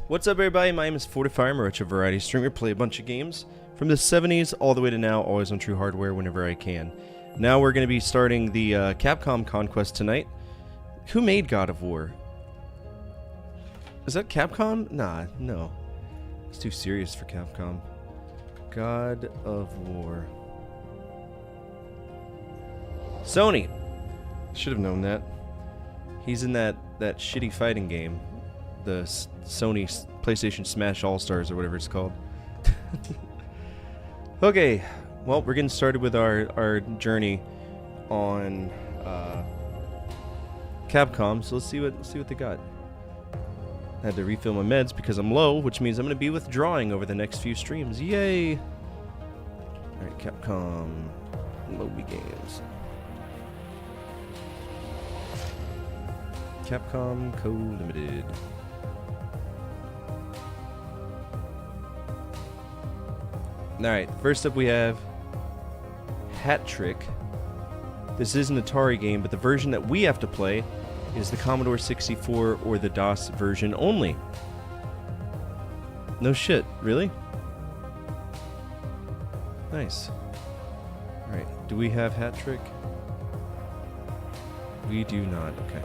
What's up, everybody? My name is Fortify. I'm a retro variety streamer. Play a bunch of games from the 70s all the way to now, always on True Hardware whenever I can. Now we're going to be starting the Capcom Conquest tonight. Who made God of War? Is that Capcom? Nah, no. It's too serious for Capcom. God of War. Sony! Should have known that. He's in that shitty fighting game. The Sony PlayStation Smash All-Stars or whatever it's called. Okay, well, we're getting started with our journey on Capcom, so let's see what they got. I had to refill my meds because I'm low, which means I'm going to be withdrawing over the next few streams. Yay! Alright, Capcom Moby Games. Capcom Co. Limited. Alright, first up we have Hat Trick. This is an Atari game, but the version that we have to play is the Commodore 64 or the DOS version only. No shit, really? Nice. Alright, do we have Hat Trick? We do not, okay.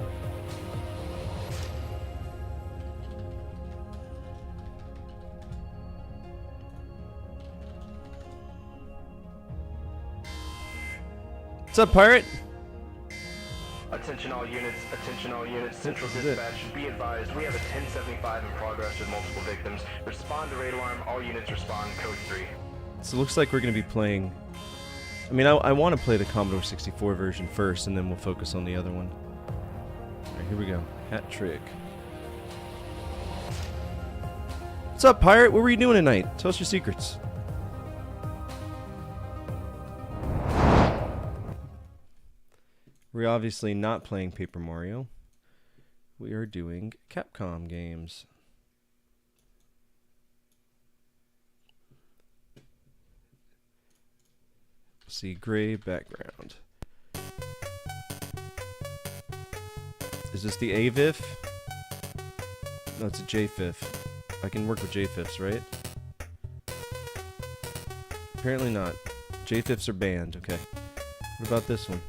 What's up, pirate? Attention all units, Central Dispatch, be advised, we have a 1075 in progress with multiple victims. Respond to raid alarm, all units respond, code 3. So it looks like we're going to be playing... I mean, I want to play the Commodore 64 version first, and then we'll focus on the other one. Alright, here we go. Hat Trick. What's up, pirate? What were you doing tonight? Tell us your secrets. We're obviously not playing Paper Mario. We are doing Capcom games. See, gray background. Is this the AVIF? No, it's a JFIF. I can work with JFIFs, right? Apparently not. JFIFs are banned, okay. What about this one?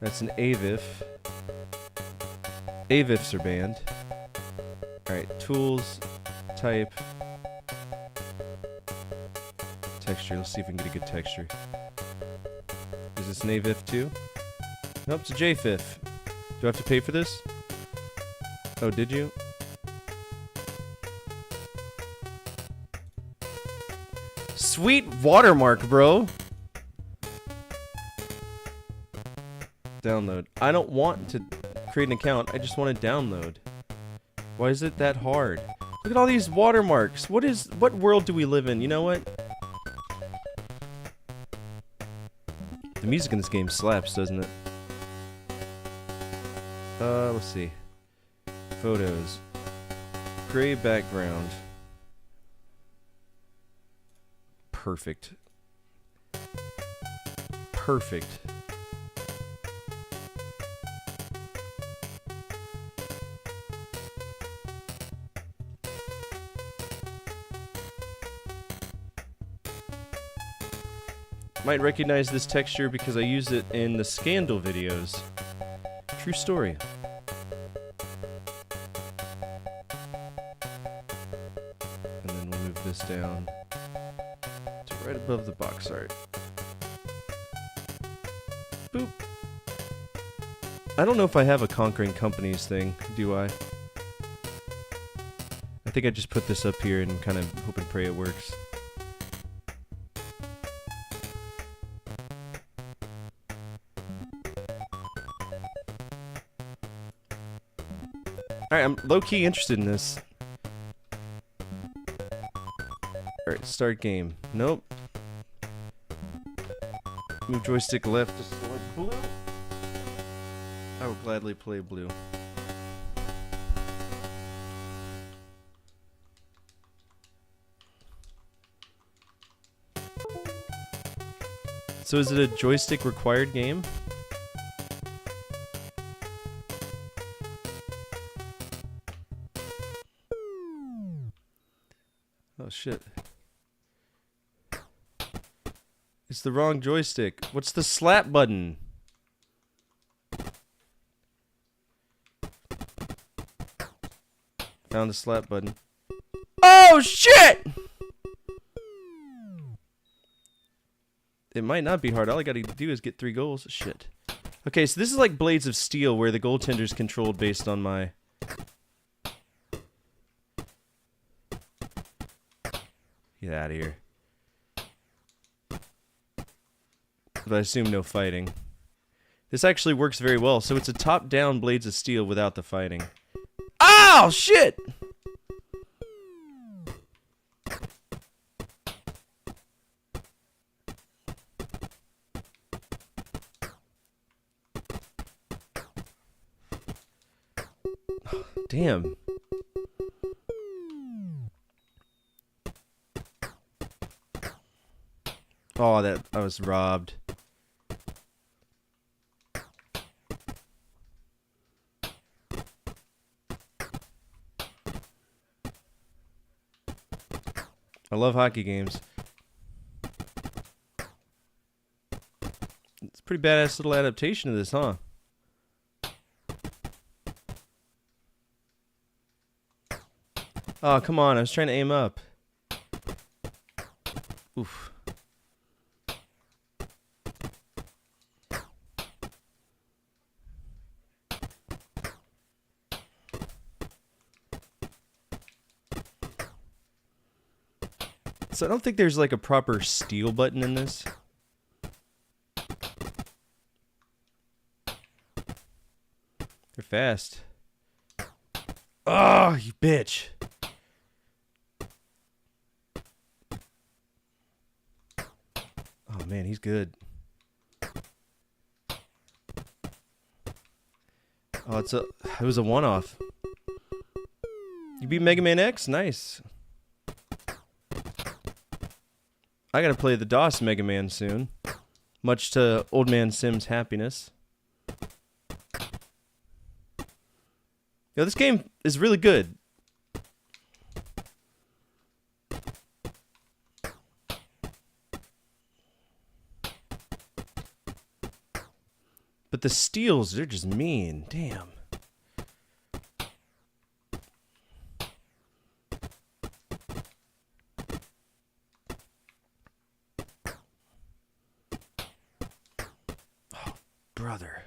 That's an AVIF. AVIFs are banned. Alright, tools, type, texture. Let's see if we can get a good texture. Is this an AVIF too? Nope, it's a JFIF. Do I have to pay for this? Oh, did you? Sweet watermark, bro! Download. I don't want to create an account, I just want to download. Why is it that hard? Look at all these watermarks. What world do we live in? You know what? The music in this game slaps, doesn't it? Let's see. Photos. Gray background. Perfect. Perfect. Might recognize this texture because I used it in the Scandal videos. True story. And then we'll move this down to right above the box art. Boop. I don't know if I have a Conquering Companies thing, do I? I think I just put this up here and kind of hope and pray it works. Alright, I'm low-key interested in this. Alright, start game. Nope. Move joystick left to select blue. I will gladly play blue. So is it a joystick required game? shit. It's the wrong joystick. What's the slap button? Found the slap button. Oh shit! It might not be hard. All I gotta do is get 3 goals. Shit. Okay, so this is like Blades of Steel, where the goaltender's controlled based on my... Get out of here. But I assume no fighting. This actually works very well. So it's a top-down Blades of Steel without the fighting. Oh, shit! Damn. Oh, that I was robbed. I love hockey games. It's a pretty badass little adaptation of this, huh? Oh, come on. I was trying to aim up. Oof. So I don't think there's like a proper steal button in this. They're fast. Oh, you bitch. Oh man, he's good. Oh, it was a one-off. You beat Mega Man X? Nice. I gotta play the DOS Mega Man soon, much to Old Man Sim's happiness. Yo, this game is really good. But the steals, they're just mean. Damn. Brother.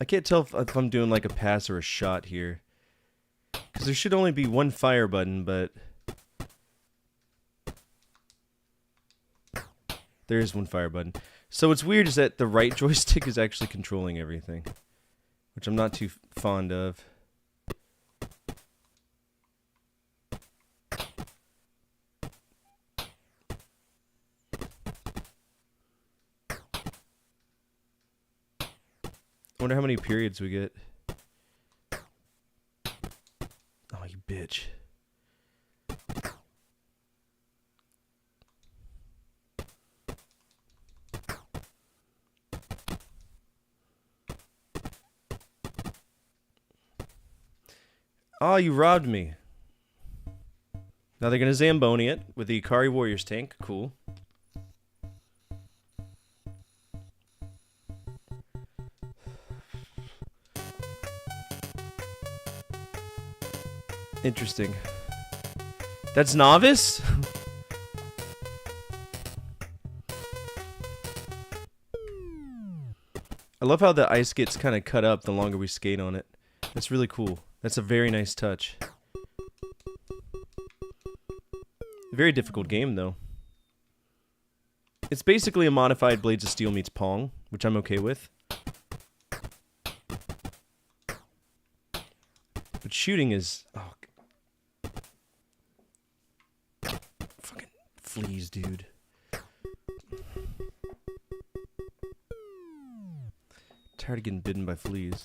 I can't tell if I'm doing like a pass or a shot here. Because there should only be one fire button, but... There is one fire button. So what's weird is that the right joystick is actually controlling everything. Which I'm not too fond of. I wonder how many periods we get. Oh, you bitch. Oh, you robbed me. Now they're gonna Zamboni it with the Ikari Warriors tank. Cool. Interesting. That's novice? I love how the ice gets kind of cut up the longer we skate on it. That's really cool. That's a very nice touch. Very difficult game, though. It's basically a modified Blades of Steel meets Pong, which I'm okay with. But shooting is... Oh, fucking fleas, dude. Tired of getting bitten by fleas.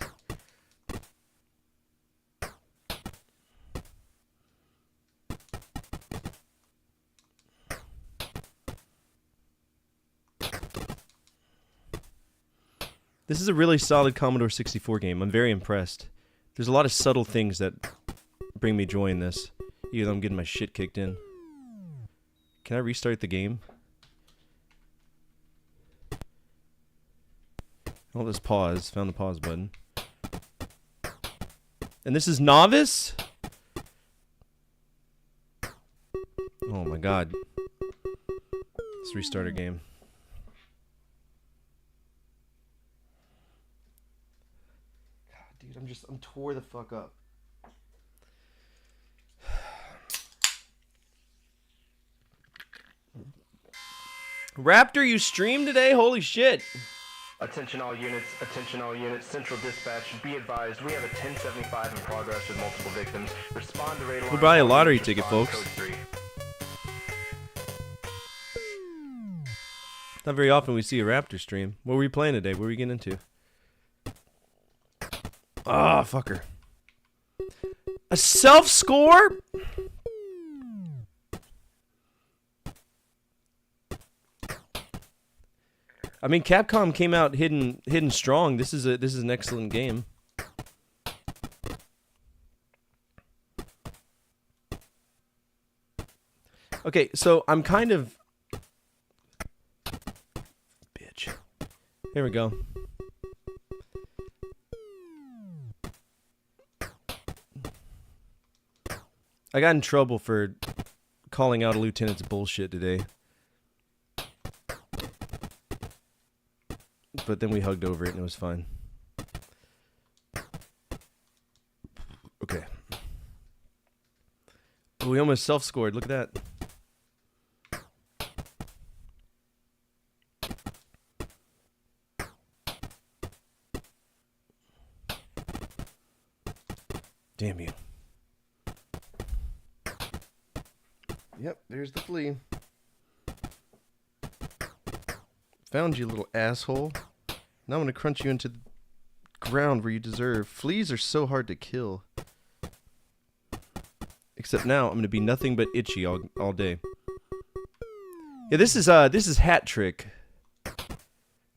This is a really solid Commodore 64 game. I'm very impressed. There's a lot of subtle things that bring me joy in this, even though I'm getting my shit kicked in. Can I restart the game? Oh, let's pause. Found the pause button. And this is novice? Oh my god. Let's restart our game. God, dude, I'm tore the fuck up. Raptor, you streamed today? Holy shit. Attention all units, Central Dispatch, be advised, we have a 1075 in progress with multiple victims. Respond to radar. We'll buy a lottery ticket, folks. Not very often we see a Raptor stream. What were we playing today? What were we getting into? Ah, fucker. A self-score? I mean, Capcom came out hidden strong. This is an excellent game. Okay, so I'm kind of bitch. Here we go. I got in trouble for calling out a lieutenant's bullshit today. But then we hugged over it and it was fine. Okay. Oh, we almost self-scored. Look at that. Damn you. Yep, there's the flea. Found you, little asshole. Now I'm gonna crunch you into the ground where you deserve. Fleas are so hard to kill. Except now I'm gonna be nothing but itchy all day. Yeah, this is Hat Trick.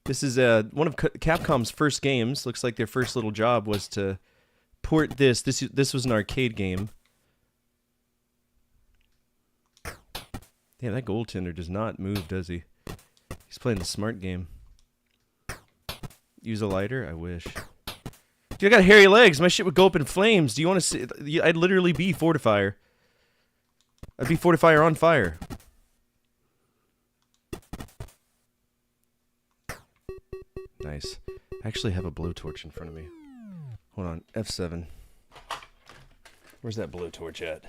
This is one of Capcom's first games. Looks like their first little job was to port this. This was an arcade game. Damn, that goaltender does not move, does he? He's playing the smart game. Use a lighter? I wish. Dude, I got hairy legs. My shit would go up in flames. Do you want to see? I'd literally be Fortifier. I'd be Fortifier on fire. Nice. I actually have a blowtorch in front of me. Hold on. F7. Where's that blowtorch at?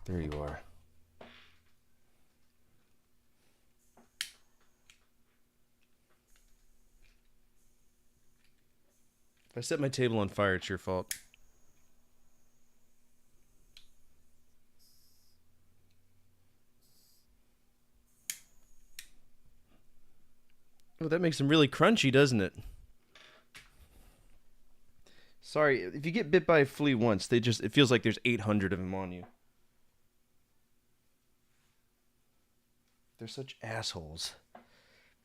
There you are. If I set my table on fire, it's your fault. Oh, that makes them really crunchy, doesn't it? Sorry, if you get bit by a flea once, it feels like there's 800 of them on you. They're such assholes.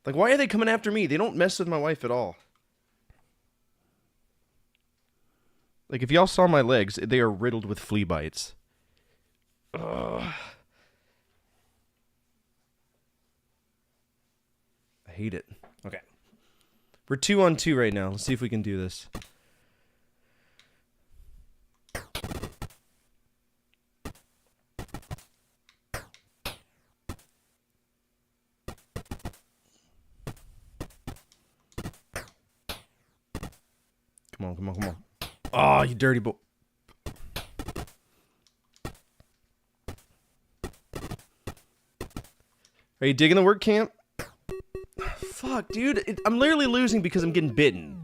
Like, why are they coming after me? They don't mess with my wife at all. Like, if y'all saw my legs, they are riddled with flea bites. Ugh. I hate it. Okay. We're 2-on-2 right now. Let's see if we can do this. Come on, come on, come on. Oh, you dirty boy. Are you digging the work camp? Fuck, dude. I'm literally losing because I'm getting bitten.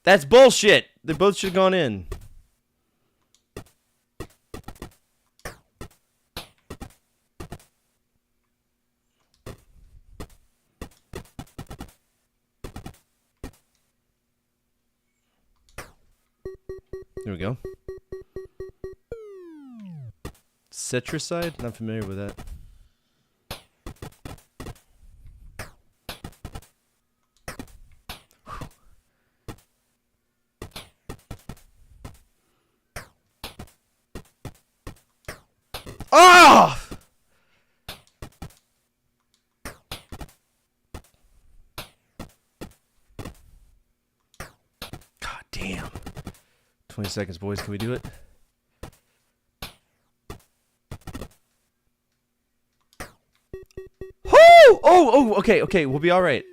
That's bullshit. They both should have gone in. There we go. Cetricide? Not familiar with that. Oh! God damn. 20 seconds, boys. Can we do it? Oh, okay, we'll be all right.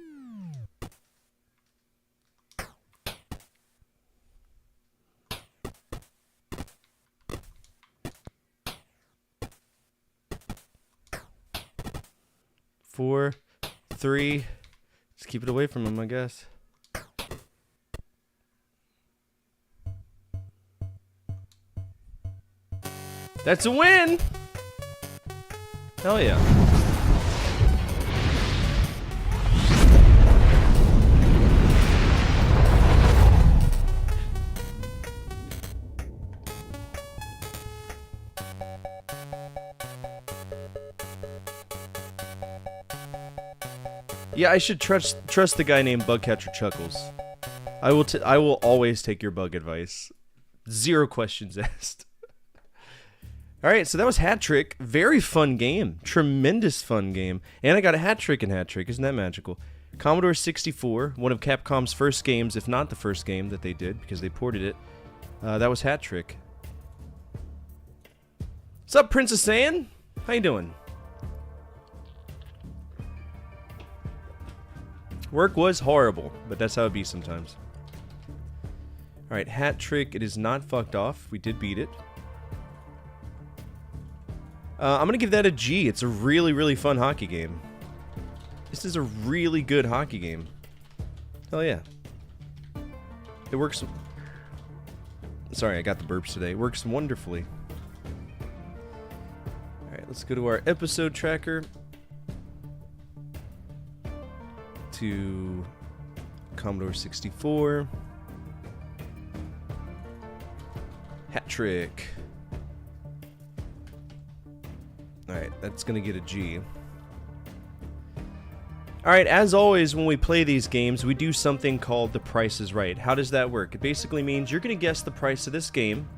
Four, three. Just keep it away from him, I guess. That's a win! Hell yeah. Yeah, I should trust the guy named Bugcatcher Chuckles. I will always take your bug advice. 0 questions asked. All right, so that was Hat Trick. Very fun game. Tremendous fun game. And I got a hat trick in Hat Trick. Isn't that magical? Commodore 64, one of Capcom's first games, if not the first game that they did, because they ported it. That was Hat Trick. What's up, Princess Anne? How you doing? Work was horrible, but that's how it be sometimes. Alright, Hat Trick. It is not fucked off. We did beat it. I'm gonna give that a G. It's a really, really fun hockey game. This is a really good hockey game. Hell yeah. It works... Sorry, I got the burps today. It works wonderfully. Alright, let's go to our episode tracker. To Commodore 64. Hat Trick. Alright, that's gonna get a G. Alright, as always, when we play these games, we do something called The Price is Right. How does that work? It basically means you're gonna guess the price of this game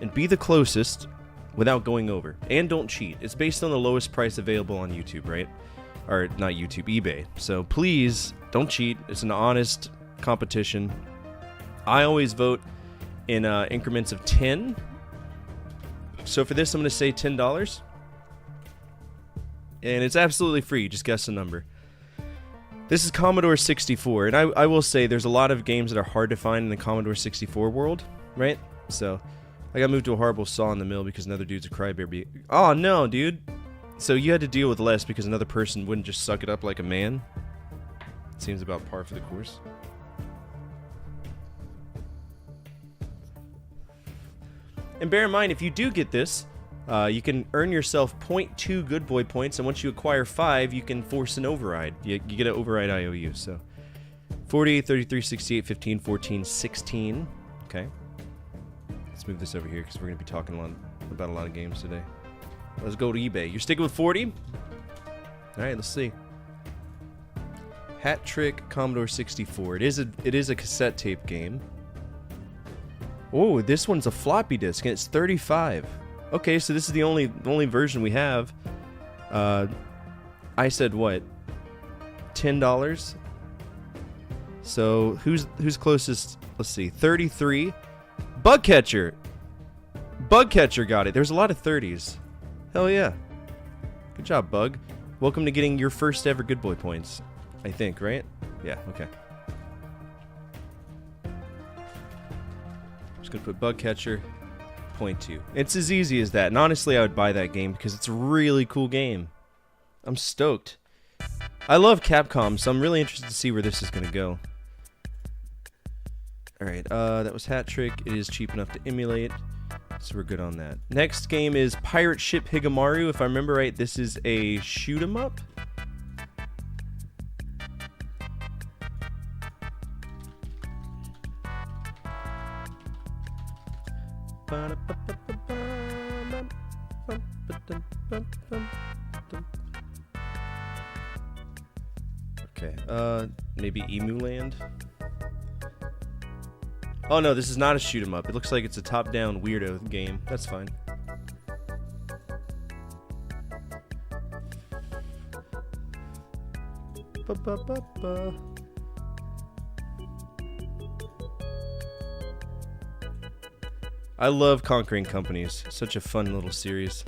and be the closest without going over. And don't cheat. It's based on the lowest price available on YouTube, right? Or not YouTube, eBay. So please don't cheat. It's an honest competition. I always vote in increments of 10. So for this, I'm going to say $10. And it's absolutely free. Just guess a number. This is Commodore 64. And I will say there's a lot of games that are hard to find in the Commodore 64 world, right? So I got moved to a horrible saw in the mill because another dude's a crybaby. Oh, no, dude. So you had to deal with less because another person wouldn't just suck it up like a man? Seems about par for the course. And bear in mind, if you do get this, you can earn yourself 0.2 good boy points, and once you acquire 5, you can force an override. You get an override IOU, so... 48, 33, 68, 15, 14, 16. Okay. Let's move this over here, because we're going to be talking about a lot of games today. Let's go to eBay. You're sticking with 40? Alright, let's see. Hat Trick Commodore 64. It is a cassette tape game. Oh, this one's a floppy disk, and it's 35. Okay, so this is the only version we have. I said what? $10? So who's closest? Let's see. 33. Bugcatcher. Bugcatcher got it. There's a lot of 30s. Hell yeah. Good job, Bug. Welcome to getting your first ever good boy points. I think, right? Yeah, okay. Just gonna put Bugcatcher, 0.2. It's as easy as that. And honestly, I would buy that game because it's a really cool game. I'm stoked. I love Capcom, so I'm really interested to see where this is gonna go. Alright, that was Hat Trick. It is cheap enough to emulate. So we're good on that. Next game is Pirate Ship Higemaru. If I remember right, this is a shoot 'em up. Okay, maybe Emu Land? Oh no, this is not a shoot 'em up. It looks like it's a top-down weirdo game. That's fine. Ba-ba-ba-ba. I love Conquering Companies. Such a fun little series.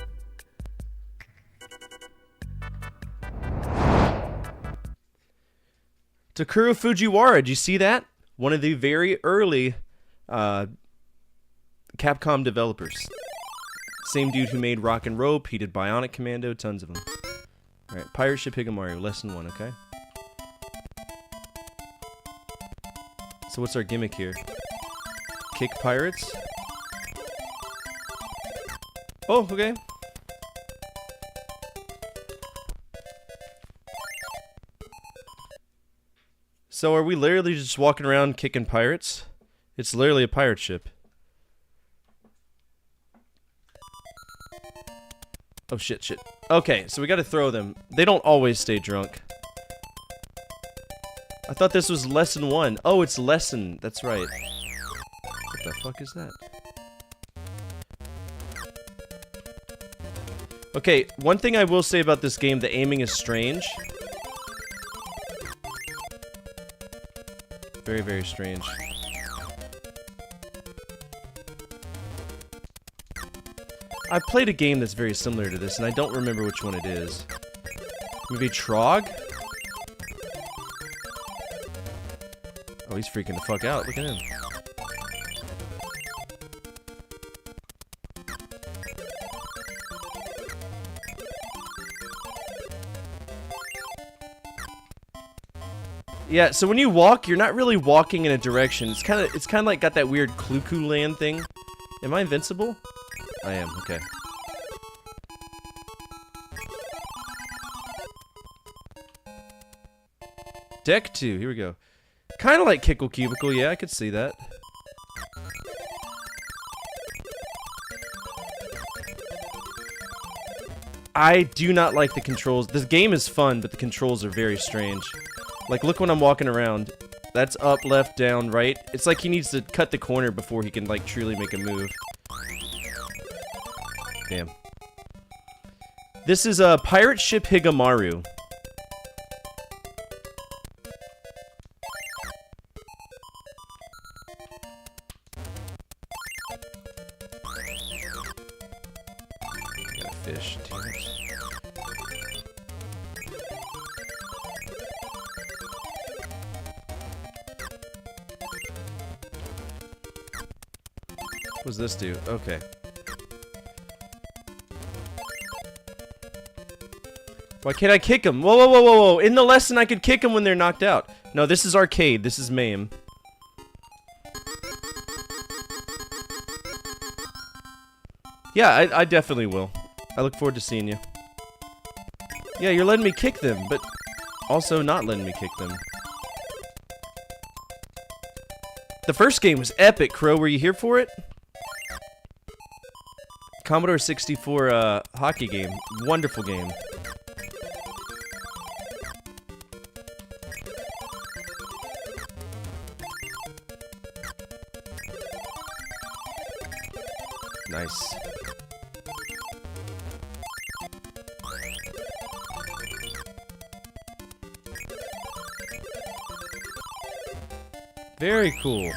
Takuro Fujiwara, did you see that? One of the very early Capcom developers. Same dude who made Rock and Rope, he did Bionic Commando, tons of them. Alright, Pirate Ship Higamaru, lesson 1, okay? So what's our gimmick here? Kick pirates? Oh, okay. So are we literally just walking around kicking pirates? It's literally a pirate ship. Oh shit, shit. Okay, so we gotta throw them. They don't always stay drunk. I thought this was lesson 1. Oh, it's lesson. That's right. What the fuck is that? Okay, one thing I will say about this game, the aiming is strange. Very, very strange. I played a game that's very similar to this, and I don't remember which one it is. Maybe Trog? Oh, he's freaking the fuck out. Look at him. Yeah, so when you walk, you're not really walking in a direction. It's kind of like got that weird Cluku Land thing. Am I invincible? I am. Okay. Deck 2. Here we go. Kind of like Kickle Cubicle. Yeah, I could see that. I do not like the controls. This game is fun, but the controls are very strange. Like, look when I'm walking around. That's up, left, down, right. It's like he needs to cut the corner before he can, like, truly make a move. Damn. This is a Pirate Ship Higamaru. Got a fish, damn it. What does this do? Okay. Why can't I kick him? Whoa, whoa, whoa, whoa, whoa. In the lesson, I could kick him when they're knocked out. No, this is arcade. This is MAME. Yeah, I definitely will. I look forward to seeing you. Yeah, you're letting me kick them, but also not letting me kick them. The first game was epic, Crow. Were you here for it? Commodore 64 hockey game. Wonderful game. Nice. Very cool.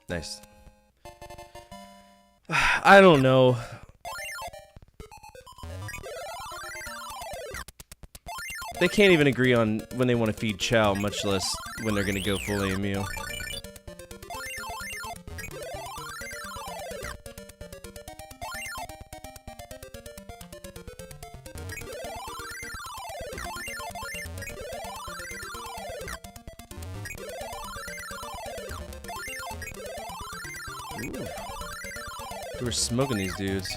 Nice. I don't know. They can't even agree on when they want to feed Chow, much less when they're gonna go full AMU. Ooh. We're smoking these dudes.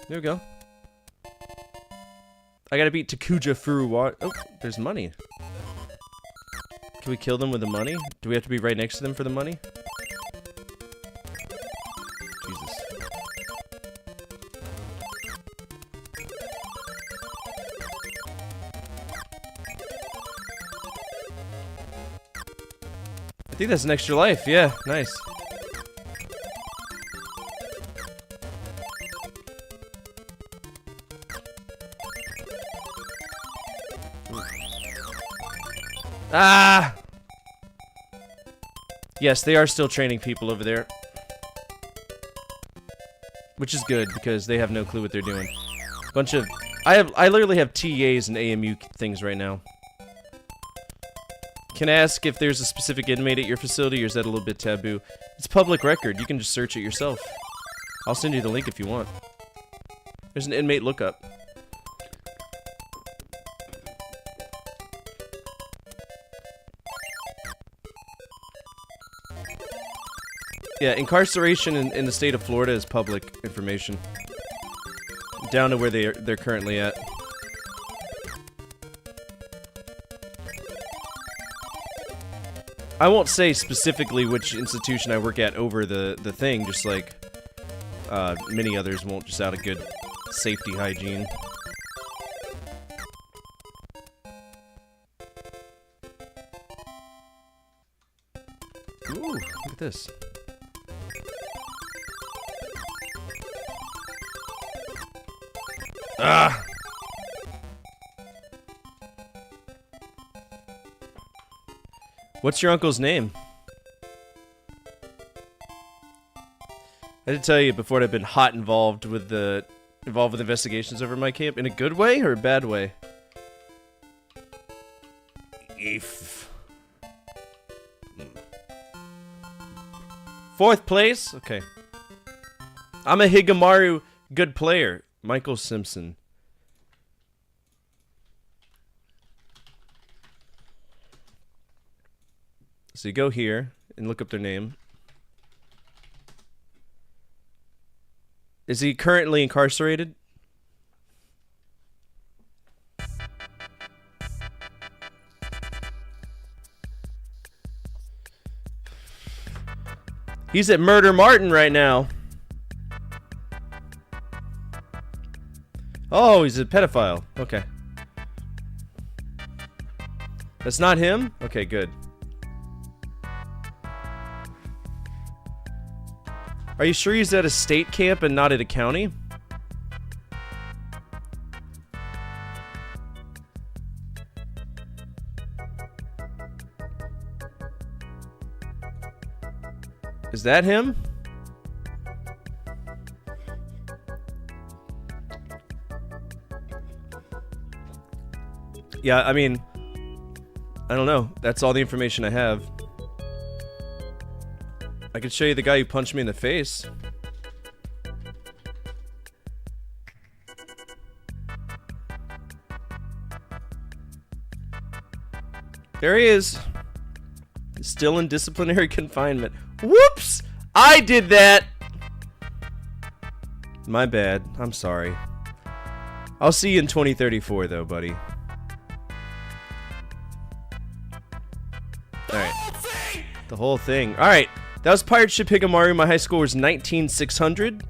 There we go. I gotta beat Takuja Furuwa. Oh, there's money. Can we kill them with the money? Do we have to be right next to them for the money? Jesus. I think that's an extra life. Yeah, nice. Ah! Yes, they are still training people over there. Which is good, because they have no clue what they're doing. Bunch of... I literally have TAs and AMU things right now. Can I ask if there's a specific inmate at your facility, or is that a little bit taboo? It's public record. You can just search it yourself. I'll send you the link if you want. There's an inmate lookup. Yeah, incarceration in the state of Florida is public information. Down to where they're currently at. I won't say specifically which institution I work at over the thing, just like many others won't, just out of good safety hygiene. Ooh, look at this. Ah! What's your uncle's name? I did tell you before that I've been hot involved with investigations over my camp. In a good way or a bad way? If. 4th place? Okay. I'm a Higemaru good player. Michael Simpson. So you go here and look up their name. Is he currently incarcerated? He's at Murder Martin right now. Oh, he's a pedophile. Okay. That's not him? Okay, good. Are you sure he's at a state camp and not at a county? Is that him? Yeah, I mean, I don't know. That's all the information I have. I could show you the guy who punched me in the face. There he is. Still in disciplinary confinement. Whoops! I did that! My bad. I'm sorry. I'll see you in 2034, though, buddy. Alright. The whole thing. Alright. That was Pirate Ship Higemaru. My high score was 19,600.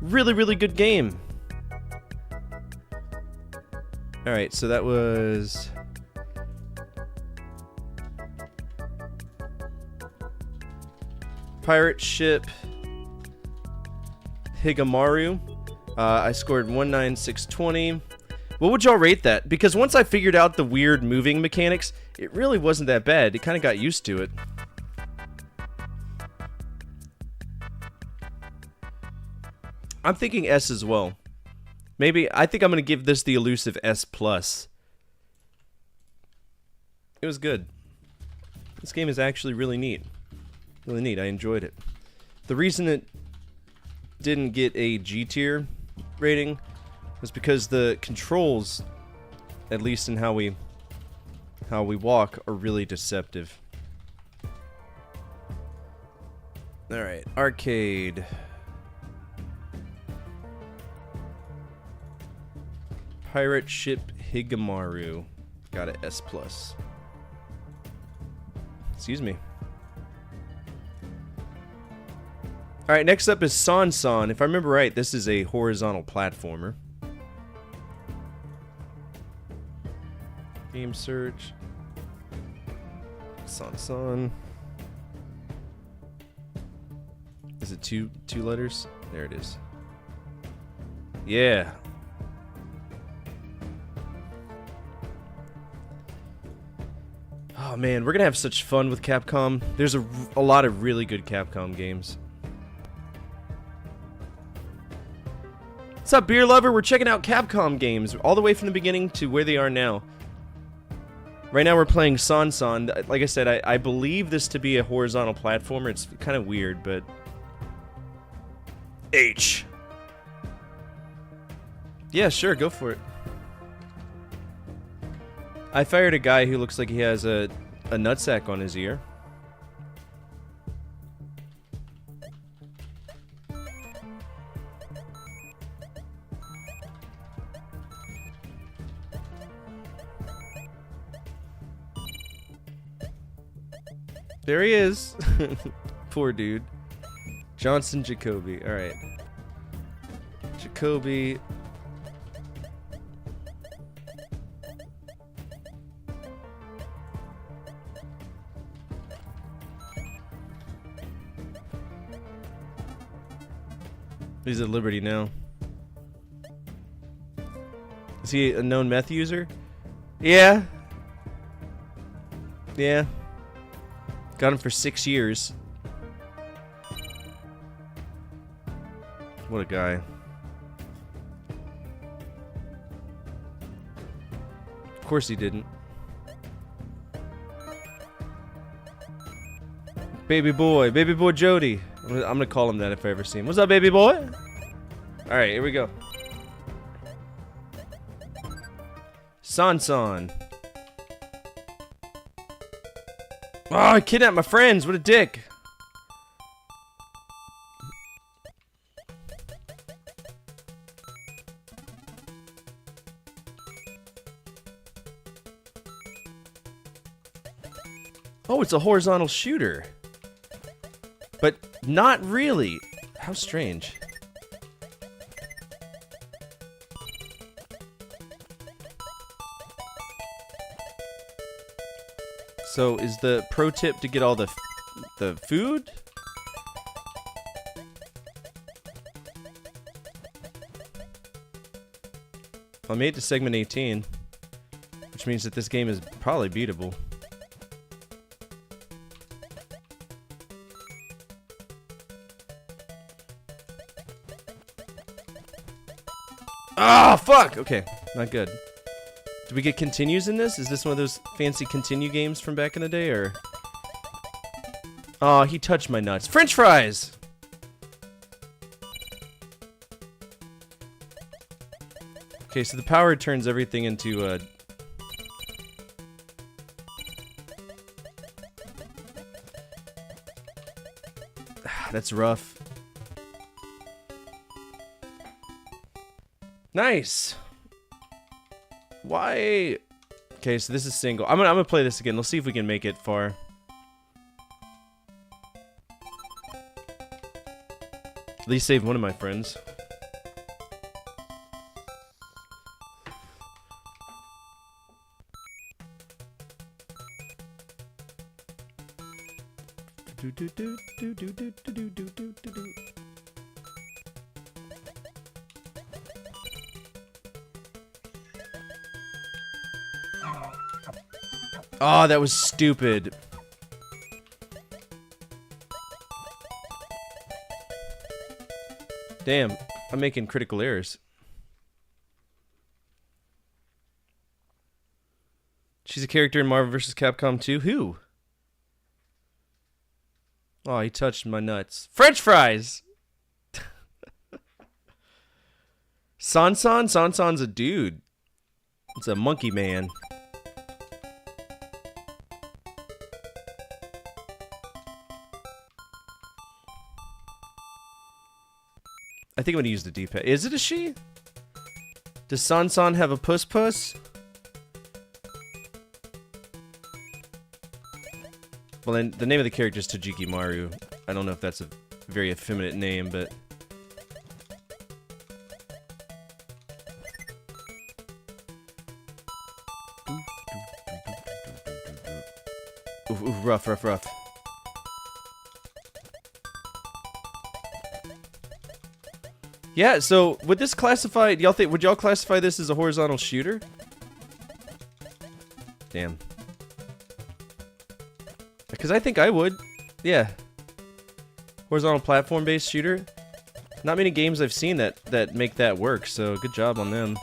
Really, really good game. Alright, so that was... Pirate Ship Higemaru. I scored 19620. What would y'all rate that? Because once I figured out the weird moving mechanics, it really wasn't that bad. It kind of got used to it. I'm thinking S as well. Maybe, I think I'm going to give this the elusive S+. It was good. This game is actually really neat. Really neat. I enjoyed it. The reason it didn't get a G tier rating was because the controls, at least in how we walk, are really deceptive. Alright, arcade. Pirate Ship Higemaru. Got a S+. Excuse me. Alright, next up is San San. If I remember right, this is a horizontal platformer. Game search. San San. Is it two letters? There it is. Yeah. Oh man, we're gonna have such fun with Capcom. There's a lot of really good Capcom games. What's up, beer lover? We're checking out Capcom games all the way from the beginning to where they are now. Right now we're playing San San. Like I said, I believe this to be a horizontal platformer. It's kind of weird, but... H. Yeah, sure, go for it. I fired a guy who looks like he has a nutsack on his ear. There he is. Poor dude. Johnson Jacoby. Alright. Jacoby. He's at Liberty now. Is he a known meth user? Yeah. Yeah. Got him for 6 years. What a guy. Of course he didn't. Baby boy Jody. I'm gonna call him that if I ever see him. What's up, baby boy? Alright, here we go. San San. Oh, I kidnapped my friends. What a dick. Oh, it's a horizontal shooter. But not really. How strange. So, is the pro tip to get all the food? I made it to segment 18, which means that this game is probably beatable. Ah, fuck! Okay, not good. Do we get continues in this? Is this one of those fancy continue games from back in the day, or... Oh, he touched my nuts. French fries! Okay, so the power turns everything into, That's rough. Nice! Why? Okay, so this is single. I'm gonna play this again. Let's see if we can make it far. At least save one of my friends. Oh, that was stupid. Damn, I'm making critical errors. She's a character in Marvel vs. Capcom 2. Who? Oh, he touched my nuts. French fries! San San? San San's a dude. It's a monkey man. I think I'm gonna use the D-pad. Is it a she? Does San San have a puss? Well, then the name of the character is Tajiki Maru. I don't know if that's a very effeminate name, but... Ooh, rough, rough, rough. Yeah, so would this classify... Y'all think... Would y'all classify this as a horizontal shooter? Damn. Because I think I would. Yeah. Horizontal platform-based shooter. Not many games I've seen that make that work, so good job on them.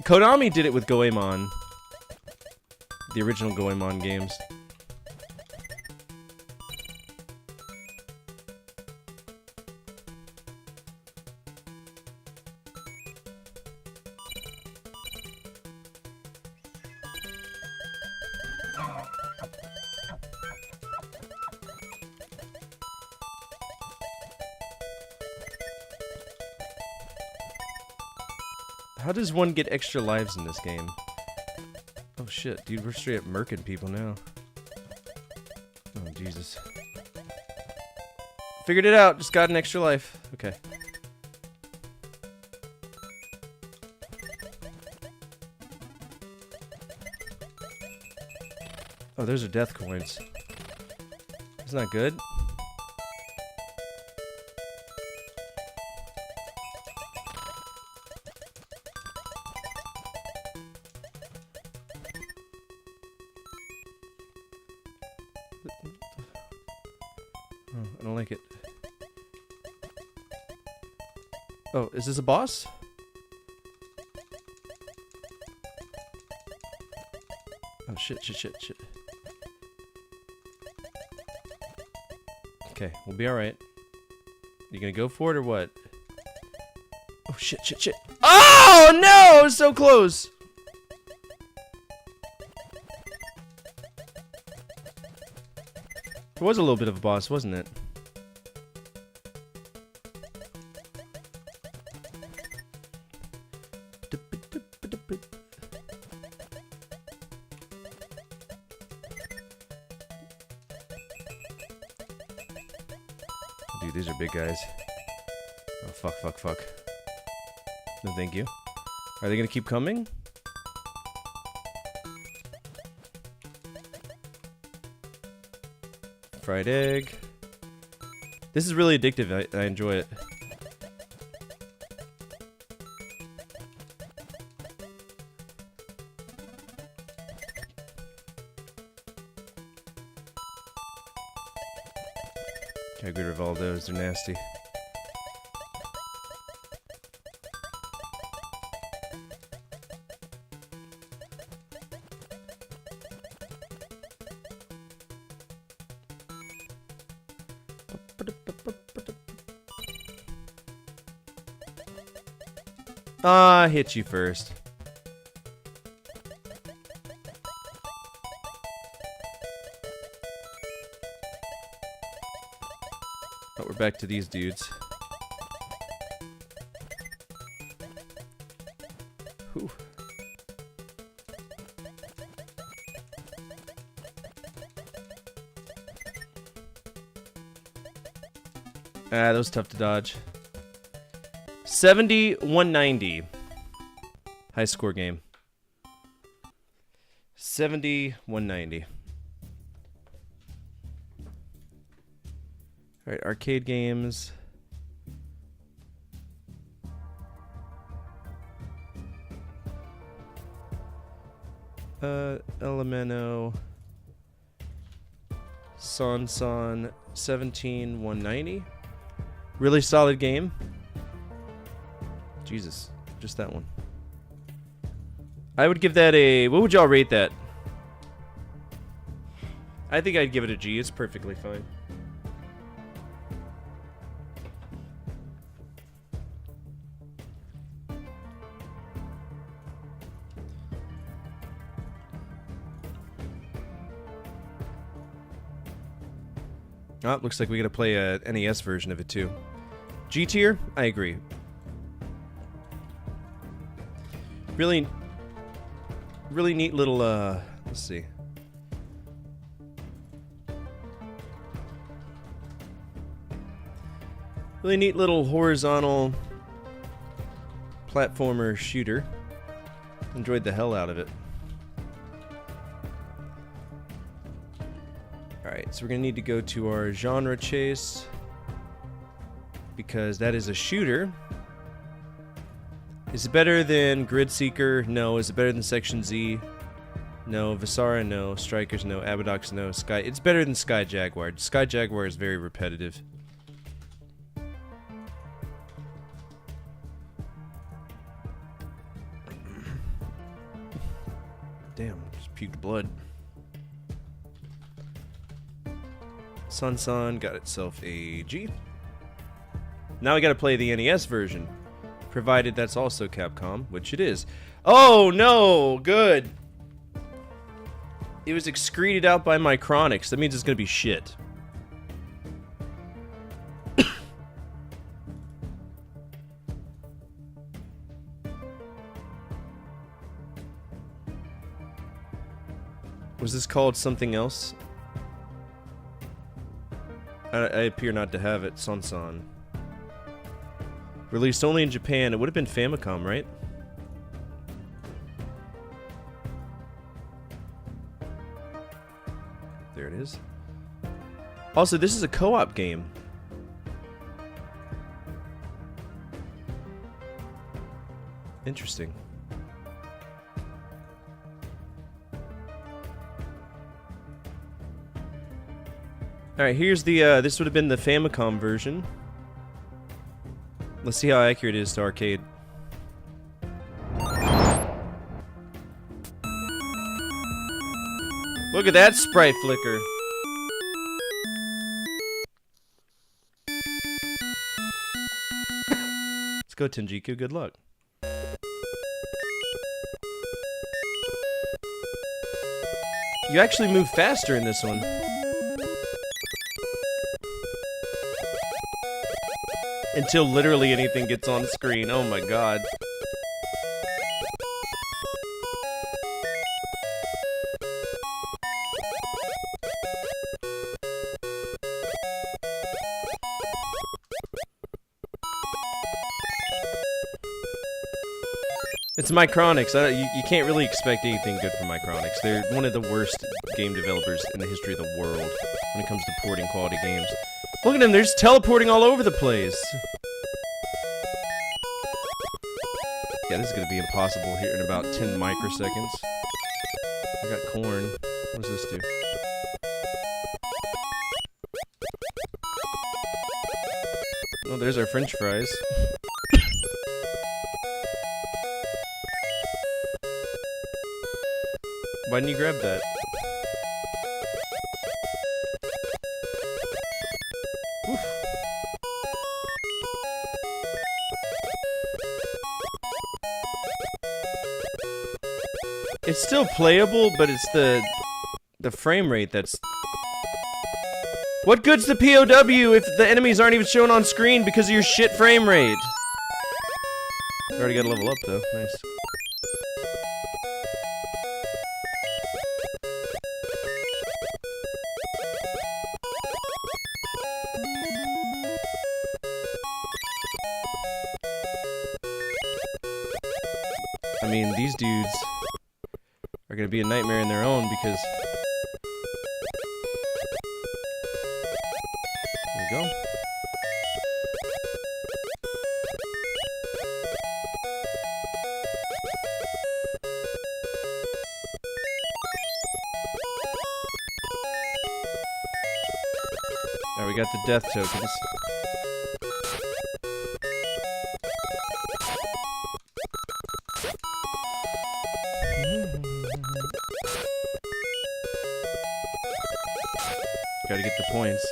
Konami did it with Goemon. The original Goemon games. How does one get extra lives in this game? Oh shit, dude, we're straight up murking people now. Oh, Jesus. Figured it out, just got an extra life. Okay. Oh, those are death coins. Isn't that good? Oh, I don't like it. Oh, is this a boss? Oh, shit, shit, shit, shit. Okay, we'll be alright. You gonna go for it or what? Oh, shit, shit, shit. Oh, no! So close! It was a little bit of a boss, wasn't it? Dude, these are big guys. Oh, fuck, fuck, fuck. No, thank you. Are they gonna keep coming? Fried egg. This is really addictive. I enjoy it. Gotta get rid of all those. They're nasty. Ah, hit you first. But we're back to these dudes. Whew. Ah, that was tough to dodge. 70-190. High score game. 70-190. Alright, arcade games. Elemento. Son 17-190. Really solid game. Jesus, just that one. I would give that a... What would y'all rate that? I think I'd give it a G. It's perfectly fine. Oh, looks like we gotta play a NES version of it too. G tier? I agree. Really neat little, let's see. Really neat little horizontal platformer shooter. Enjoyed the hell out of it. Alright, so we're gonna need to go to our genre chase, because that is a shooter. Is it better than Grid Seeker? No. Is it better than Section Z? No. Visara? No. Strikers? No. Abadox? No. Sky? It's better than Sky Jaguar. Sky Jaguar is very repetitive. Damn, just puked blood. Sun got itself a G. Now we gotta play the NES version. Provided that's also Capcom, which it is. Oh no! Good! It was excreted out by Micronics. That means it's gonna be shit. Was this called something else? I appear not to have it. Son. Released only in Japan. It would have been Famicom, right? There it is. Also, this is a co-op game. Interesting. Alright, here's the, this would have been the Famicom version. Let's see how accurate it is to arcade. Look at that sprite flicker. Let's go, Tenjiku. Good luck. You actually move faster in this one. Until literally anything gets on screen. Oh my god. It's Micronics. You can't really expect anything good from Micronics. They're one of the worst game developers in the history of the world when it comes to porting quality games. Look at them, they're just teleporting all over the place. Yeah, this is gonna be impossible here in about 10 microseconds. I got corn. What does this do? Oh, there's our french fries. Why didn't you grab that? Oof. It's still playable, but it's the frame rate that's... What good's the POW if the enemies aren't even shown on screen because of your shit frame rate? Already got to level up though, nice. I mean, these dudes are gonna be a nightmare in their own because... There we go. Alright, we got the death tokens. Gotta get the points.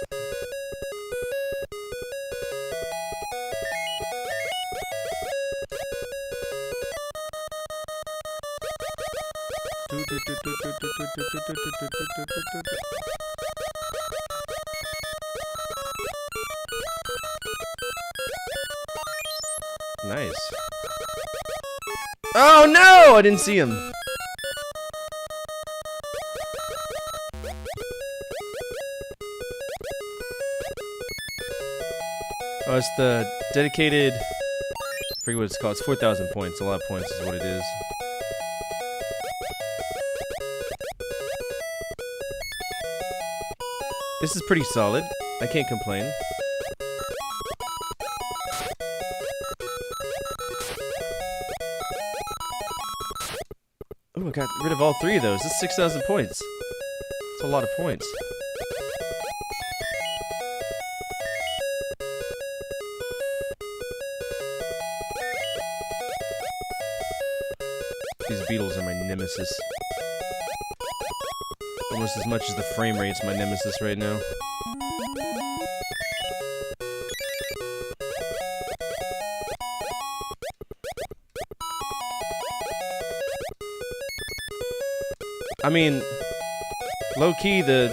Nice. Oh no! I didn't see him. Oh, it's the dedicated... I forget what it's called. It's 4,000 points. A lot of points is what it is. This is pretty solid. I can't complain. Ooh, I got rid of all 3 of those. This is 6,000 points. That's a lot of points. These beetles are my nemesis. Almost as much as the frame rate's my nemesis right now. I mean, low-key, the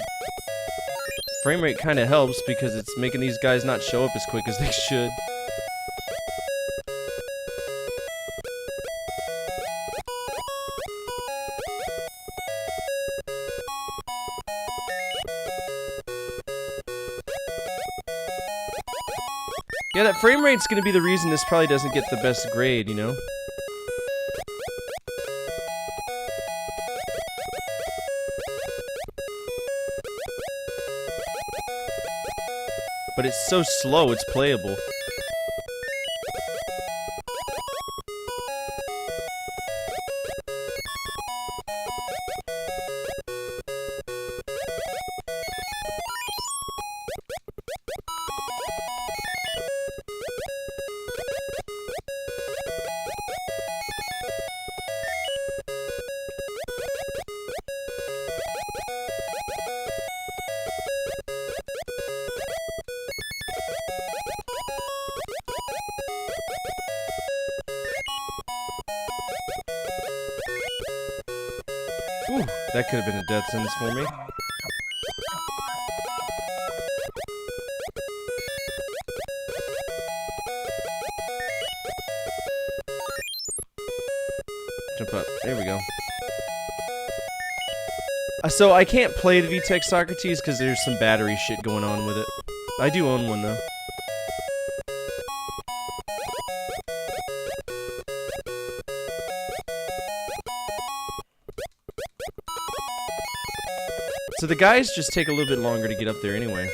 frame rate kind of helps because it's making these guys not show up as quick as they should. Yeah, that frame rate's gonna be the reason this probably doesn't get the best grade, you know? But it's so slow, it's playable. Ooh, that could have been a death sentence for me. Jump up. There we go. So I can't play the VTech Socrates because there's some battery shit going on with it. I do own one though. So the guys just take a little bit longer to get up there anyway.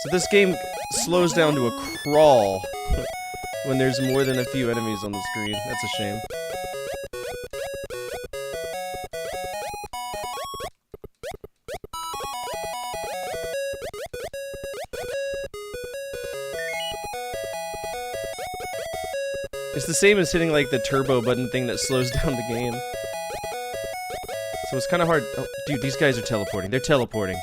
So this game slows down to a crawl when there's more than a few enemies on the screen. That's a shame. It's the same as hitting like the turbo button thing that slows down the game. So it's kind of hard. Oh, dude, these guys are teleporting. They're teleporting.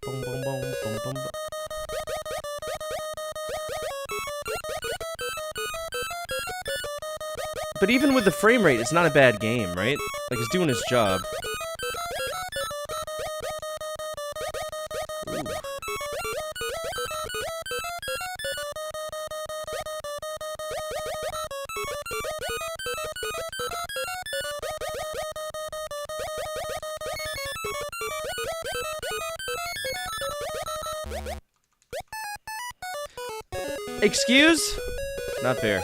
Boom, boom, boom, boom, boom, boom. But even with the frame rate, it's not a bad game, right? Like, it's doing its job. Ooh. Excuse? Not fair.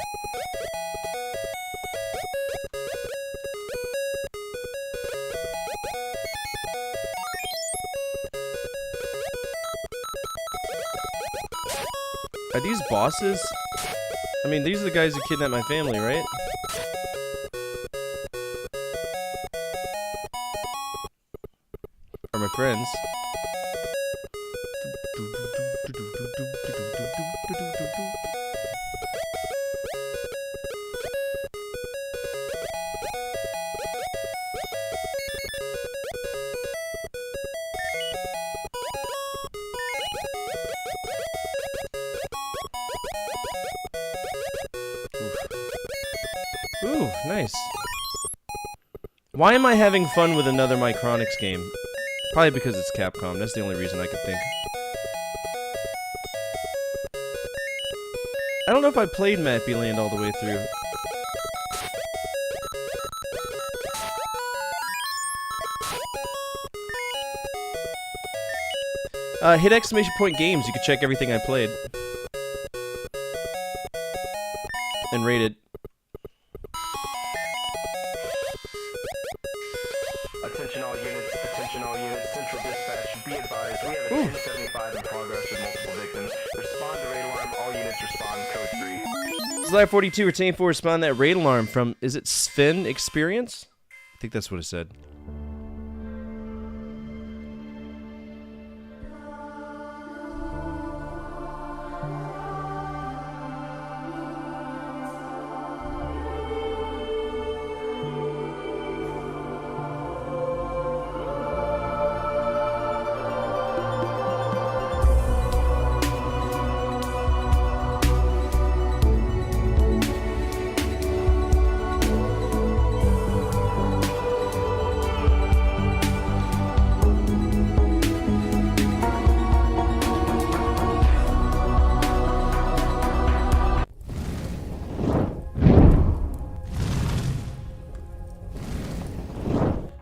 Are these bosses? I mean, these are the guys who kidnapped my family, right? Or my friends. Ooh, nice. Why am I having fun with another Micronix game? Probably because it's Capcom. That's the only reason I could think. I don't know if I played Mappy Land all the way through. Hit exclamation point games. You can check everything I played. And rate it. Attention all units, Central Dispatch, be advised, we have a 1075 in progress with multiple victims. Respond to raid alarm, all units respond, code 3. Slayer 42, retain 4, respond that raid alarm from, is it Sven Experience? I think that's what it said.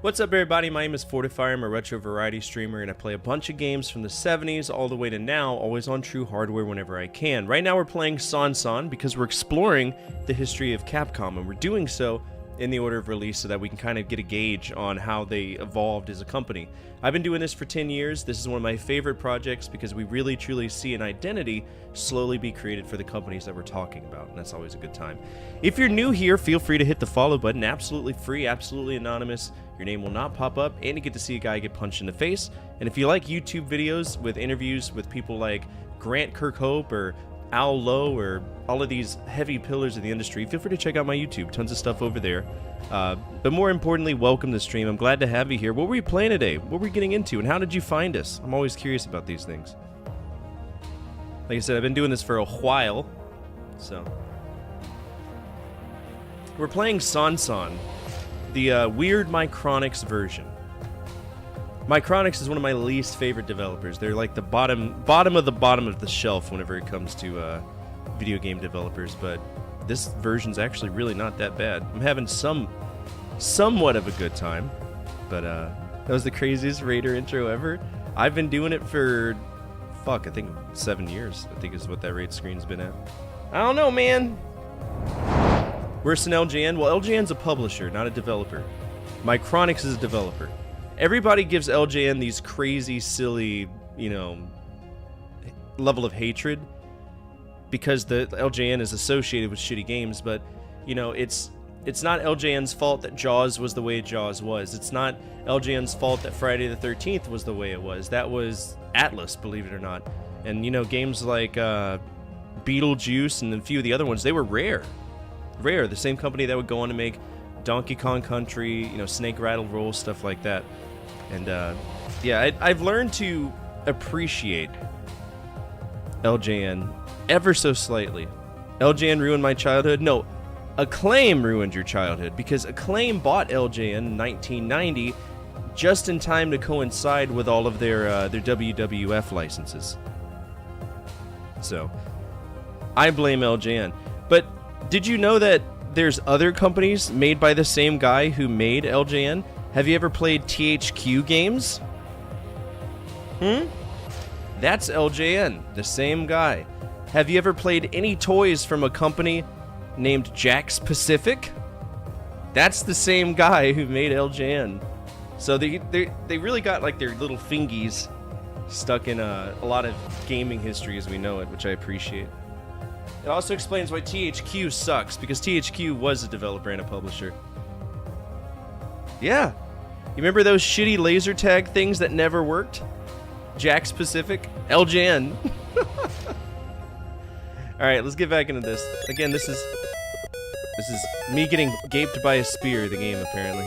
What's up, everybody? My name is Fortifier. I'm a retro variety streamer, and I play a bunch of games from the 70s all the way to now, always on true hardware whenever I can. Right now we're playing San because we're exploring the history of Capcom, and we're doing so in the order of release so that we can kind of get a gauge on how they evolved as a company. I've been doing this for 10 years. This is one of my favorite projects because we really truly see an identity slowly be created for the companies that we're talking about, and that's always a good time. If you're new here, feel free to hit the follow button. Absolutely free, absolutely anonymous. Your name will not pop up, and you get to see a guy get punched in the face. And if you like YouTube videos with interviews with people like Grant Kirkhope or Al Lowe or all of these heavy pillars of the industry, feel free to check out my YouTube. Tons of stuff over there. But more importantly, welcome to the stream. I'm glad to have you here. What were you playing today? What were we getting into? And how did you find us? I'm always curious about these things. Like I said, I've been doing this for a while. So we're playing San, the weird Micronix version. Micronix is one of my least favorite developers. They're like the bottom of the shelf whenever it comes to video game developers, but this version's actually really not that bad. I'm having somewhat of a good time, but that was the craziest Raider intro ever. I've been doing it for, I think 7 years, I think is what that raid screen's been at. I don't know, man. Worse than LJN? Well, LJN's a publisher, not a developer. Micronix is a developer. Everybody gives LJN these crazy, silly, level of hatred because the LJN is associated with shitty games, but, it's not LJN's fault that Jaws was the way Jaws was. It's not LJN's fault that Friday the 13th was the way it was. That was Atlas, believe it or not. And, games like Beetlejuice and a few of the other ones, they were Rare. Rare, the same company that would go on to make Donkey Kong Country, Snake Rattle Roll, stuff like that. And yeah, I've learned to appreciate LJN ever so slightly. LJN ruined my childhood? No, Acclaim ruined your childhood, because Acclaim bought LJN in 1990 just in time to coincide with all of their WWF licenses. So, I blame LJN. But did you know that there's other companies made by the same guy who made LJN? Have you ever played THQ games? That's LJN, the same guy. Have you ever played any toys from a company named Jack's Pacific? That's the same guy who made LJN. So they really got like their little fingies stuck in a lot of gaming history as we know it, which I appreciate. It also explains why THQ sucks, because THQ was a developer and a publisher. Yeah. You remember those shitty laser tag things that never worked? Jack's Pacific? LJN. Alright, let's get back into this. Again, this is me getting gaped by a spear, the game, apparently.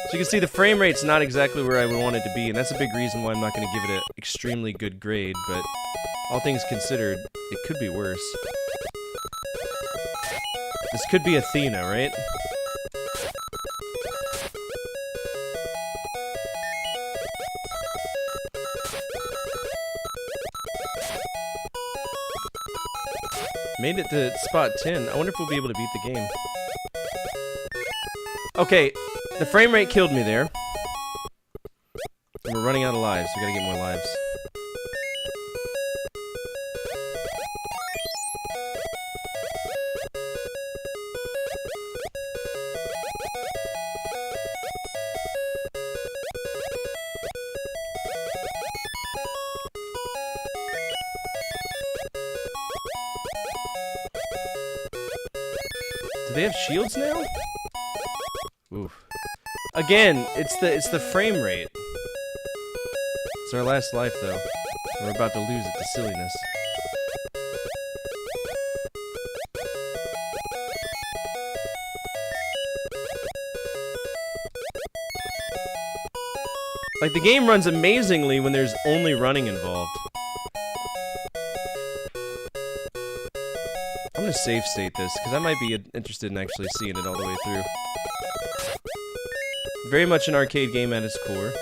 So you can see the frame rate's not exactly where I would want it to be, and that's a big reason why I'm not going to give it an extremely good grade, but all things considered, it could be worse. This could be Athena, right? Made it to spot 10. I wonder if we'll be able to beat the game. Okay, the frame rate killed me there. And we're running out of lives. We gotta get more lives. Do they have shields now? Oof. Again, it's the frame rate. It's our last life though. We're about to lose it to silliness. Like, the game runs amazingly when there's only running involved. I'm gonna save state this, because I might be interested in actually seeing it all the way through. Very much an arcade game at its core.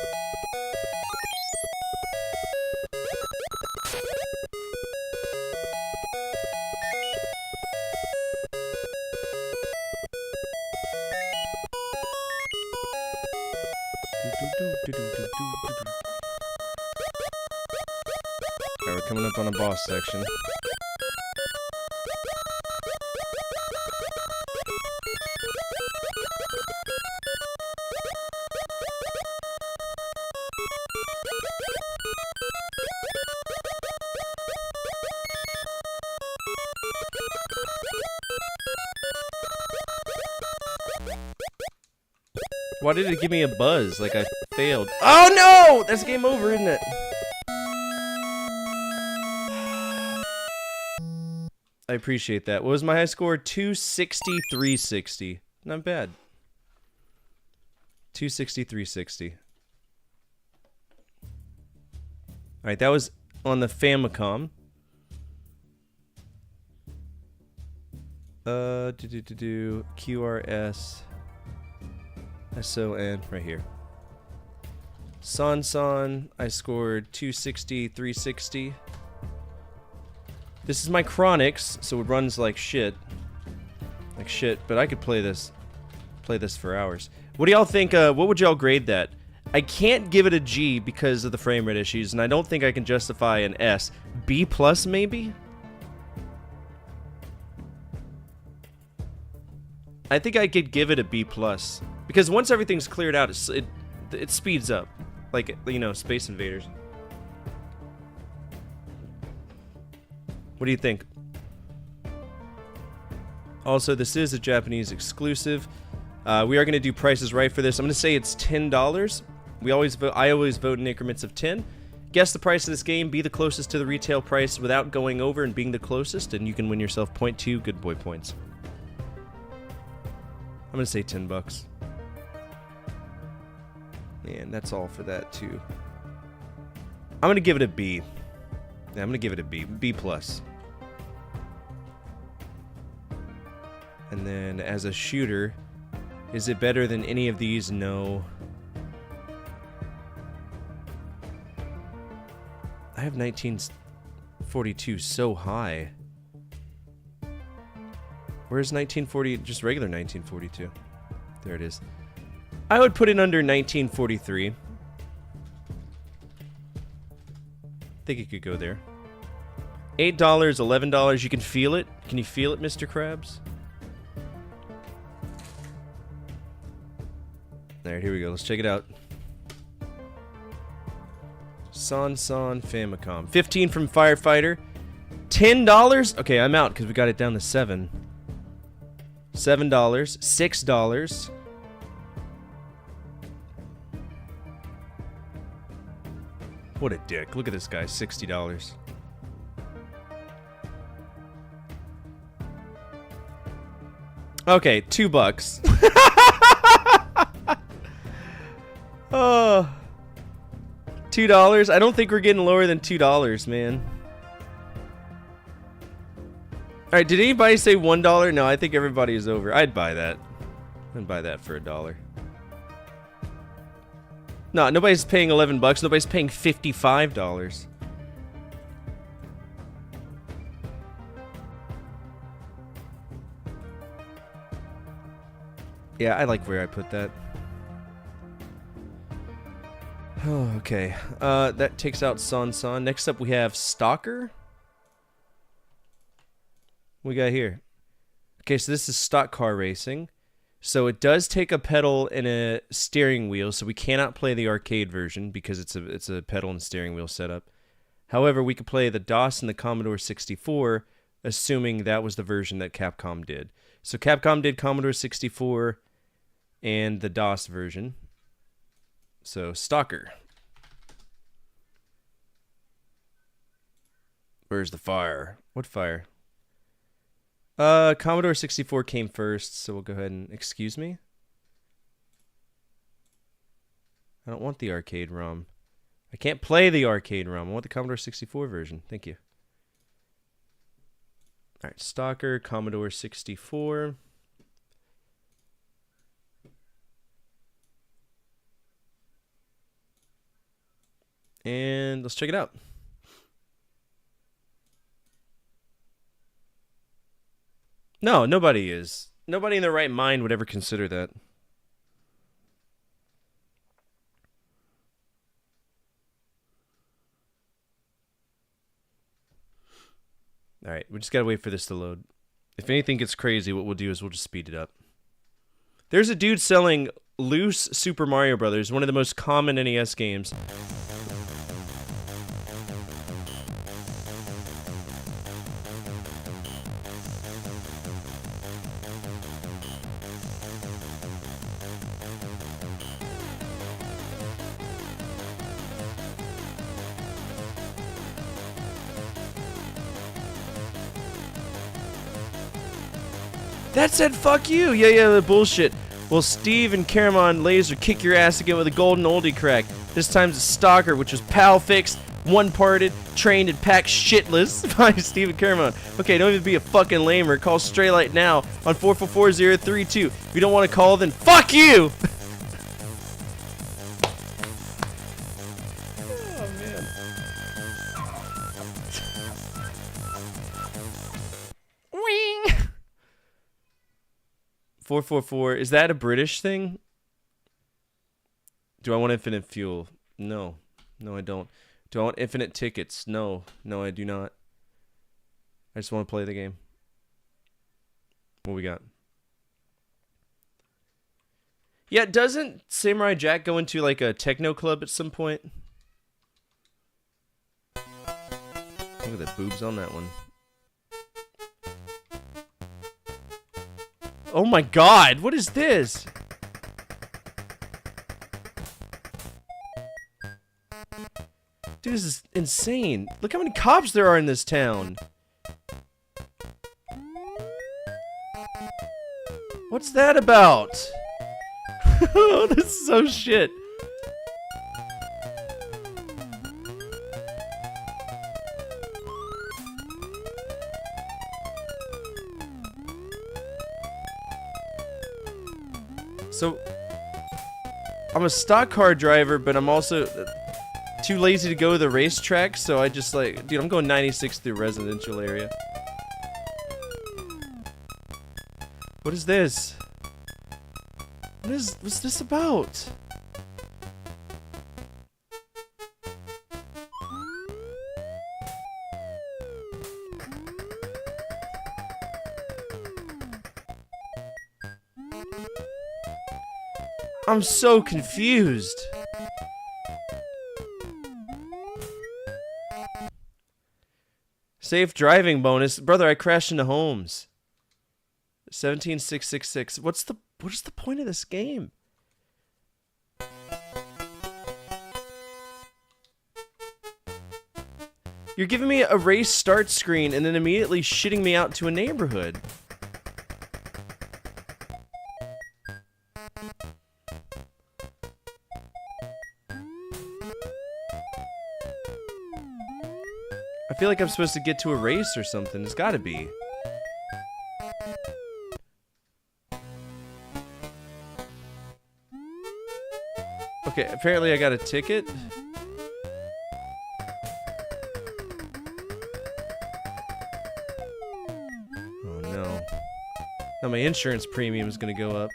Alright, we're coming up on a boss section. Why did it give me a buzz? Like I failed. Oh no! That's game over, isn't it? I appreciate that. What was my high score? 260, 360. Not bad. 260, 360. Alright, that was on the Famicom. QRS. SON, right here. San, I scored 260, 360. This is my Chronix, so it runs like shit. Like shit, but I could play this for hours. What do y'all think, what would y'all grade that? I can't give it a G because of the frame rate issues, and I don't think I can justify an S. B plus, maybe? I think I could give it a B plus. Because once everything's cleared out, it speeds up. Like, you know, Space Invaders. What do you think? Also, this is a Japanese exclusive. We are going to do prices right for this. I'm going to say it's $10. I always vote in increments of 10. Guess the price of this game, be the closest to the retail price without going over and being the closest, and you can win yourself 0.2 good boy points. I'm going to say 10 bucks. And that's all for that, too. I'm going to give it a B. Yeah, I'm going to give it a B. B plus. And then, as a shooter, is it better than any of these? No. I have 1942 so high. Where's 1940? Just regular 1942. There it is. I would put it under 1943. I think it could go there. $8, $11. You can feel it. Can you feel it, Mr. Krabs? Alright, here we go. Let's check it out. San Famicom. 15 from Firefighter. $10? Okay, I'm out because we got it down to 7. $7. $6. What a dick. Look at this guy. $60. Okay, $2. Oh. $2? I don't think we're getting lower than $2, man. Alright, did anybody say $1? No, I think everybody is over. I'd buy that. I'd buy that for $1. No, nobody's paying 11 bucks. Nobody's paying $55. Yeah, I like where I put that. Oh, okay. That takes out San. Next up, we have Stalker. What we got here? Okay, so this is stock car racing. So it does take a pedal and a steering wheel, so we cannot play the arcade version because it's a pedal and steering wheel setup. However, we could play the DOS and the Commodore 64, assuming that was the version that Capcom did. So Capcom did Commodore 64 and the DOS version. So Stalker. Where's the fire? What fire? Commodore 64 came first, so we'll go ahead and... Excuse me? I don't want the arcade ROM. I can't play the arcade ROM. I want the Commodore 64 version. Thank you. Alright, Stalker, Commodore 64. And let's check it out. No, nobody is. Nobody in their right mind would ever consider that. Alright, we just gotta wait for this to load. If anything gets crazy, what we'll do is we'll just speed it up. There's a dude selling loose Super Mario Brothers, one of the most common NES games. That said, fuck you. Yeah, the bullshit. Well, Steve and Caramon Laser kick your ass again with a golden oldie crack. This time's a Stalker, which was PAL fixed, one-parted, trained, and packed shitless by Steve and Caramon. Okay, don't even be a fucking lamer. Call Straylight now on 444-032. If you don't want to call, then fuck you! Oh, man. 444, is that a British thing? Do I want infinite fuel? No. No, I don't. Do I want infinite tickets? No. No, I do not. I just want to play the game. What we got? Yeah, doesn't Samurai Jack go into like a techno club at some point? Look at the boobs on that one. Oh my god, what is this? Dude, this is insane. Look how many cops there are in this town. What's that about? This is so shit. So, I'm a stock car driver, but I'm also too lazy to go to the racetrack, so I just like, dude, I'm going 96 through residential area. What is this? What's this about? I'm so confused. Safe driving bonus. Brother, I crashed into homes. 17666. What is the point of this game? You're giving me a race start screen and then immediately shitting me out to a neighborhood. I feel like I'm supposed to get to a race or something. It's gotta be. Okay, apparently I got a ticket. Oh no. Now my insurance premium is gonna go up.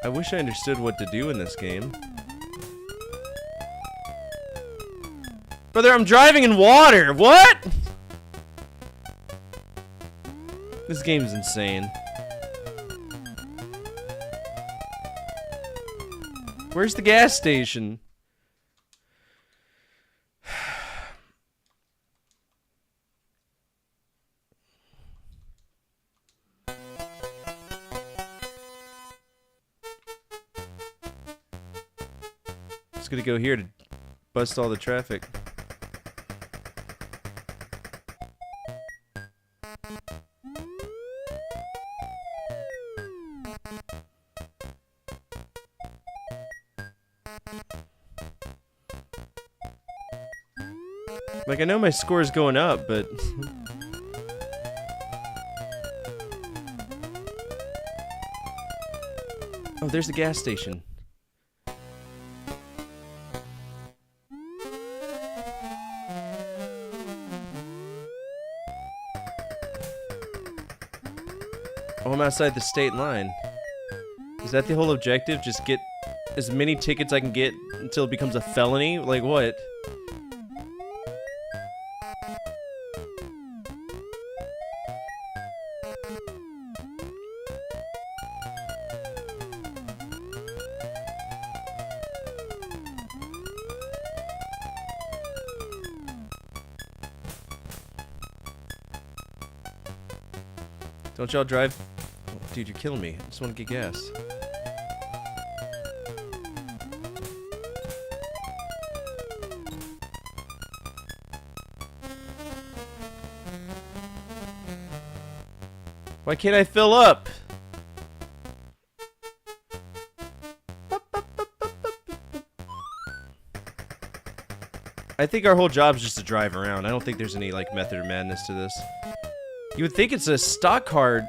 I wish I understood what to do in this game. Brother, I'm driving in water! What?! This game's insane. Where's the gas station? Just gonna go here to bust all the traffic. Like, I know my score is going up, but... Oh, there's the gas station. Oh, I'm outside the state line. Is that the whole objective? Just get as many tickets I can get until it becomes a felony? Like what? Don't y'all drive? Oh, dude, you're killing me. I just want to get gas. Why can't I fill up? I think our whole job is just to drive around. I don't think there's any, like, method or madness to this. You would think it's a stock card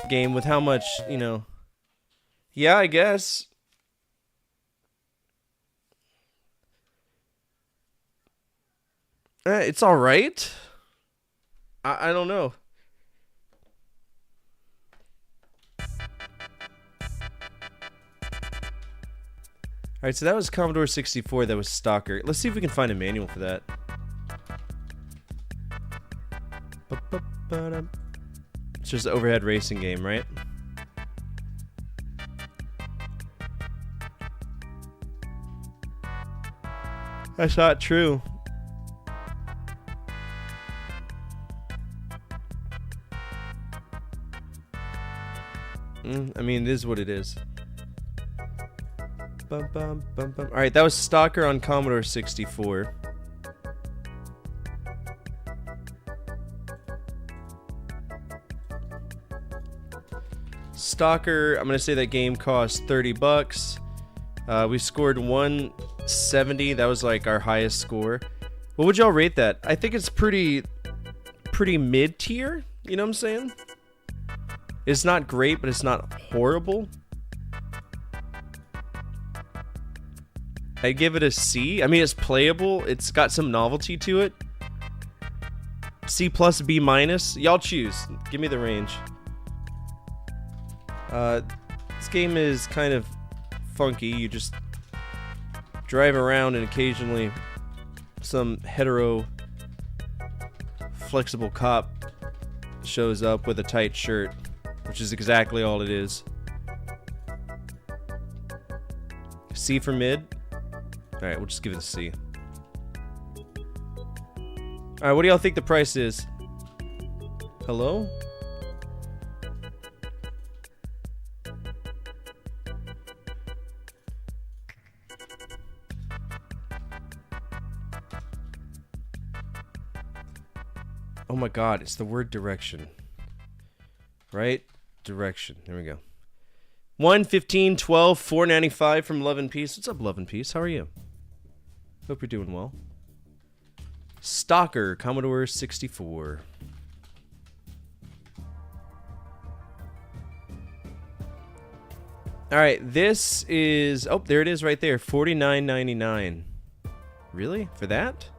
game with how much, you know... Yeah, I guess. It's alright. I don't know. Alright, so that was Commodore 64, that was Stalker. Let's see if we can find a manual for that. It's just an overhead racing game, right? That's not true. I mean, it is what it is. Alright, that was Stalker on Commodore 64. Stalker, I'm gonna say that game cost 30 bucks. We scored 170. That was like our highest score. What would y'all rate that? I think it's pretty mid-tier. You know what I'm saying? It's not great, but it's not horrible. I'd give it a C. I mean, it's playable. It's got some novelty to it. C plus, B minus. Y'all choose. Give me the range. This game is kind of funky. You just drive around and occasionally some hetero flexible cop shows up with a tight shirt, which is exactly all it is. C for mid. Alright, we'll just give it a C. Alright, what do y'all think the price is? Hello? Oh my god, it's the word direction. Right? Direction. There we go. 1, 15, 12, 495 from Love and Peace. What's up, Love and Peace? How are you? Hope you're doing well. Stalker, Commodore 64. Alright, this is... Oh, there it is right there. $49.99. Really? For that?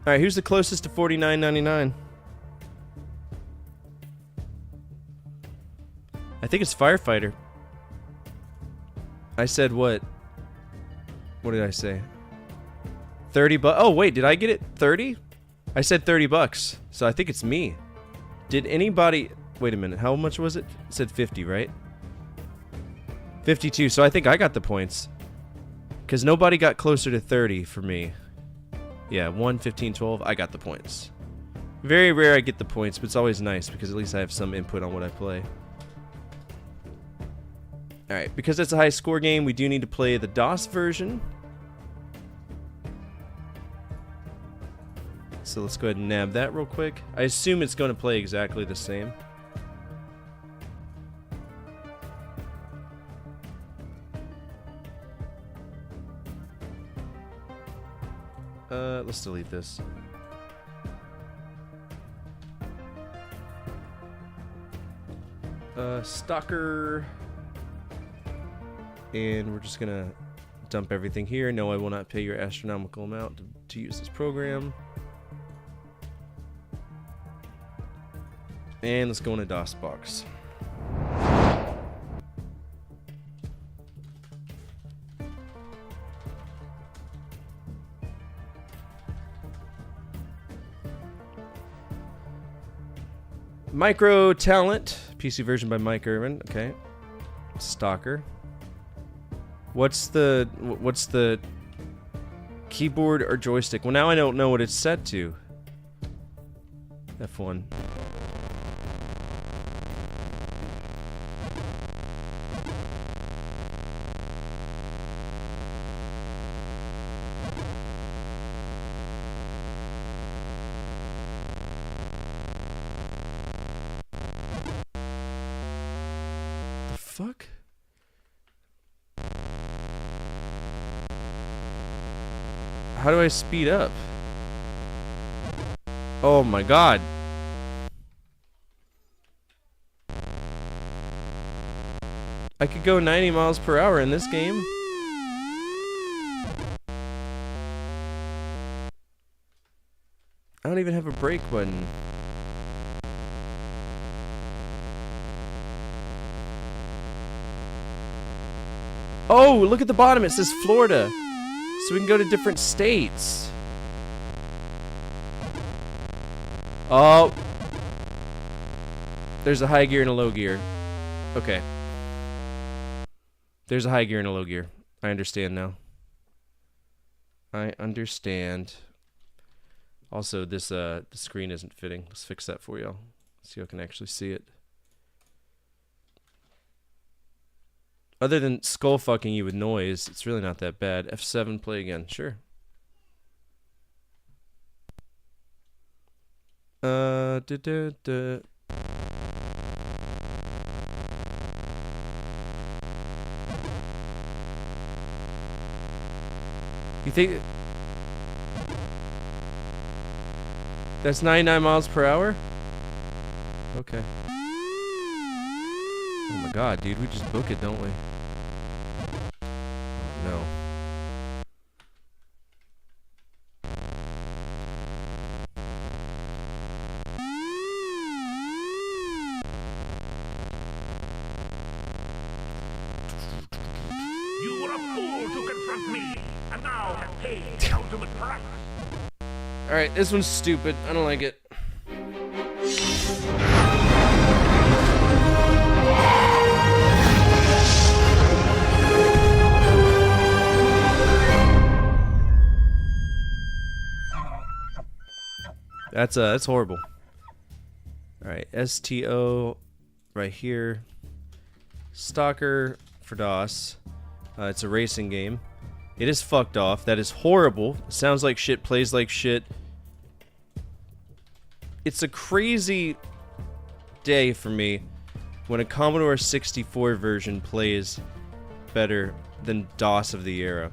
Alright, who's the closest to $49.99? I think it's Firefighter. I said what? What did I say? 30 bucks. Oh, wait, did I get it 30? I said 30 bucks. So I think it's me. Did anybody... Wait a minute. How much was it? It said 50, right? 52. So I think I got the points. Because nobody got closer to 30 for me. Yeah, 1, 15, 12. I got the points. Very rare I get the points, but it's always nice because at least I have some input on what I play. Alright, because it's a high score game, we do need to play the DOS version. So let's go ahead and nab that real quick. I assume it's going to play exactly the same. Let's delete this. Stalker. And we're just gonna dump everything here. No, I will not pay your astronomical amount to use this program. And let's go in a DOS box. Micro Talent, PC version by Mike Irvin. Okay. Stalker. What's the keyboard or joystick? Well, now I don't know what it's set to. F1. The fuck? How do I speed up? Oh my god. I could go 90 miles per hour in this game. I don't even have a brake button. Oh, look at the bottom. It says Florida. So we can go to different states. Oh. There's a high gear and a low gear. Okay. There's a high gear and a low gear. I understand now. I understand. Also, this the screen isn't fitting. Let's fix that for y'all. See if I can actually see it. Other than skull fucking you with noise, it's really not that bad. F7, play again. Sure. You think that's 99 miles per hour? Okay. Oh my god, dude, we just book it, don't we? Oh, no. You were a fool to confront me, and now have paid the ultimate price. Alright, this one's stupid. I don't like it. That's horrible. Alright, STO right here. Stalker for DOS. It's a racing game. It is fucked off. That is horrible. Sounds like shit, plays like shit. It's a crazy day for me. when a Commodore 64 version plays better than DOS of the era.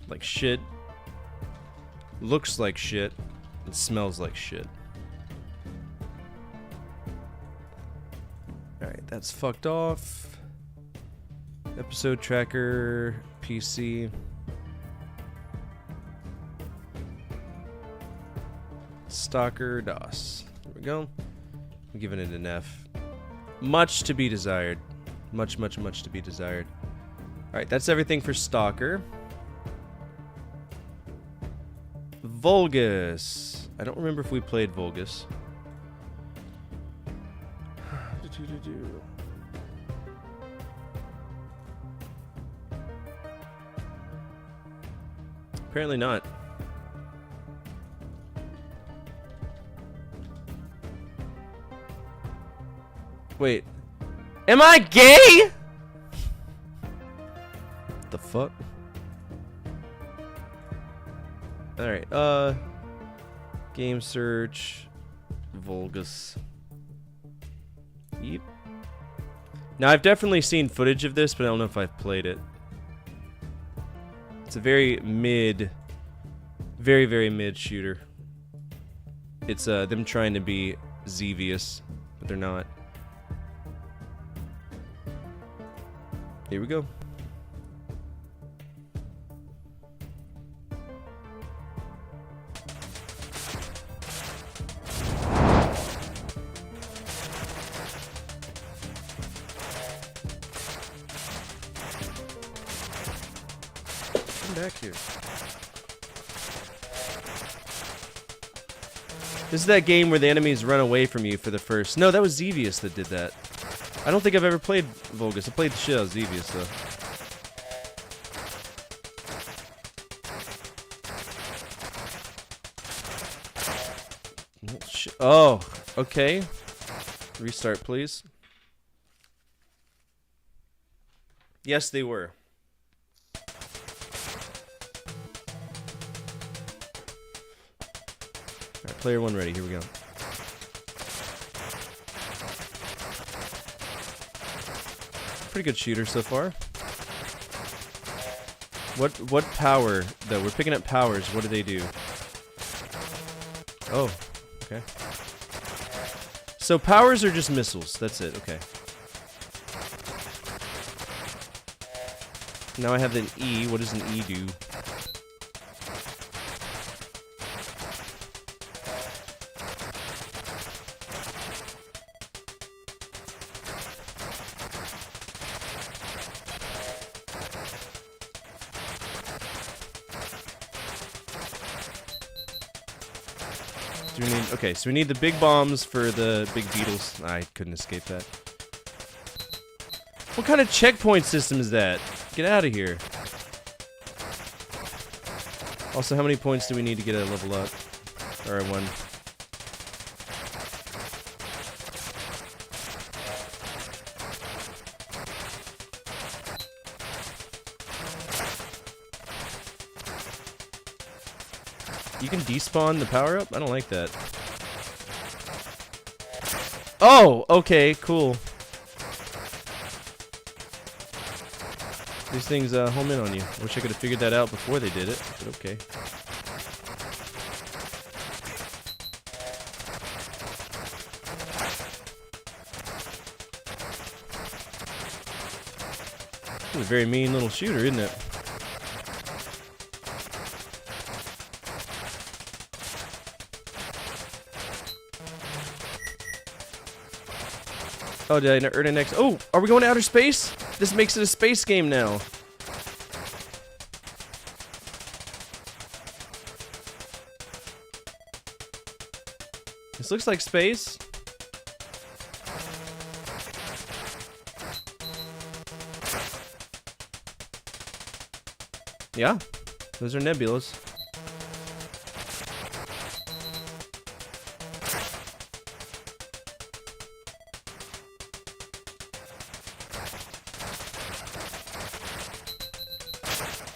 Like shit, looks like shit, and smells like shit. Alright, that's fucked off. Episode tracker, PC. Stalker, DOS. There we go. I'm giving it an F. Much to be desired. Much, much, much to be desired. Alright, that's everything for Stalker. Vulgus. I don't remember if we played Vulgus. Apparently not. Wait. Am I gay? The fuck? Alright, game search, Vulgus. Yep. Now, I've definitely seen footage of this, but I don't know if I've played it. It's a very mid, very mid shooter. It's, them trying to be Xevious, but they're not. Here we go. Back here. This is that game where the enemies run away from you for the first... No, that was Xevious that did that. I don't think I've ever played Vulgus. I played the shit out of Xevious, though. Oh, okay. Restart, please. Yes, they were. Player one ready, here we go. Pretty good shooter so far. What power, though? We're picking up powers. What do they do? Oh, okay. So powers are just missiles. That's it, okay. Now I have an E. What does an E do? Okay, so we need the big bombs for the big beetles. I couldn't escape that. What kind of checkpoint system is that? Get out of here. Also, how many points do we need to get a level up? Or a one? You can despawn the power-up? I don't like that. Oh, okay, cool. These things home in on you. Wish I could have figured that out before they did it, but okay. This is a very mean little shooter, isn't it? Oh, did I earn an X? Oh, are we going to outer space? This makes it a space game now. This looks like space. Yeah, those are nebulas.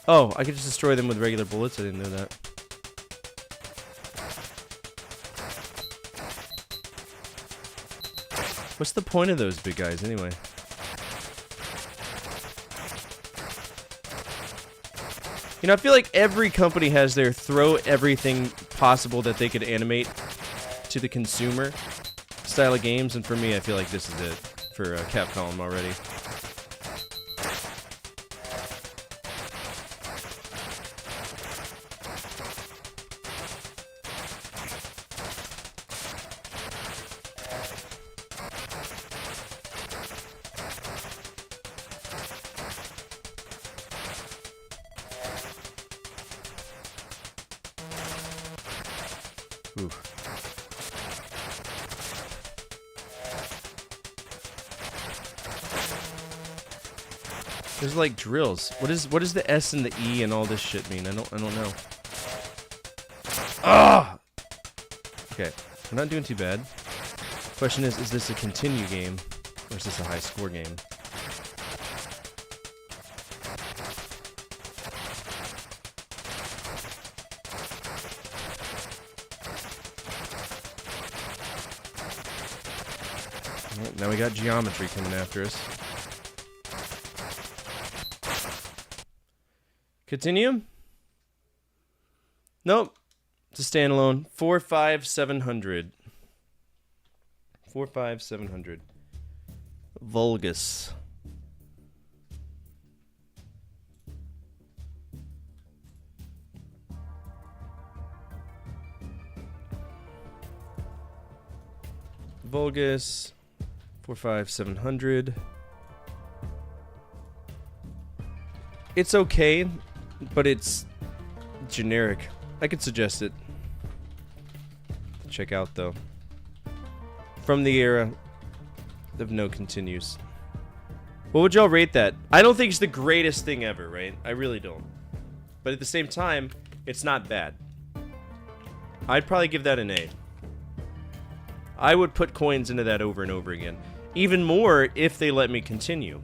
Oh, I could just destroy them with regular bullets. I didn't know that. What's the point of those big guys anyway? You know, I feel like every company has their throw everything possible that they could animate to the consumer style of games, and for me, I feel like this is it for Capcom already. Oof. There's like drills. What is the S and the E and all this shit mean? I don't know. Ah! Okay, we're not doing too bad. Question is this a continue game or is this a high score game? Well, now we got geometry coming after us. Continue? Nope. It's a standalone. 45700. 45700. Vulgus. Vulgus. 45700. It's okay, but it's generic. I could suggest it. Check out though. From the era of no continues. What would y'all rate that? I don't think it's the greatest thing ever, right? I really don't. But at the same time, it's not bad. I'd probably give that an A. I would put coins into that over and over again. Even more if they let me continue.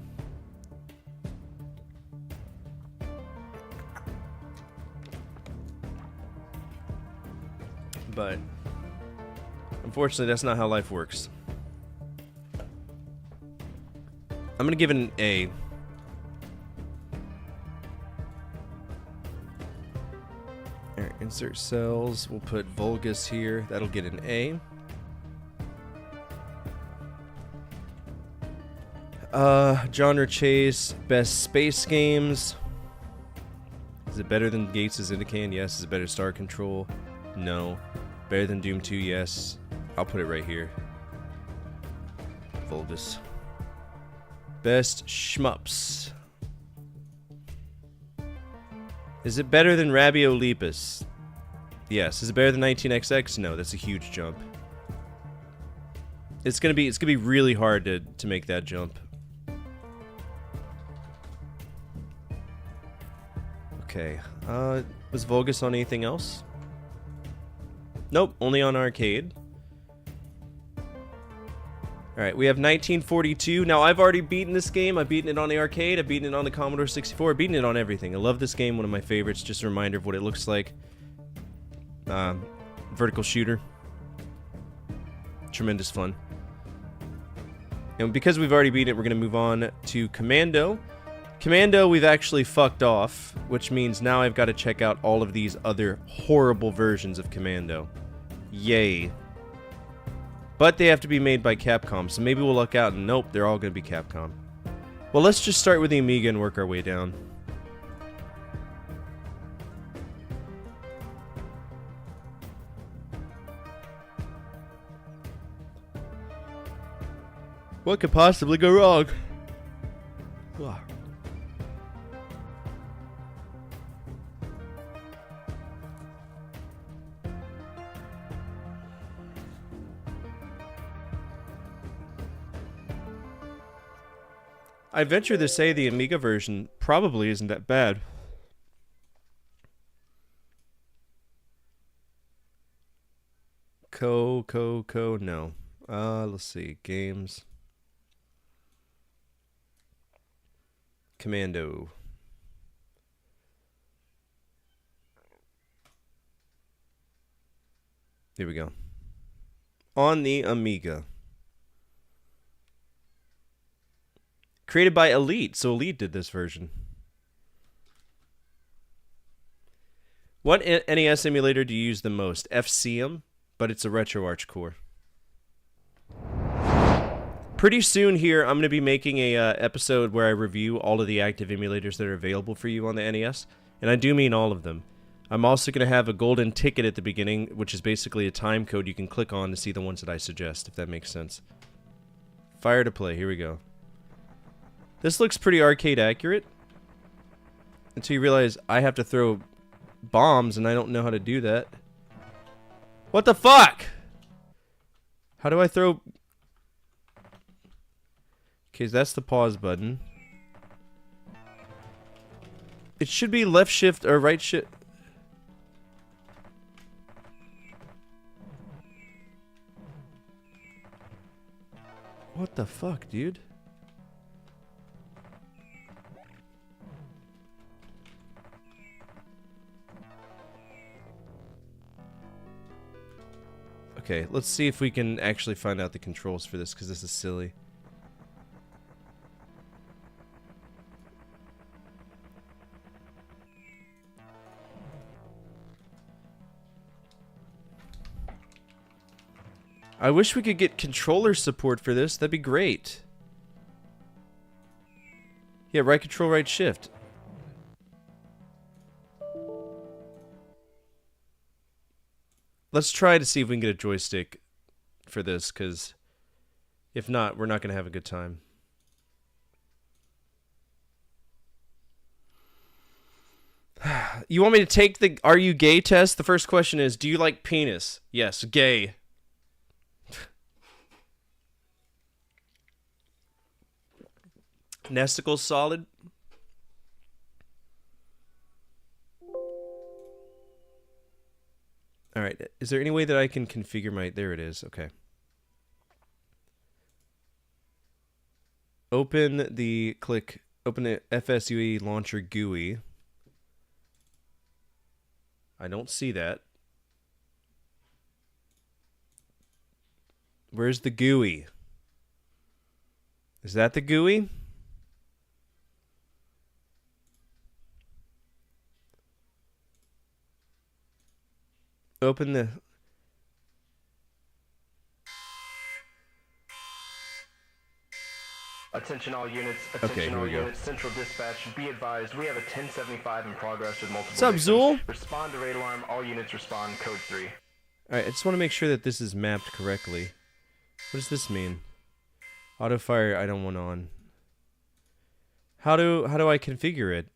But unfortunately, that's not how life works. I'm gonna give it an A. Alright, insert cells. We'll put Vulgus here. That'll get an A. Genre chase, best space games. Is it better than Gates' Indican? Yes. Is it better than Star Control? No. Better than Doom 2? Yes. I'll put it right here. Vulgus. Best shmups. Is it better than Rabio Lepus? Yes. Is it better than 19XX? No, that's a huge jump. It's gonna be really hard to make that jump. Okay. Was Vulgus on anything else? Nope, only on arcade. Alright, we have 1942. Now, I've already beaten this game. I've beaten it on the arcade. I've beaten it on the Commodore 64. I've beaten it on everything. I love this game. One of my favorites. Just a reminder of what it looks like. Vertical shooter. Tremendous fun. And because we've already beaten it, we're going to move on to Commando. Commando, we've actually fucked off, which means now I've got to check out all of these other horrible versions of Commando. Yay. But they have to be made by Capcom, so maybe we'll luck out and nope, they're all going to be Capcom. Well, let's just start with the Amiga and work our way down. What could possibly go wrong? Ugh. I venture to say the Amiga version probably isn't that bad. No. Let's see. Games. Commando. Here we go. On the Amiga. Created by Elite, so Elite did this version. What NES emulator do you use the most? FCM, but it's a RetroArch core. Pretty soon here, I'm going to be making a episode where I review all of the active emulators that are available for you on the NES, and I do mean all of them. I'm also going to have a golden ticket at the beginning, which is basically a time code you can click on to see the ones that I suggest, if that makes sense. Fire to play, here we go. This looks pretty arcade accurate, until you realize I have to throw bombs, and I don't know how to do that. What the fuck? How do I throw... Okay, that's the pause button. It should be left shift or right shift. What the fuck, dude? Okay, let's see if we can actually find out the controls for this, because this is silly. I wish we could get controller support for this. That'd be great. Yeah, right control, right shift. Let's try to see if we can get a joystick for this, because if not, we're not going to have a good time. You want me to take the "Are you gay" test? The first question is, do you like penis? Yes, gay. Nesticles solid. Alright, is there any way that I can configure my... There it is, okay. Open the FSUE launcher GUI. I don't see that. Where's the GUI? Is that the GUI? Open the... Attention all units, Okay, attention here all we go. units, central dispatch, be advised, we have a 1075 in progress with multiple What's up, victims. Zool? Respond to raid alarm, all units respond, code 3. Alright, I just want to make sure that this is mapped correctly. What does this mean? Auto fire, I don't want on. How do I configure it?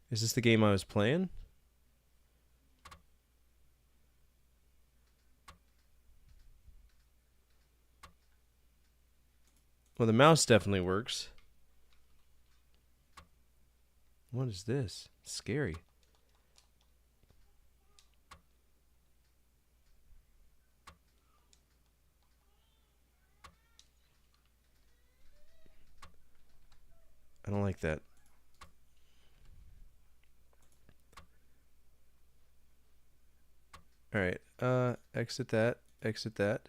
Is this the game I was playing? Well, the mouse definitely works. What is this? It's scary. I don't like that. Alright, exit that, exit that.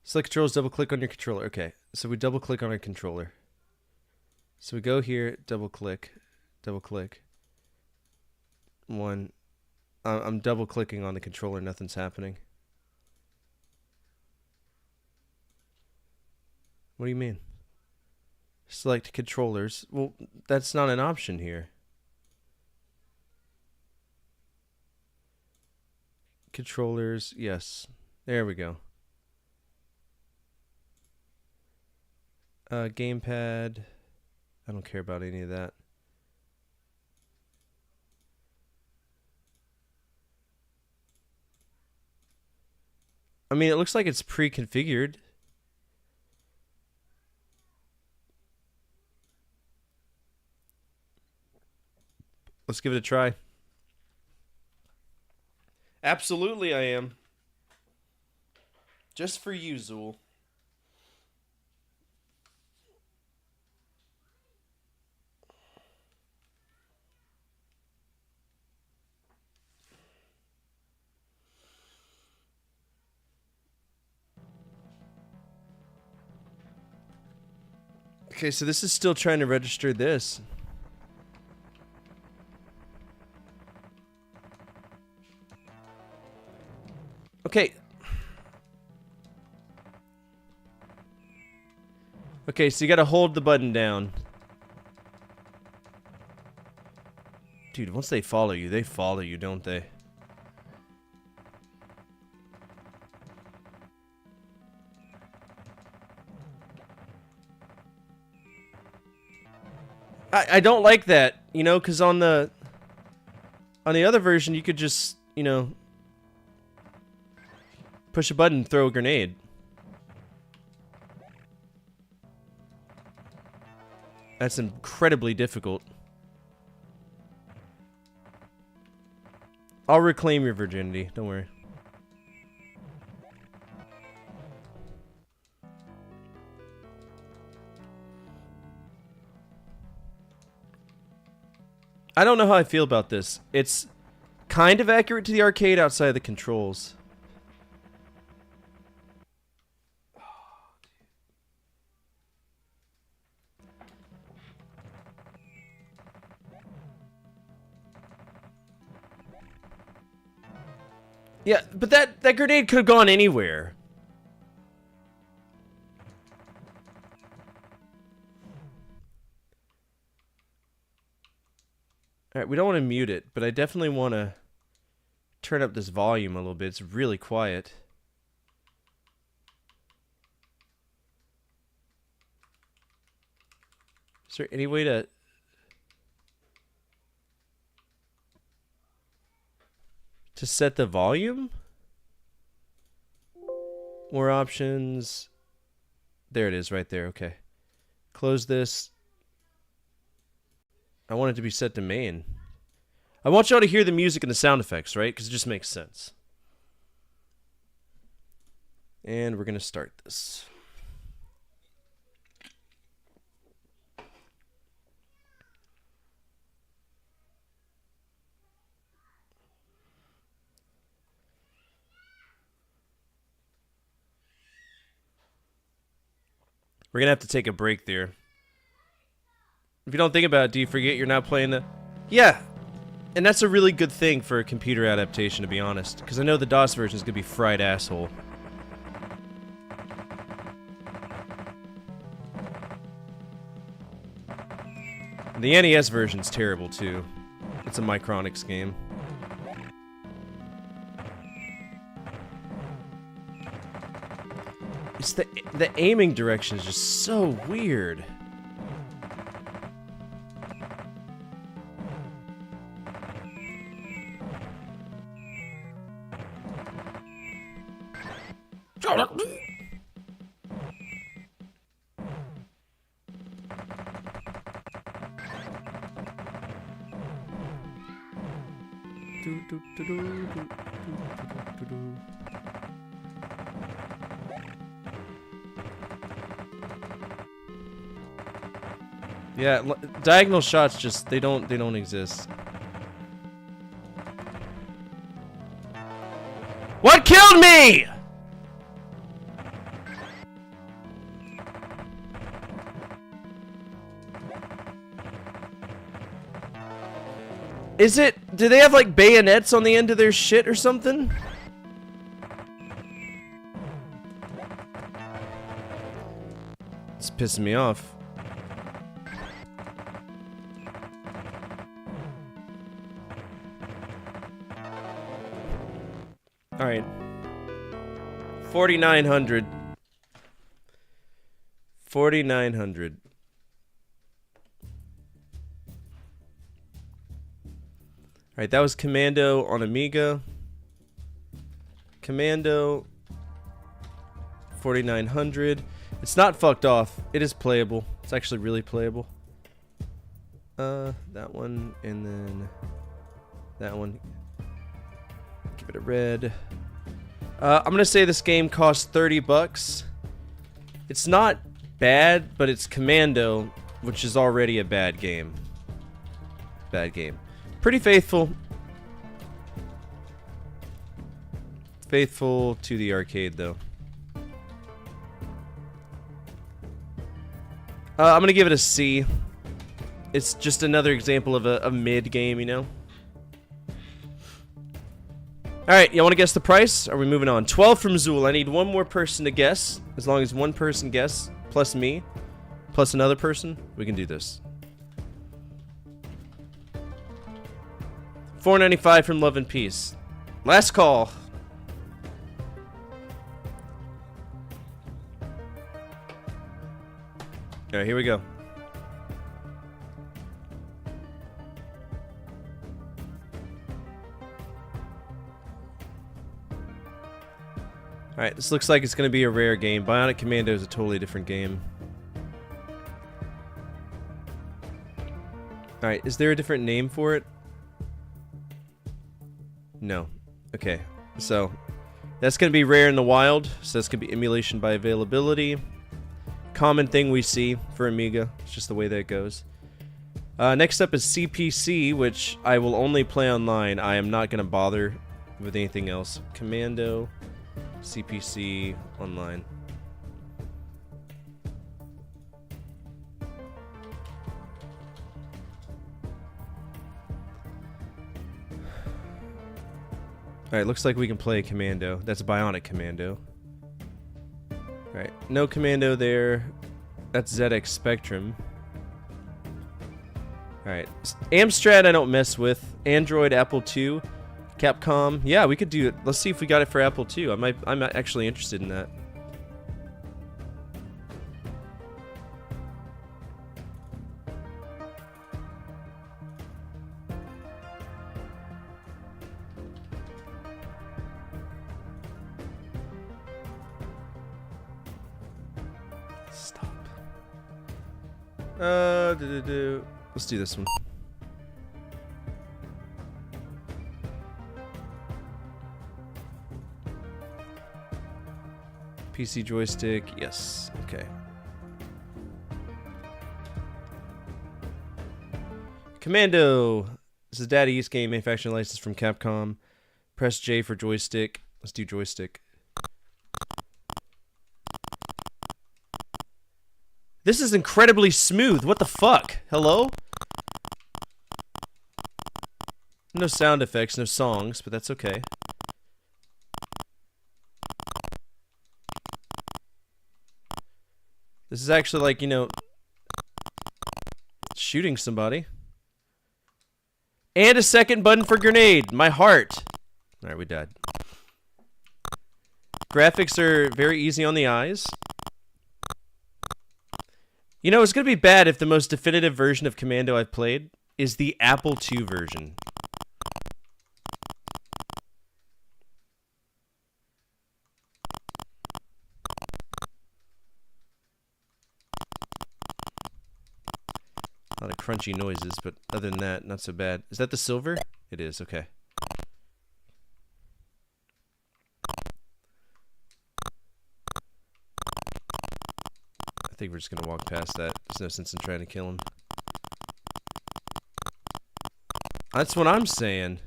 Select controls, double click on your controller. Okay, so we double click on our controller. So we go here, double click, double click. One. I'm double clicking on the controller, nothing's happening. What do you mean? Select controllers. Well, that's not an option here. Controllers, yes. There we go. Gamepad. I don't care about any of that. I mean, it looks like it's pre-configured. Let's give it a try. Absolutely I am. Just for you, Zool. Okay, so this is still trying to register this. Okay. Okay, so you gotta hold the button down. Dude, once they follow you, don't they? I don't like that, you know, because on the other version, you could just, you know, push a button, throw a grenade. That's incredibly difficult. I'll reclaim your virginity, don't worry. I don't know how I feel about this. It's kind of accurate to the arcade outside of the controls. Yeah, but that grenade could have gone anywhere. Alright, we don't want to mute it, but I definitely want to turn up this volume a little bit. It's really quiet. Is there any way to set the volume? More options. There it is right there. Okay. Close this. I want it to be set to main. I want y'all to hear the music and the sound effects, right? Because it just makes sense. And we're going to start this. We're going to have to take a break there. If you don't think about it, do you forget you're not playing the... Yeah! And that's a really good thing for a computer adaptation, to be honest. Because I know the DOS version is going to be fried asshole. The NES version's terrible, too. It's a Micronix game. It's the aiming direction is just so weird. Yeah, diagonal shots just they don't exist. What killed me? Is it... Do they have, like, bayonets on the end of their shit or something? It's pissing me off. Alright. 4,900. 4,900. Alright, that was Commando on Amiga. Commando 4,900. It's not fucked off. It is playable. It's actually really playable. That one, and then that one. Give it a red. I'm gonna say this game costs 30 bucks. It's not bad, but it's Commando, which is already a bad game. Bad game. Pretty faithful. Faithful to the arcade, though. I'm gonna give it a C. It's just another example of a mid game, you know? Alright, you want to guess the price? Are we moving on? 12 from Zool. I need one more person to guess. As long as one person guess, plus me, plus another person, we can do this. $4.95 from Love and Peace. Last call. Alright, here we go. Alright, this looks like it's going to be a rare game. Bionic Commando is a totally different game. Alright, is there a different name for it? No. Okay, so that's going to be rare in the wild. So that's going to be emulation by availability. Common thing we see for Amiga. It's just the way that it goes. Next up is CPC, which I will only play online. I am not going to bother with anything else. Commando... CPC online. Alright, looks like we can play Commando. That's Bionic Commando. Alright, no Commando there. That's ZX Spectrum. Alright, Amstrad I don't mess with. Android, Apple II. Capcom, yeah, we could do it. Let's see if we got it for Apple II. I'm actually interested in that. Stop. Let's do this one. PC joystick, yes, okay. Commando! This is Data East game, manufacturing license from Capcom. Press J for joystick. Let's do joystick. This is incredibly smooth, what the fuck? Hello? No sound effects, no songs, but that's okay. This is actually like, you know, shooting somebody. And a second button for grenade. My heart. Alright, we died. Graphics are very easy on the eyes. You know, it's going to be bad if the most definitive version of Commando I've played is the Apple II version. A lot of crunchy noises, but other than that, not so bad. Is that the silver? It is, okay. I think we're just gonna walk past that. There's no sense in trying to kill him. That's what I'm saying.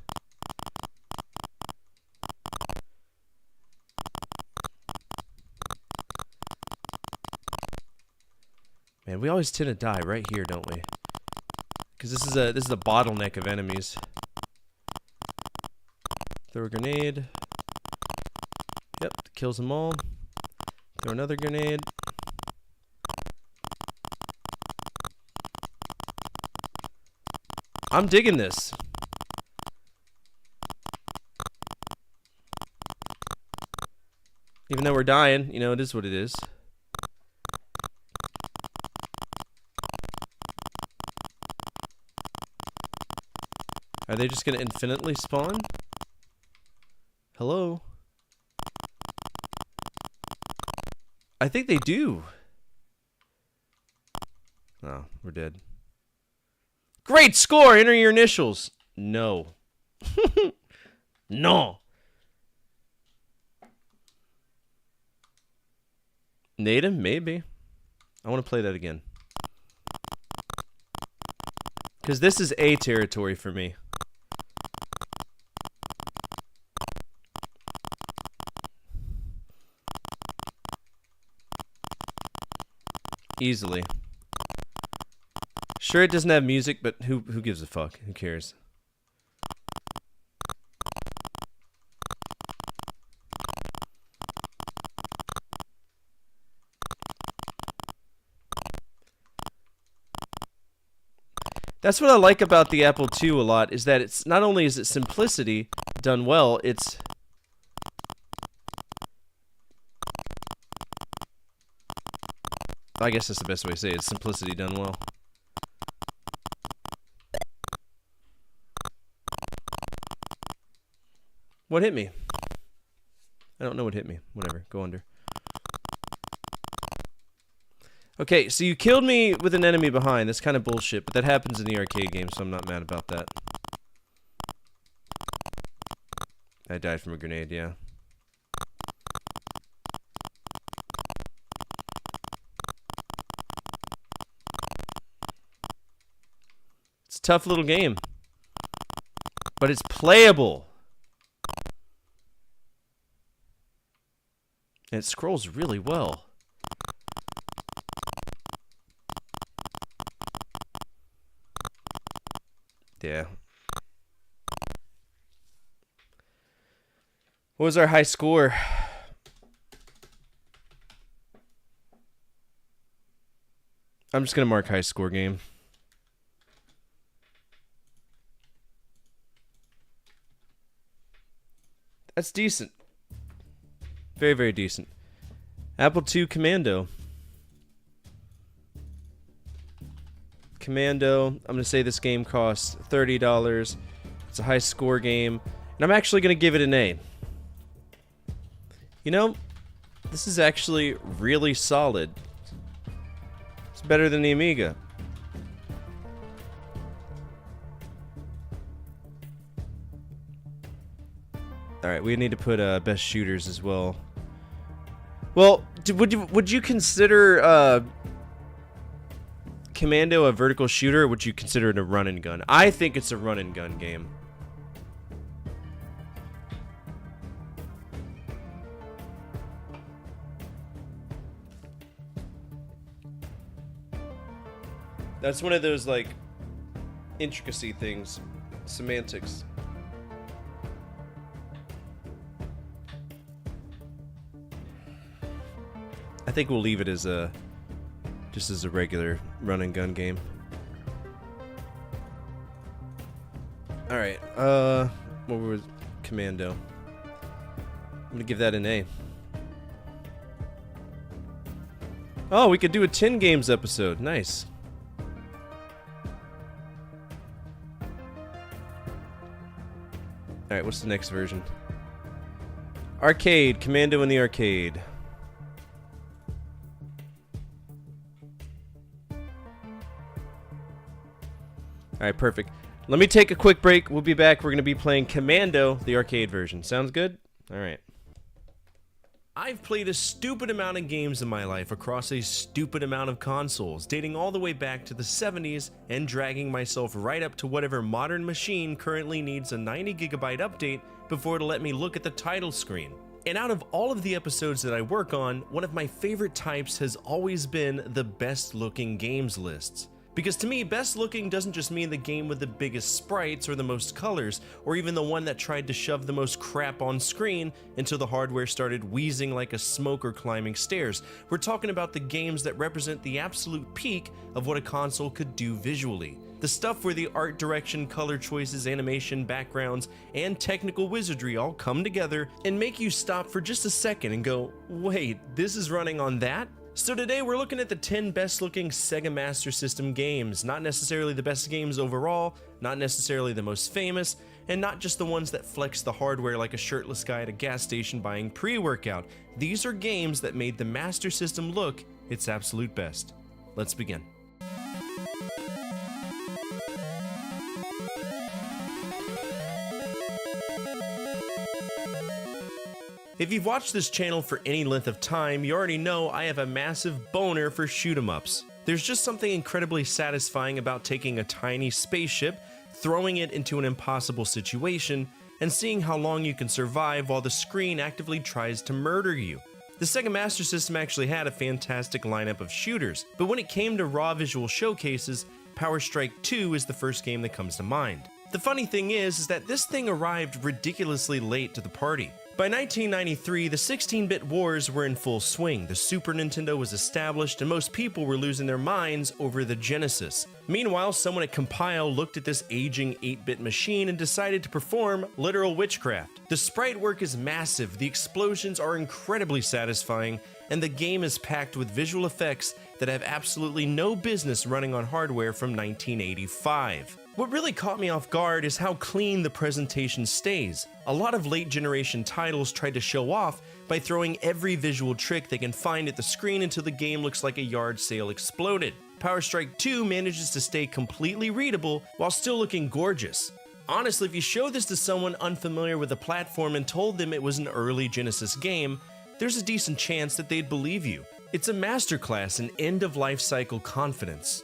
Man, we always tend to die right here, don't we? Because this is a bottleneck of enemies. Throw a grenade. Yep, kills them all. Throw another grenade. I'm digging this. Even though we're dying, you know, it is what it is. Are they just gonna infinitely spawn? Hello? I think they do. Oh, we're dead. Great score! Enter your initials. No. No. Native? Maybe. I want to play that again. Because this is A territory for me. Easily. Sure, it doesn't have music, but who gives a fuck? Who cares? That's what I like about the Apple II a lot, is that it's not only is it simplicity done well, it's I guess that's the best way to say it. It's simplicity done well. What hit me? I don't know what hit me. Whatever. Go under. Okay, so you killed me with an enemy behind. That's kind of bullshit, but that happens in the arcade game, so I'm not mad about that. I died from a grenade, yeah. It's a tough little game, but it's playable. And it scrolls really well. Yeah. What was our high score? I'm just gonna mark high score game. That's decent. Very, very decent. Apple II Commando. I'm going to say this game costs $30. It's a high score game. And I'm actually going to give it an A. You know, this is actually really solid. It's better than the Amiga. Alright, we need to put best shooters as well. Well, would you consider Commando a vertical shooter, or would you consider it a run and gun? I think it's a run and gun game. That's one of those, like, intricacy things. Semantics. I think we'll leave it as a just as a regular run and gun game. All right. What was Commando? I'm gonna give that an A. Oh, we could do a 10 games episode. Nice. All right. What's the next version? Arcade. Commando in the arcade. Alright, perfect. Let me take a quick break. We'll be back. We're going to be playing Commando, the arcade version. Sounds good? Alright. I've played a stupid amount of games in my life across a stupid amount of consoles, dating all the way back to the 70s and dragging myself right up to whatever modern machine currently needs a 90GB update before it'll let me look at the title screen. And out of all of the episodes that I work on, one of my favorite types has always been the best looking games lists. Because to me, best looking doesn't just mean the game with the biggest sprites or the most colors, or even the one that tried to shove the most crap on screen until the hardware started wheezing like a smoker climbing stairs. We're talking about the games that represent the absolute peak of what a console could do visually. The stuff where the art direction, color choices, animation, backgrounds, and technical wizardry all come together and make you stop for just a second and go, wait, this is running on that? So today we're looking at the 10 best looking Sega Master System games, not necessarily the best games overall, not necessarily the most famous, and not just the ones that flex the hardware like a shirtless guy at a gas station buying pre-workout. These are games that made the Master System look its absolute best. Let's begin. If you've watched this channel for any length of time, you already know I have a massive boner for shoot-'em-ups. There's just something incredibly satisfying about taking a tiny spaceship, throwing it into an impossible situation, and seeing how long you can survive while the screen actively tries to murder you. The Sega Master System actually had a fantastic lineup of shooters, but when it came to raw visual showcases, Power Strike 2 is the first game that comes to mind. The funny thing is that this thing arrived ridiculously late to the party. By 1993, the 16-bit wars were in full swing, the Super Nintendo was established, and most people were losing their minds over the Genesis. Meanwhile, someone at Compile looked at this aging 8-bit machine and decided to perform literal witchcraft. The sprite work is massive, the explosions are incredibly satisfying, and the game is packed with visual effects that have absolutely no business running on hardware from 1985. What really caught me off guard is how clean the presentation stays. A lot of late generation titles tried to show off by throwing every visual trick they can find at the screen until the game looks like a yard sale exploded. Power Strike 2 manages to stay completely readable while still looking gorgeous. Honestly, if you show this to someone unfamiliar with the platform and told them it was an early Genesis game, there's a decent chance that they'd believe you. It's a masterclass in end-of-life cycle confidence.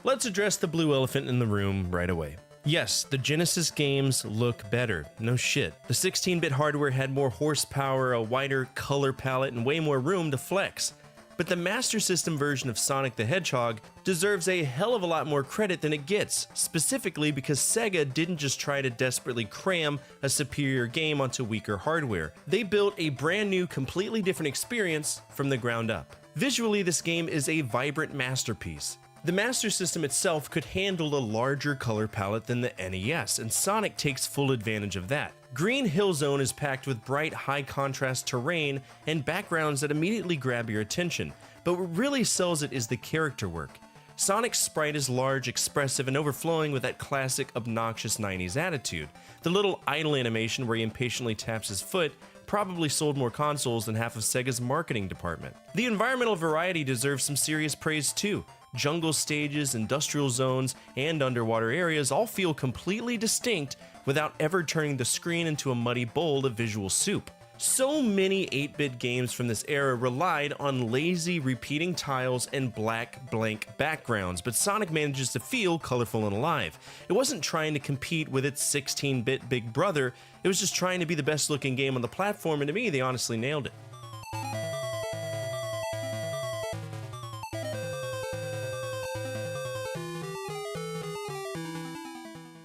Let's address the blue elephant in the room right away. Yes, the Genesis games look better, no shit. The 16-bit hardware had more horsepower, a wider color palette, and way more room to flex. But the Master System version of Sonic the Hedgehog deserves a hell of a lot more credit than it gets, specifically because Sega didn't just try to desperately cram a superior game onto weaker hardware. They built a brand new, completely different experience from the ground up. Visually, this game is a vibrant masterpiece. The Master System itself could handle a larger color palette than the NES, and Sonic takes full advantage of that. Green Hill Zone is packed with bright, high-contrast terrain and backgrounds that immediately grab your attention, but what really sells it is the character work. Sonic's sprite is large, expressive, and overflowing with that classic, obnoxious 90s attitude. The little idle animation where he impatiently taps his foot probably sold more consoles than half of Sega's marketing department. The environmental variety deserves some serious praise too. Jungle stages, industrial zones, and underwater areas all feel completely distinct without ever turning the screen into a muddy bowl of visual soup. So many 8-bit games from this era relied on lazy, repeating tiles and black, blank backgrounds, but Sonic manages to feel colorful and alive. It wasn't trying to compete with its 16-bit big brother, it was just trying to be the best-looking game on the platform, and to me, they honestly nailed it.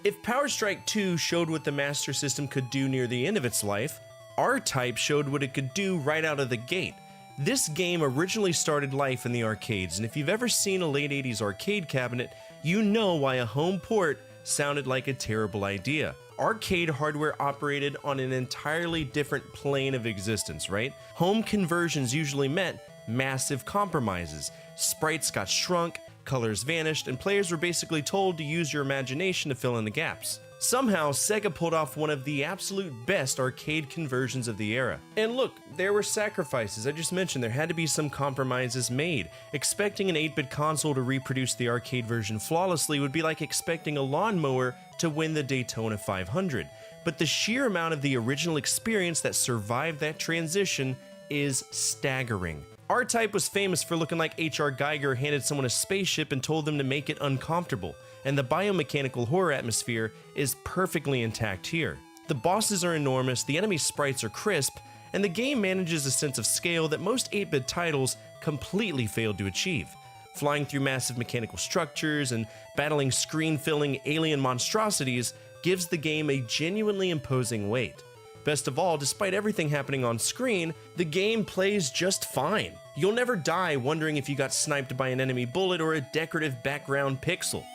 If Power Strike 2 showed what the Master System could do near the end of its life, R-Type showed what it could do right out of the gate. This game originally started life in the arcades, and if you've ever seen a late 80s arcade cabinet, you know why a home port sounded like a terrible idea. Arcade hardware operated on an entirely different plane of existence, right? Home conversions usually meant massive compromises. Sprites got shrunk, colors vanished, and players were basically told to use your imagination to fill in the gaps. Somehow, Sega pulled off one of the absolute best arcade conversions of the era. And look, there were sacrifices. I just mentioned there had to be some compromises made. Expecting an 8-bit console to reproduce the arcade version flawlessly would be like expecting a lawnmower to win the Daytona 500. But the sheer amount of the original experience that survived that transition is staggering. R-Type was famous for looking like H.R. Geiger handed someone a spaceship and told them to make it uncomfortable, and the biomechanical horror atmosphere is perfectly intact here. The bosses are enormous, the enemy sprites are crisp, and the game manages a sense of scale that most 8-bit titles completely failed to achieve. Flying through massive mechanical structures and battling screen-filling alien monstrosities gives the game a genuinely imposing weight. Best of all, despite everything happening on screen, the game plays just fine. You'll never die wondering if you got sniped by an enemy bullet or a decorative background pixel.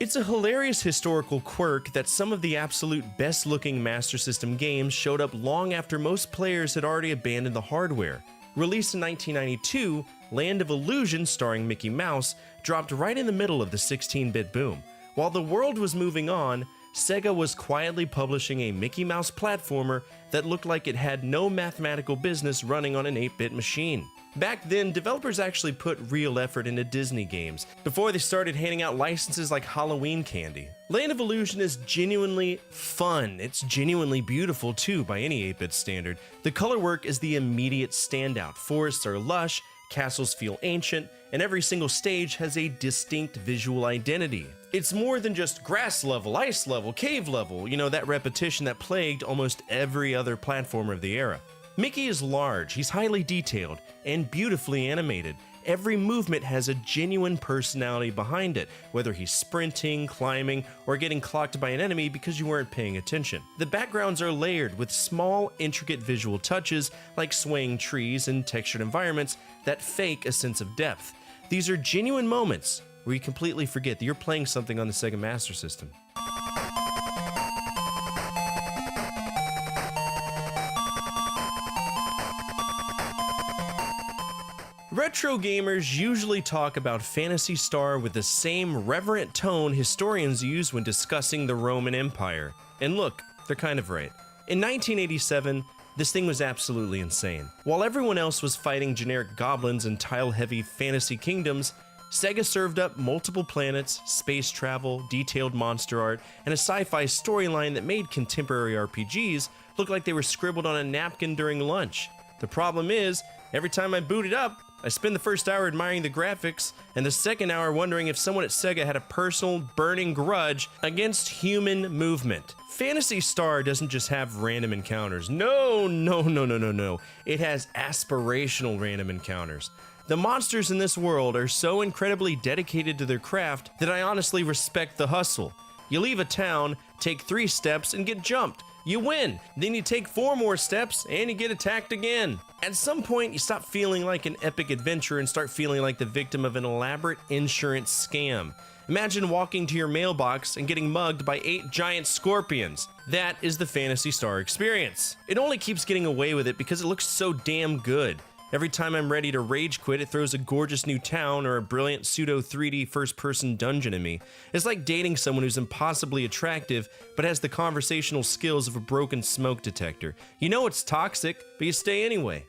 It's a hilarious historical quirk that some of the absolute best-looking Master System games showed up long after most players had already abandoned the hardware. Released in 1992, Land of Illusion, starring Mickey Mouse, dropped right in the middle of the 16-bit boom. While the world was moving on, Sega was quietly publishing a Mickey Mouse platformer that looked like it had no mathematical business running on an 8-bit machine. Back then, developers actually put real effort into Disney games, before they started handing out licenses like Halloween candy. Land of Illusion is genuinely fun. It's genuinely beautiful too by any 8-bit standard. The color work is the immediate standout. Forests are lush, castles feel ancient, and every single stage has a distinct visual identity. It's more than just grass level, ice level, cave level, that repetition that plagued almost every other platformer of the era. Mickey is large, he's highly detailed, and beautifully animated. Every movement has a genuine personality behind it, whether he's sprinting, climbing, or getting clocked by an enemy because you weren't paying attention. The backgrounds are layered with small, intricate visual touches like swaying trees and textured environments that fake a sense of depth. These are genuine moments where you completely forget that you're playing something on the Sega Master System. Retro gamers usually talk about Phantasy Star with the same reverent tone historians use when discussing the Roman Empire. And look, they're kind of right. In 1987, this thing was absolutely insane. While everyone else was fighting generic goblins and tile-heavy fantasy kingdoms, Sega served up multiple planets, space travel, detailed monster art, and a sci-fi storyline that made contemporary RPGs look like they were scribbled on a napkin during lunch. The problem is, every time I boot it up, I spend the first hour admiring the graphics, and the second hour wondering if someone at Sega had a personal, burning grudge against human movement. Phantasy Star doesn't just have random encounters. No. It has aspirational random encounters. The monsters in this world are so incredibly dedicated to their craft that I honestly respect the hustle. You leave a town, take 3 steps, and get jumped. You win. Then you take 4 more steps, and you get attacked again. At some point, you stop feeling like an epic adventure and start feeling like the victim of an elaborate insurance scam. Imagine walking to your mailbox and getting mugged by 8 giant scorpions. That is the Phantasy Star experience. It only keeps getting away with it because it looks so damn good. Every time I'm ready to rage quit, it throws a gorgeous new town or a brilliant pseudo 3D first-person dungeon at me. It's like dating someone who's impossibly attractive, but has the conversational skills of a broken smoke detector. You know it's toxic, but you stay anyway.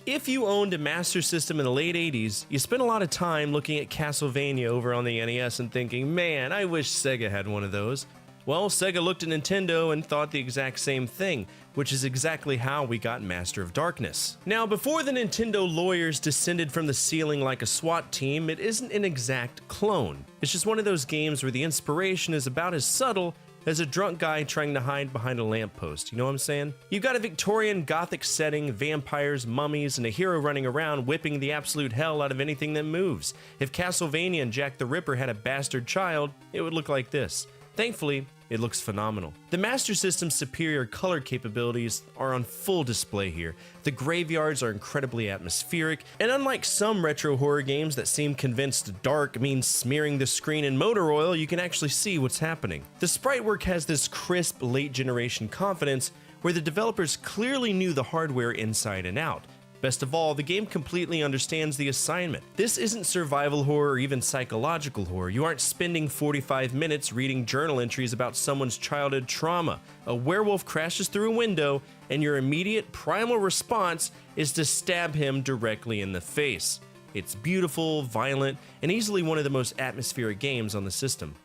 If you owned a Master System in the late 80s, you spent a lot of time looking at Castlevania over on the NES and thinking, man, I wish Sega had one of those. Well, Sega looked at Nintendo and thought the exact same thing, which is exactly how we got Master of Darkness. Now, before the Nintendo lawyers descended from the ceiling like a SWAT team, it isn't an exact clone. It's just one of those games where the inspiration is about as subtle as a drunk guy trying to hide behind a lamppost, you know what I'm saying? You've got a Victorian Gothic setting, vampires, mummies, and a hero running around whipping the absolute hell out of anything that moves. If Castlevania and Jack the Ripper had a bastard child, it would look like this. Thankfully, it looks phenomenal. The Master System's superior color capabilities are on full display here. The graveyards are incredibly atmospheric, and unlike some retro horror games that seem convinced dark means smearing the screen in motor oil, you can actually see what's happening. The sprite work has this crisp, late-generation confidence where the developers clearly knew the hardware inside and out. Best of all, the game completely understands the assignment. This isn't survival horror or even psychological horror. You aren't spending 45 minutes reading journal entries about someone's childhood trauma. A werewolf crashes through a window, and your immediate primal response is to stab him directly in the face. It's beautiful, violent, and easily one of the most atmospheric games on the system.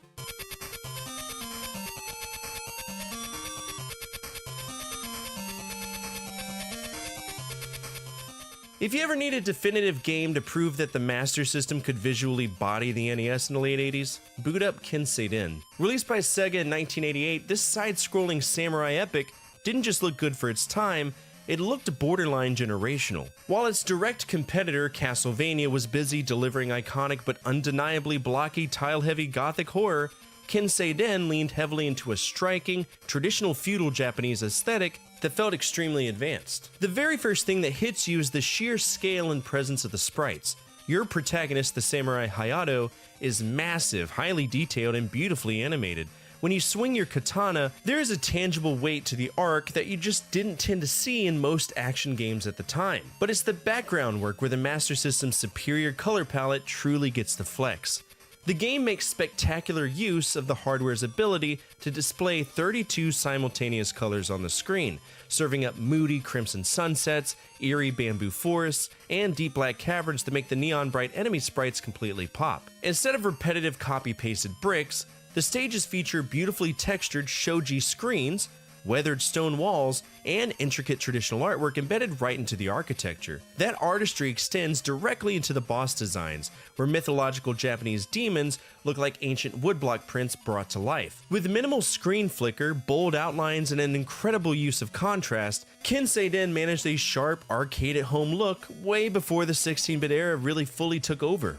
If you ever need a definitive game to prove that the Master System could visually body the NES in the late 80s, boot up Kenseiden. Released by Sega in 1988, this side-scrolling samurai epic didn't just look good for its time, it looked borderline generational. While its direct competitor, Castlevania, was busy delivering iconic but undeniably blocky tile-heavy gothic horror, Kenseiden leaned heavily into a striking, traditional feudal Japanese aesthetic that felt extremely advanced. The very first thing that hits you is the sheer scale and presence of the sprites. Your protagonist, the samurai Hayato, is massive, highly detailed, and beautifully animated. When you swing your katana, there is a tangible weight to the arc that you just didn't tend to see in most action games at the time. But it's the background work where the Master System's superior color palette truly gets the flex. The game makes spectacular use of the hardware's ability to display 32 simultaneous colors on the screen, serving up moody crimson sunsets, eerie bamboo forests, and deep black caverns that make the neon bright enemy sprites completely pop. Instead of repetitive copy-pasted bricks, The stages feature beautifully textured shoji screens, weathered stone walls, and intricate traditional artwork embedded right into the architecture. That artistry extends directly into the boss designs, where mythological Japanese demons look like ancient woodblock prints brought to life. With minimal screen flicker, bold outlines, and an incredible use of contrast, Ken Seiden managed a sharp, arcade-at-home look way before the 16-bit era really fully took over.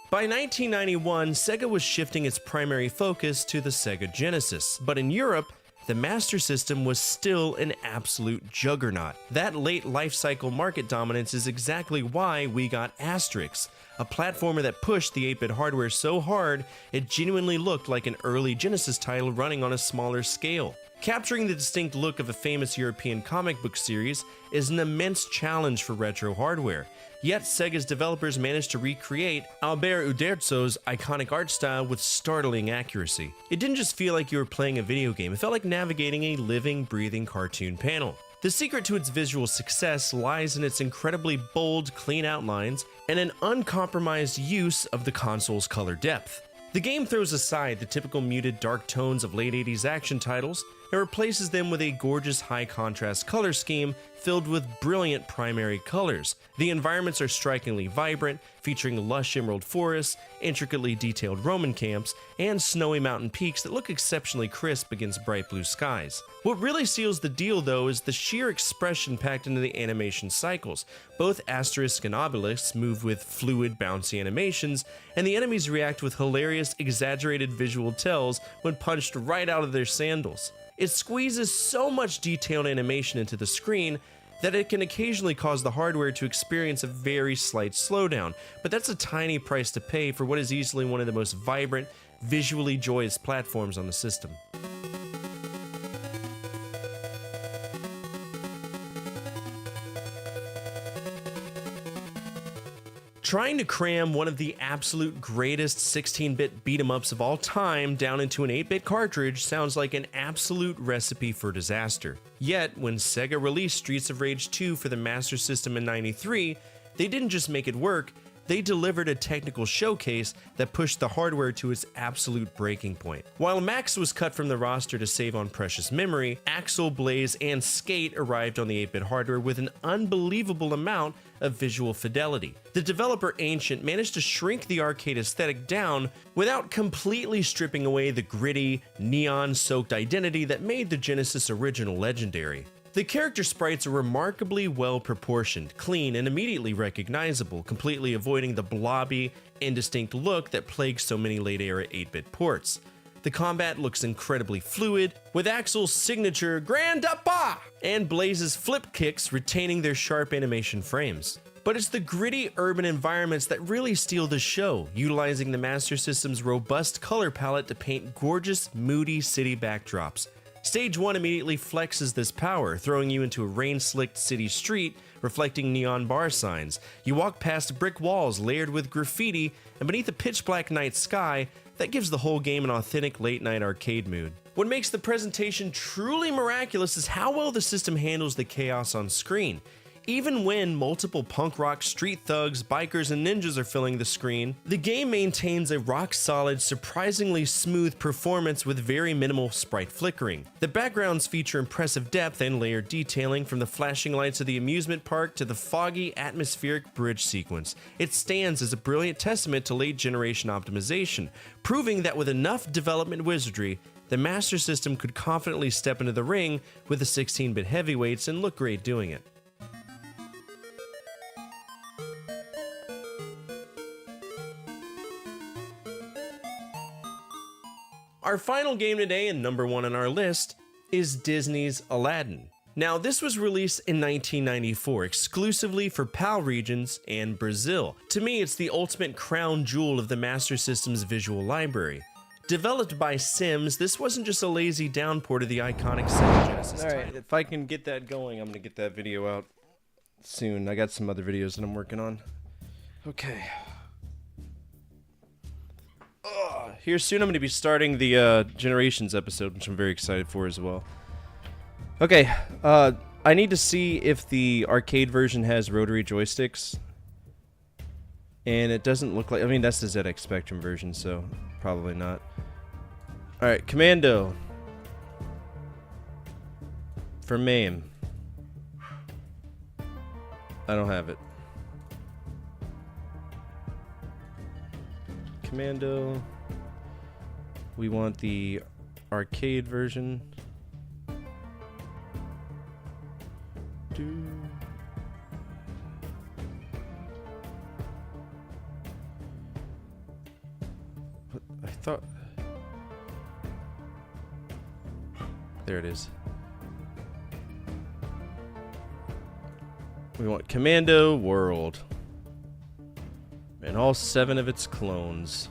By 1991, Sega was shifting its primary focus to the Sega Genesis, but in Europe, the Master System was still an absolute juggernaut. That late life cycle market dominance is exactly why we got Asterix, a platformer that pushed the 8-bit hardware so hard it genuinely looked like an early Genesis title running on a smaller scale. Capturing the distinct look of a famous European comic book series is an immense challenge for retro hardware, yet Sega's developers managed to recreate Albert Uderzo's iconic art style with startling accuracy. It didn't just feel like you were playing a video game, it felt like navigating a living, breathing cartoon panel. The secret to its visual success lies in its incredibly bold, clean outlines and an uncompromised use of the console's color depth. The game throws aside the typical muted dark tones of late 80s action titles and replaces them with a gorgeous high-contrast color scheme filled with brilliant primary colors. The environments are strikingly vibrant, featuring lush emerald forests, intricately detailed Roman camps, and snowy mountain peaks that look exceptionally crisp against bright blue skies. What really seals the deal, though, is the sheer expression packed into the animation cycles. Both Asterisk and Obelix move with fluid, bouncy animations, and the enemies react with hilarious, exaggerated visual tells when punched right out of their sandals. It squeezes so much detailed animation into the screen that it can occasionally cause the hardware to experience a very slight slowdown, but that's a tiny price to pay for what is easily one of the most vibrant, visually joyous platforms on the system. Trying to cram one of the absolute greatest 16-bit beat-em-ups of all time down into an 8-bit cartridge sounds like an absolute recipe for disaster. Yet, when Sega released Streets of Rage 2 for the Master System in '93, they didn't just make it work, they delivered a technical showcase that pushed the hardware to its absolute breaking point. While Max was cut from the roster to save on precious memory, Axel, Blaze, and Skate arrived on the 8-bit hardware with an unbelievable amount of visual fidelity. The developer Ancient managed to shrink the arcade aesthetic down without completely stripping away the gritty, neon-soaked identity that made the Genesis original legendary. The character sprites are remarkably well proportioned, clean, and immediately recognizable, completely avoiding the blobby, indistinct look that plagues so many late-era 8-bit ports. The combat looks incredibly fluid, with Axel's signature Grand Appa and Blaze's flip kicks retaining their sharp animation frames. But it's the gritty urban environments that really steal the show, utilizing the Master System's robust color palette to paint gorgeous, moody city backdrops. Stage 1 immediately flexes this power, throwing you into a rain-slicked city street reflecting neon bar signs. You walk past brick walls layered with graffiti, and beneath a pitch-black night sky, that gives the whole game an authentic late-night arcade mood. What makes the presentation truly miraculous is how well the system handles the chaos on screen. Even when multiple punk rock street thugs, bikers, and ninjas are filling the screen, the game maintains a rock-solid, surprisingly smooth performance with very minimal sprite flickering. The backgrounds feature impressive depth and layered detailing, from the flashing lights of the amusement park to the foggy, atmospheric bridge sequence. It stands as a brilliant testament to late-generation optimization, proving that with enough development wizardry, the Master System could confidently step into the ring with the 16-bit heavyweights and look great doing it. Our final game today, and number 1 on our list, is Disney's Aladdin. Now, this was released in 1994 exclusively for PAL regions and Brazil. To me, it's the ultimate crown jewel of the Master System's visual library. Developed by Sims, this wasn't just a lazy downport of the iconic Sega Genesis title. Alright, if I can get that going, I'm gonna get that video out soon. I got some other videos that I'm working on. Okay. Here soon I'm going to be starting the Generations episode, which I'm very excited for as well. Okay, I I need to see if the arcade version has rotary joysticks. And it doesn't look like... I mean, that's the ZX Spectrum version, so probably not. Alright, Commando. For MAME. I don't have it. Commando. We want the arcade version. What? I thought... There it is. We want Commando World. And all 7 of its clones.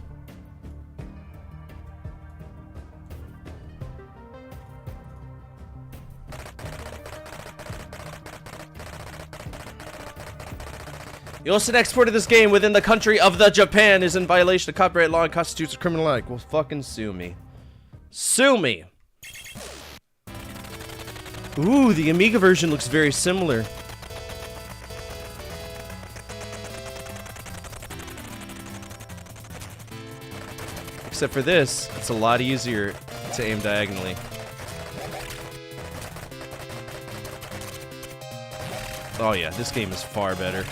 The illicit export of this game within the country of the Japan is in violation of copyright law and constitutes a criminal act. Well, fucking sue me. Sue me! Ooh, the Amiga version looks very similar. Except for this, it's a lot easier to aim diagonally. Oh yeah, this game is far better.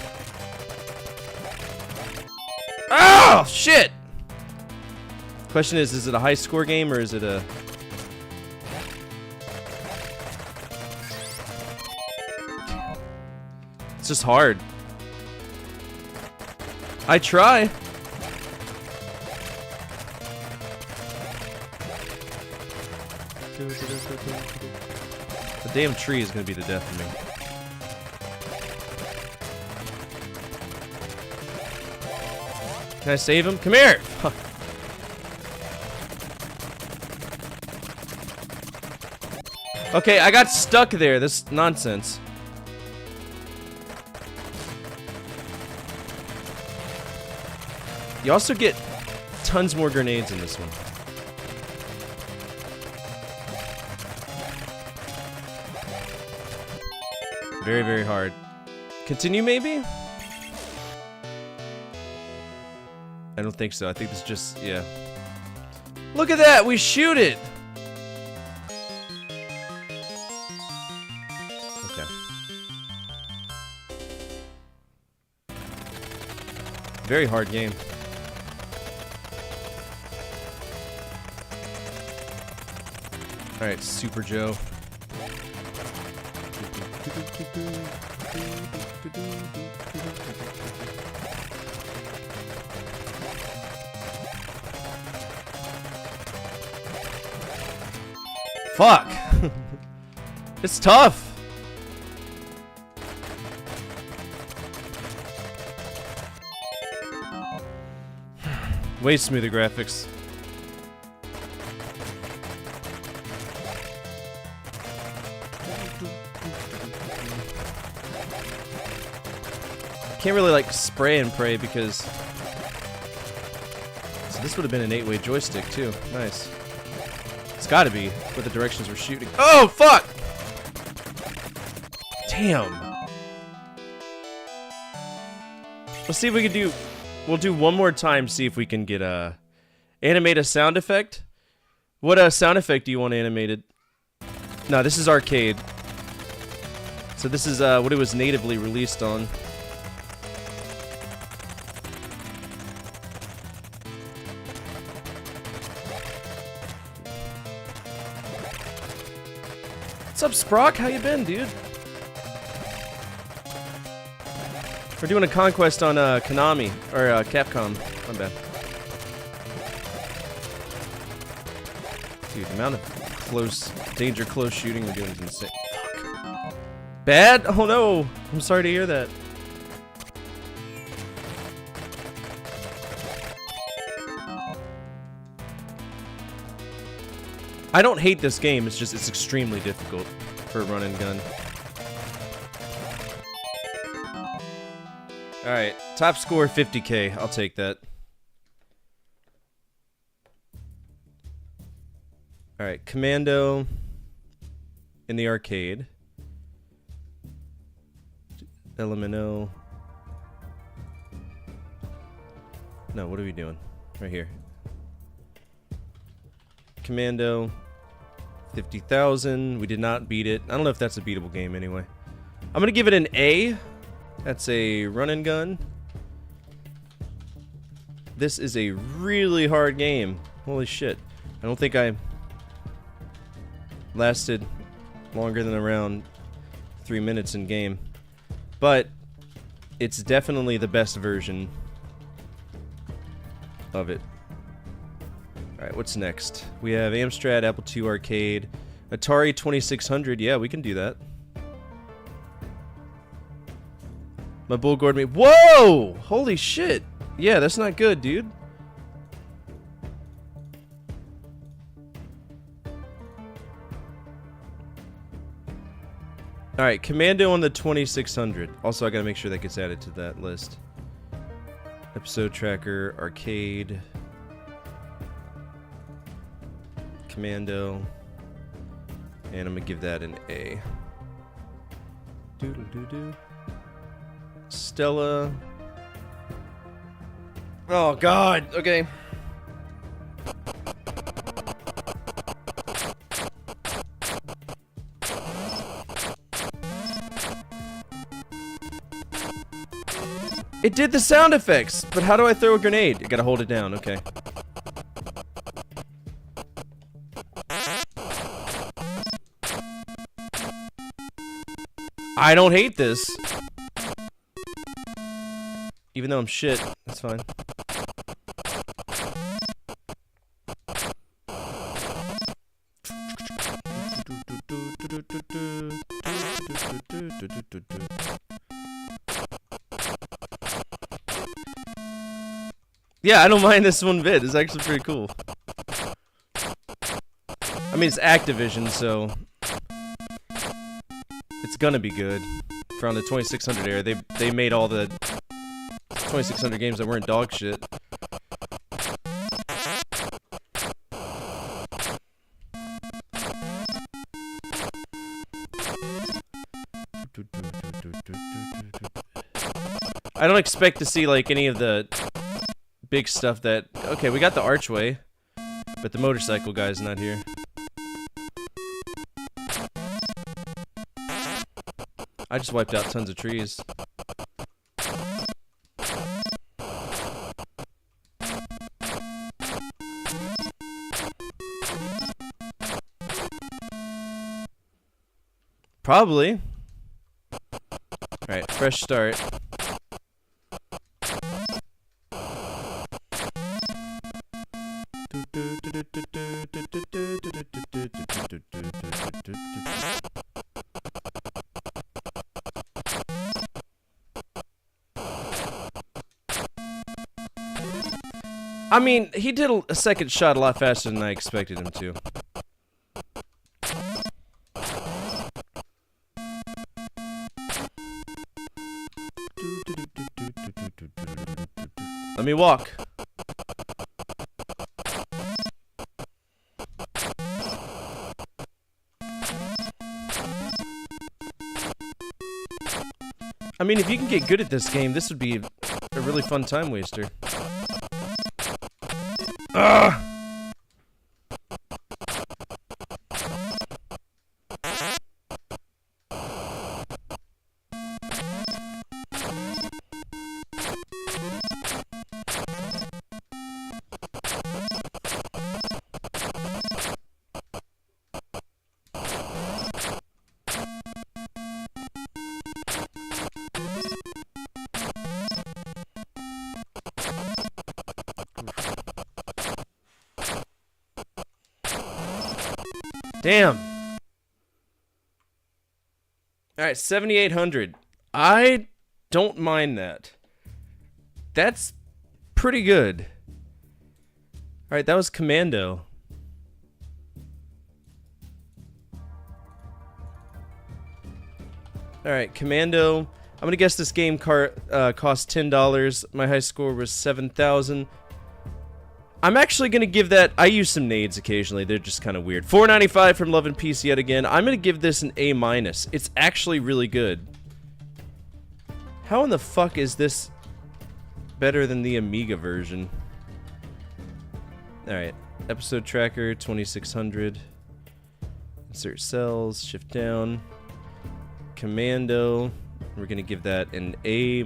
Oh, shit! Question is it a high score game or is it a... It's just hard. I try. The damn tree is gonna be the death of me. Can I save him? Come here! Okay, I got stuck there. This nonsense. You also get tons more grenades in this one. Very, very hard. Continue, maybe? I don't think so. I think this just, yeah. Look at that! We shoot it! Okay. Very hard game. Alright, Super Joe. Fuck! It's tough! Way smoother graphics. Can't really like spray and pray because... So this would have been an 8-way joystick too. Nice. It's gotta be with the directions we're shooting. Oh, fuck! Damn. Let's see if we can do... We'll do one more time, see if we can get animate a sound effect. What sound effect do you want animated? No, this is arcade. So this is what it was natively released on. What's up, Sprock? How you been, dude? We're doing a conquest on Konami, or Capcom. My bad. Dude, the amount of close, danger close shooting we're doing is insane. Fuck. Bad? Oh no! I'm sorry to hear that. I don't hate this game, it's just, it's extremely difficult for a run and gun. Alright, top score 50k. I'll take that. Alright, Commando in the arcade. LMNO. No, what are we doing? Right here. Commando. 50,000. We did not beat it. I don't know if that's a beatable game anyway. I'm gonna give it an A. That's a run and gun. This is a really hard game. Holy shit. I don't think I lasted longer than around 3 minutes in game. But it's definitely the best version of it. Alright, what's next? We have Amstrad, Apple II Arcade, Atari 2600. Yeah, we can do that. My bull gored me. Whoa! Holy shit! Yeah, that's not good, dude. Alright, Commando on the 2600. Also, I gotta make sure that gets added to that list. Episode tracker, arcade. Commando. And I'm gonna give that an A. Doodle-doo-doo. Stella. Oh god, okay. It did the sound effects, but how do I throw a grenade? I gotta hold it down, okay. I don't hate this. Even though I'm shit, that's fine. Yeah, I don't mind this one bit. It's actually pretty cool. I mean, it's Activision, so it's gonna be good. From the 2600 era, they made all the 2600 games that weren't dog shit. I don't expect to see like any of the big stuff that... Okay, we got the archway, but the motorcycle guy's not here. I just wiped out tons of trees. Probably. Alright, fresh start. I mean, he did a second shot a lot faster than I expected him to. Let me walk. I mean, if you can get good at this game, this would be a really fun time waster. Ugh! Damn. Alright, 7,800. I don't mind that. That's pretty good. Alright, that was Commando. Alright, Commando. I'm gonna guess this game cost $10. My high score was 7,000. I'm actually gonna give that... I use some nades occasionally. They're just kind of weird. $4.95 from Love and Peace yet again. I'm gonna give this an A-. It's actually really good. How in the fuck is this better than the Amiga version? Alright, episode tracker 2600. Insert cells, shift down. Commando, we're gonna give that an A-.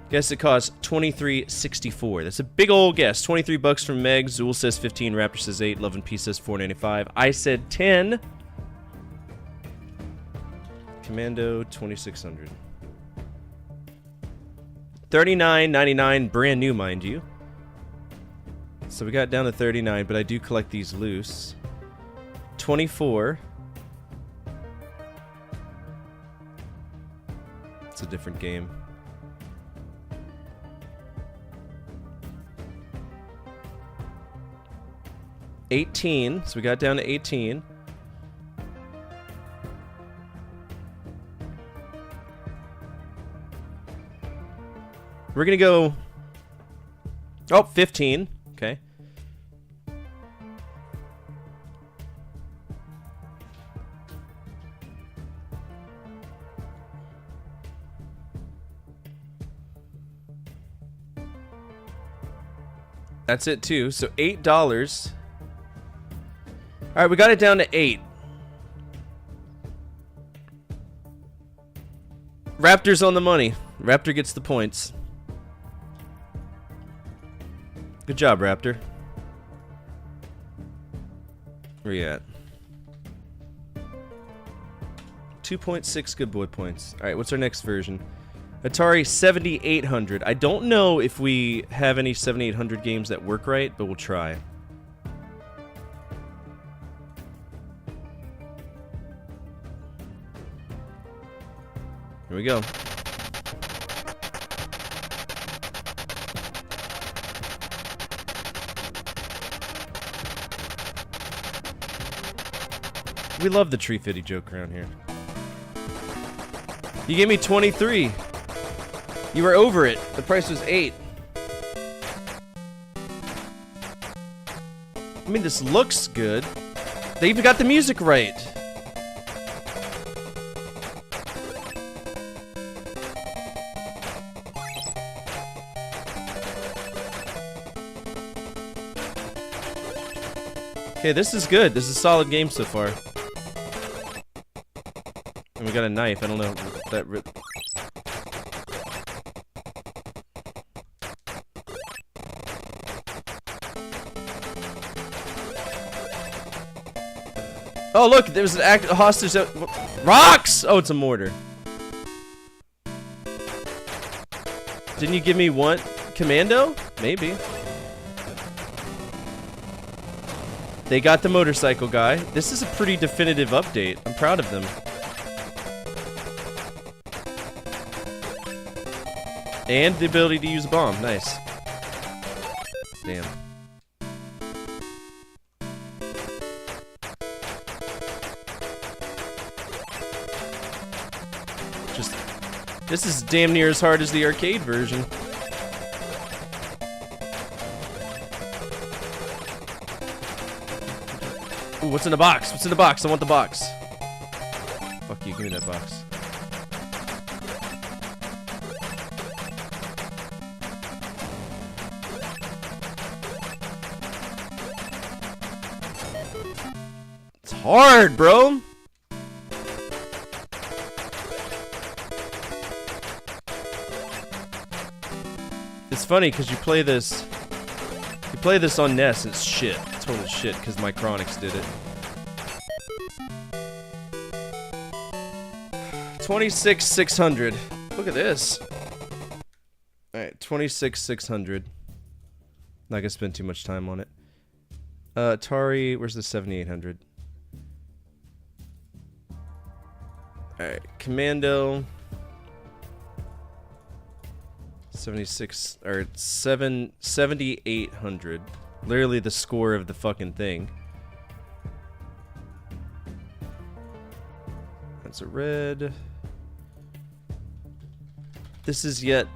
Guess it costs $23.64. That's a big old guess. 23 bucks from Meg. Zool says 15. Raptor says 8. Love and Peace says $4.95. I said 10. Commando 2600. $39.99, brand new, mind you. So we got down to 39, but I do collect these loose. 24. It's a different game. $18, so we got down to 18. We're gonna go... Oh, 15. Okay. That's it too. So $8. Alright, we got it down to 8. Raptor's on the money. Raptor gets the points. Good job, Raptor. Where you at? 2.6 good boy points. Alright, what's our next version? Atari 7800. I don't know if we have any 7800 games that work right, but we'll try. Here we go. We love the tree fitty joke around here. You gave me 23. You were over it. The price was 8. I mean, this looks good. They even got the music right. Okay, this is good. This is a solid game so far. And we got a knife. I don't know if that... Oh, look! There was a hostage that... Rocks! Oh, it's a mortar. Didn't you give me one? Commando? Maybe. They got the motorcycle guy. This is a pretty definitive update. I'm proud of them. And the ability to use a bomb. Nice. Damn. Just... This is damn near as hard as the arcade version. Ooh, what's in the box? What's in the box? I want the box. Fuck you, give me that box. It's hard, bro. It's funny because you play this on NES and it's shit. Total shit because Micronics did it. 26,600. Look at this. Alright, 26,600. Not gonna spend too much time on it. Atari, where's the 7,800? Alright, Commando. 7,800. Literally the score of the fucking thing. That's a red. This is yet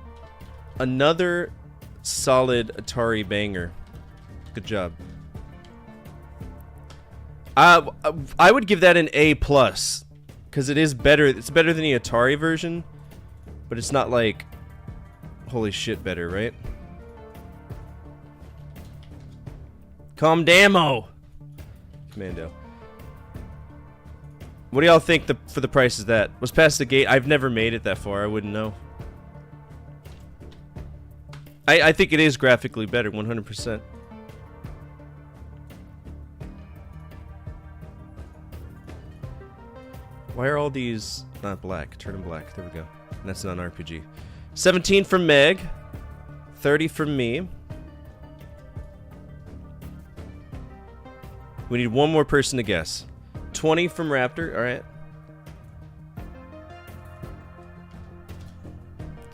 another solid Atari banger. Good job. I would give that an A+, because it is better. It's better than the Atari version, But it's not like holy shit better, right? Comdamo! Commando. What do y'all think for the price of that? Was past the gate? I've never made it that far. I wouldn't know. I think it is graphically better, 100%. Why are all these not black? Turn them black. There we go. And that's not an RPG. 17 from Meg. 30 from me. We need one more person to guess. 20 from Raptor. All right.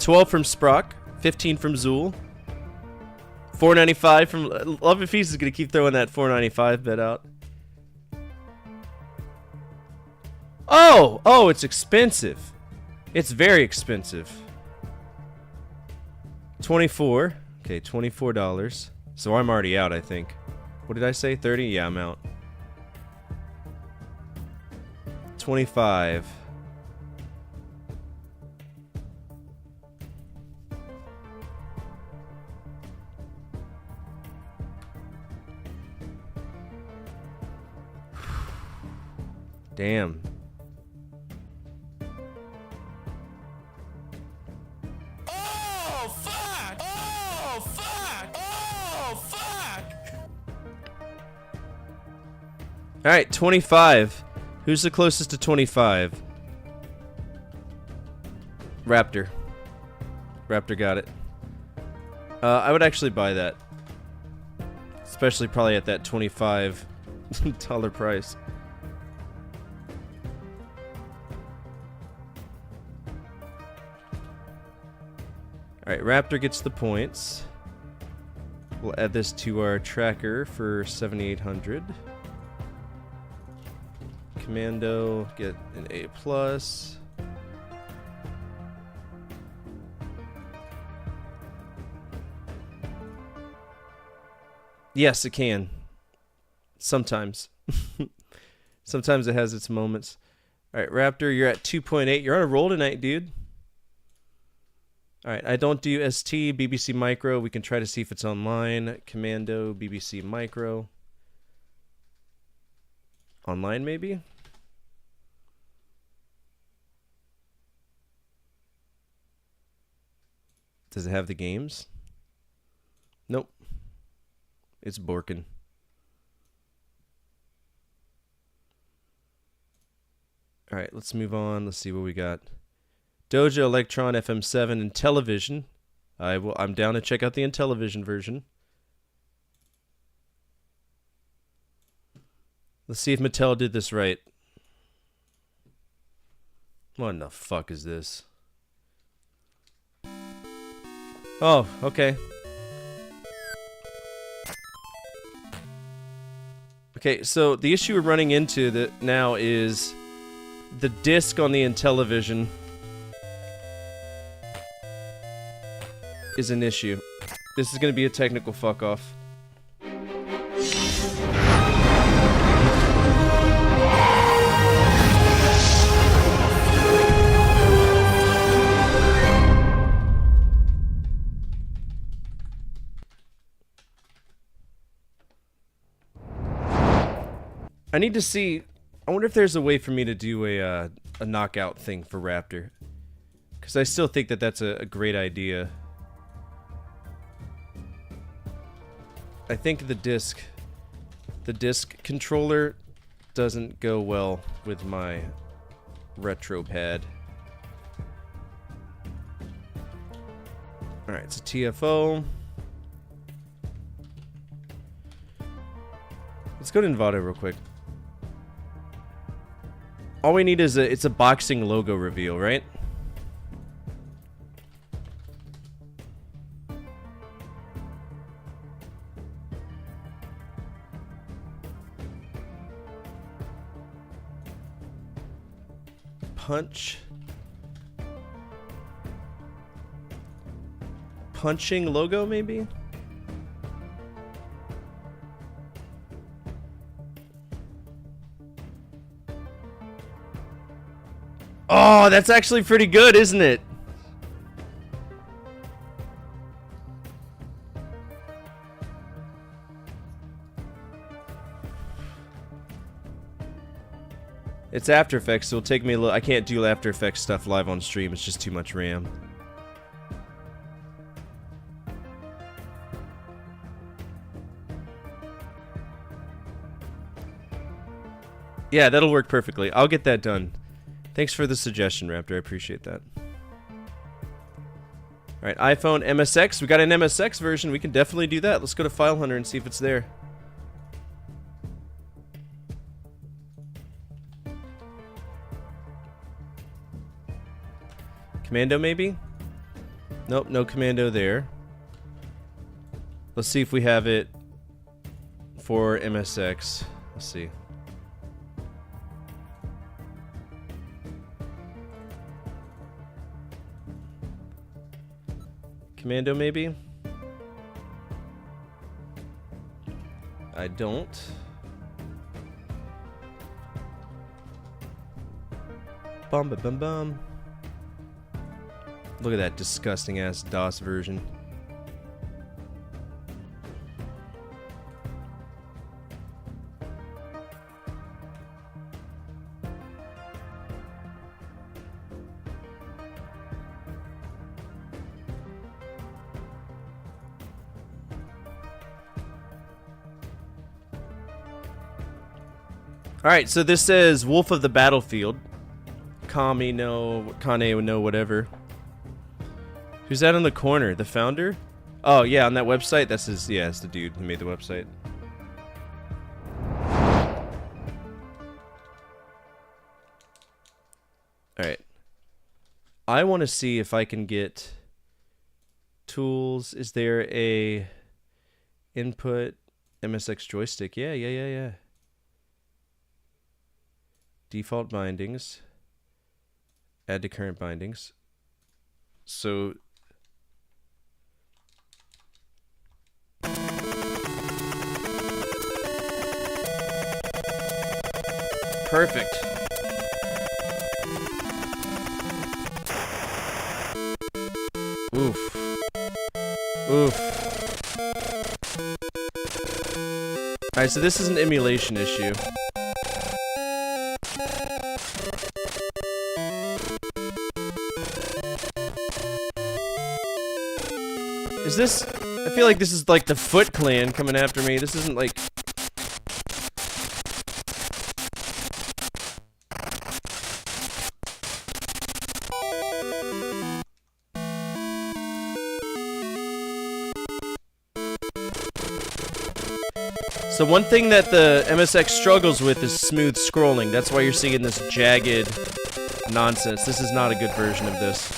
12 from Sprock. 15 from Zool. 4.95 from Love and Feast is gonna keep throwing that 4.95 bet out. Oh, it's expensive. It's very expensive. 24. Okay, $24. So I'm already out, I think. What did I say? 30? Yeah, I'm out. 25. Damn. Oh, fuck! Oh, fuck! Oh, fuck! Alright, 25. Who's the closest to 25? Raptor. Raptor got it. I would actually buy that. Especially probably at that $25 price. Alright, Raptor gets the points. We'll add this to our tracker for 7,800. Commando, get an A+. Yes, it can. Sometimes. Sometimes it has its moments. Alright, Raptor, you're at 2.8. You're on a roll tonight, dude. Alright, I don't do ST, BBC Micro. We can try to see if it's online. Commando, BBC Micro. Online, maybe? Does it have the games? Nope. It's Borkin. Alright, let's move on. Let's see what we got. Doja, Electron, FM7, and Television. I'm down to check out the Intellivision version. Let's see if Mattel did this right. What in the fuck is this? Oh, okay. Okay, so the issue we're running into now is the disc on the Intellivision is an issue. This is going to be a technical fuck off. I need to see. I wonder if there's a way for me to do a knockout thing for Raptor, because I still think that that's a great idea. I think the disc controller doesn't go well with my retro pad. Alright, it's a TFO. Let's go to Envato real quick. All we need is it's a boxing logo reveal, right? Punching logo, maybe? Oh, that's actually pretty good, isn't it? It's After Effects, so it'll take me a little... I can't do After Effects stuff live on stream. It's just too much RAM. Yeah, that'll work perfectly. I'll get that done. Thanks for the suggestion, Raptor. I appreciate that. Alright, iPhone MSX. We got an MSX version. We can definitely do that. Let's go to File Hunter and see if it's there. Commando, maybe? Nope, no Commando there. Let's see if we have it for MSX. Let's see. Commando, maybe? I don't. Bum ba bum bum. Look at that disgusting ass DOS version. Alright, so this says Wolf of the Battlefield. Kami no, Kane no, whatever. Who's that in the corner? The founder? Oh, yeah, on that website? That's his, yeah, it's the dude who made the website. Alright. I want to see if I can get tools. Is there a input MSX joystick? Yeah. Default bindings. Add to current bindings. So perfect. Oof. Alright, so this is an emulation issue. Is this... I feel like this is like the Foot Clan coming after me. This isn't like... So one thing that the MSX struggles with is smooth scrolling. That's why you're seeing this jagged nonsense. This is not a good version of this.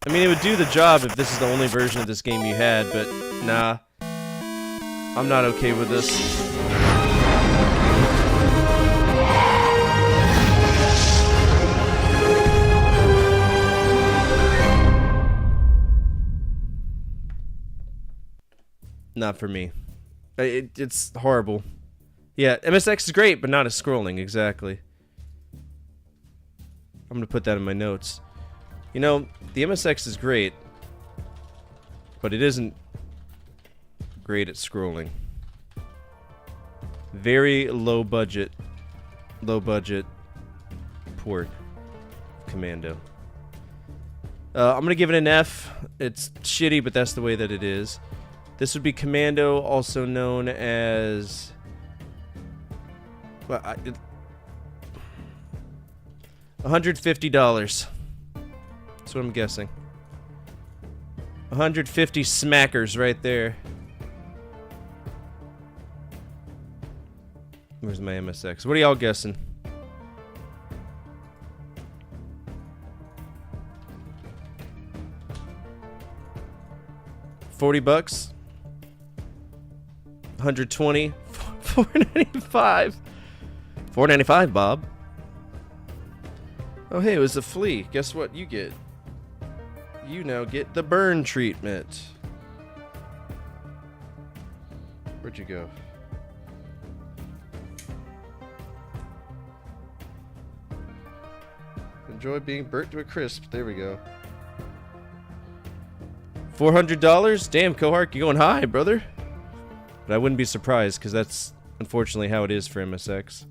I mean, it would do the job if this is the only version of this game you had, but nah. I'm not okay with this. Not for me. It's horrible. Yeah, MSX is great, but not as scrolling, exactly. I'm gonna put that in my notes. You know, the MSX is great, but it isn't great at scrolling. Very low budget port Commando. I'm gonna give it an F. It's shitty, but that's the way that it is. This would be Commando, also known as... Well, $150. That's what I'm guessing. 150 smackers right there. Where's my MSX? What are y'all guessing? $40? 120? $4.95. $4.95, Bob. Oh, hey, it was a flea. Guess what you get? You now get the burn treatment. Where'd you go? Enjoy being burnt to a crisp. There we go. $400? Damn, Kohark, you going high, brother. But I wouldn't be surprised, because that's unfortunately how it is for MSX.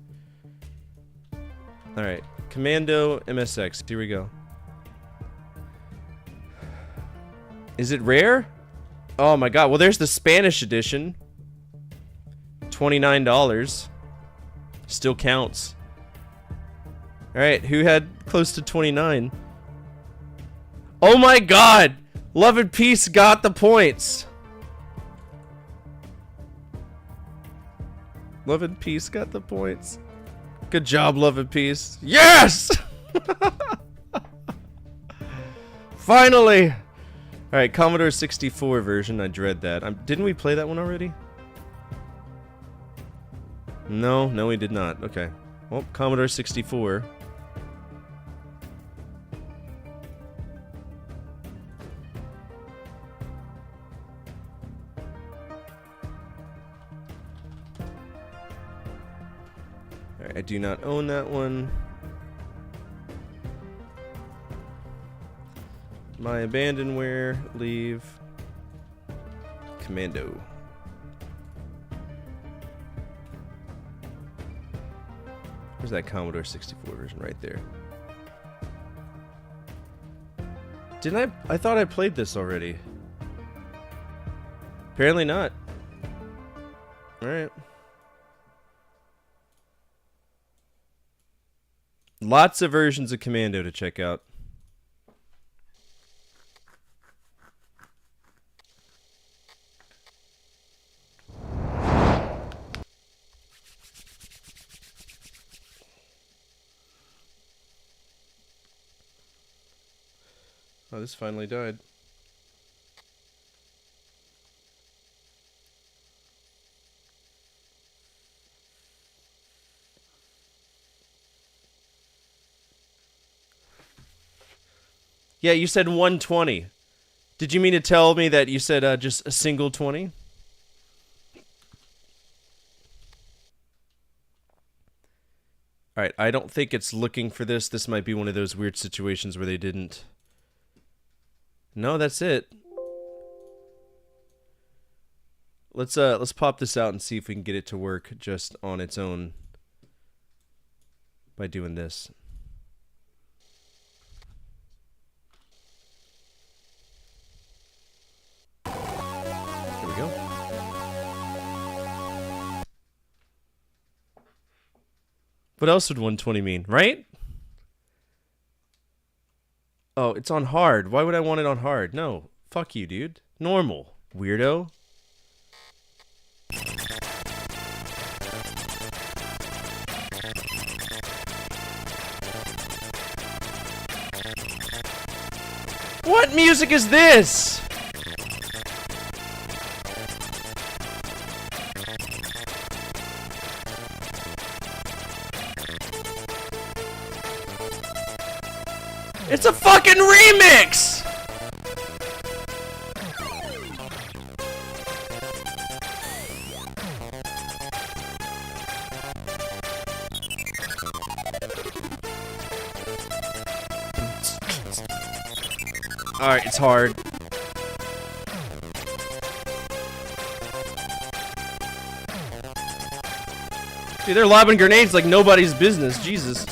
Alright, Commando MSX. Here we go. Is it rare? Oh my god, well there's the Spanish edition. $29. Still counts. Alright, who had close to 29? Oh my god! Love and Peace got the points! Love and Peace got the points. Good job, Love and Peace. Yes! Finally! Alright, Commodore 64 version. I dread that. Didn't we play that one already? No, we did not. Okay. Well, Commodore 64. Alright, I do not own that one. My abandonware, leave. Commando. Where's that Commodore 64 version? Right there. Didn't I thought I played this already. Apparently not. Alright. Lots of versions of Commando to check out. Oh, this finally died. Yeah, you said 120. Did you mean to tell me that you said just a single 20? Alright, I don't think it's looking for this. This might be one of those weird situations where they didn't... No, that's it. Let's pop this out and see if we can get it to work just on its own by doing this. There we go. What else would 120 mean, right? Oh, it's on hard. Why would I want it on hard? No. Fuck you, dude. Normal. Weirdo. What music is this? It's a fucking remix! Alright, it's hard. Dude, they're lobbing grenades like nobody's business. Jesus.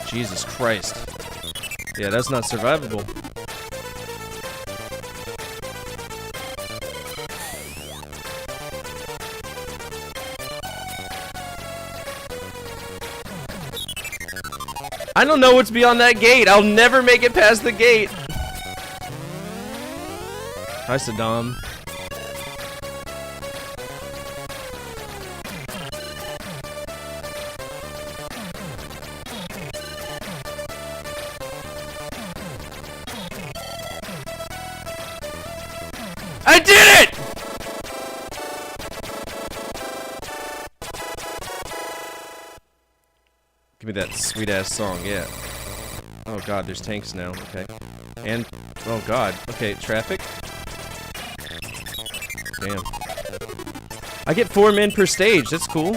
Jesus Christ. Yeah, that's not survivable. I don't know what's beyond that gate. I'll never make it past the gate. Hi, Saddam. I did it! Look at that sweet ass song, yeah. Oh god, there's tanks now, okay. And, oh god, okay, traffic. Damn. I get 4 men per stage, that's cool.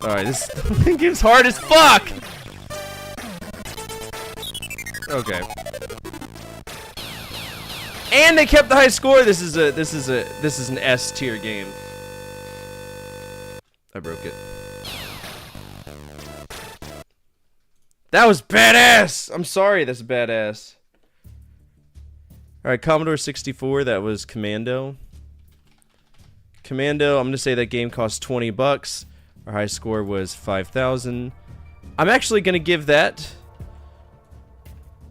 Alright, this game's hard as fuck! Okay. And they kept the high score. This is an S tier game. I broke it. That was badass. I'm sorry, that's badass. All right, Commodore 64. That was Commando. Commando. I'm gonna say that game cost $20. Our high score was 5,000. I'm actually gonna give that,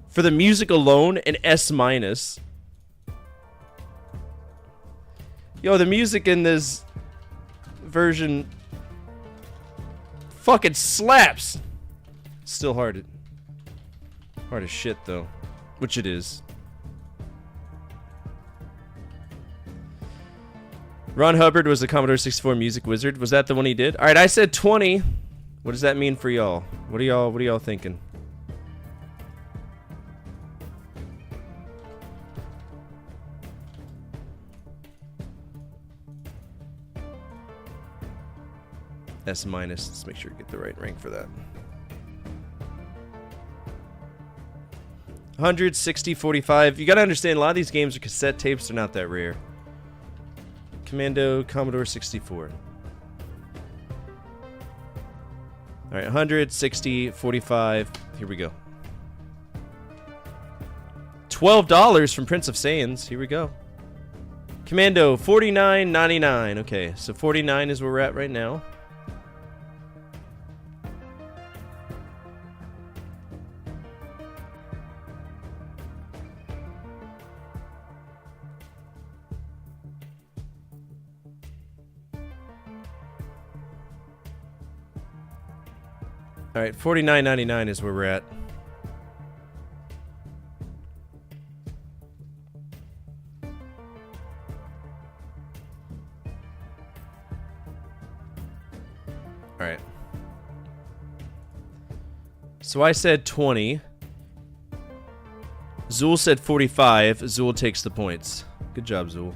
for the music alone, an S minus. Yo, the music in this version fucking slaps. Still hard as shit though, which it is. Ron Hubbard was the Commodore 64 music wizard. Was that the one he did? All right, I said 20. What does that mean for y'all? What are y'all thinking? S minus. Let's make sure we get the right rank for that. 160, 45. You gotta understand, a lot of these games are cassette tapes. They're not that rare. Commando, Commodore 64. Alright, 160, 45. Here we go. $12 from Prince of Saiyans. Here we go. Commando, $49.99. Okay, so 49 is where we're at right now. Alright, $49.99 is where we're at. Alright. So I said 20. Zool said 45. Zool takes the points. Good job, Zool.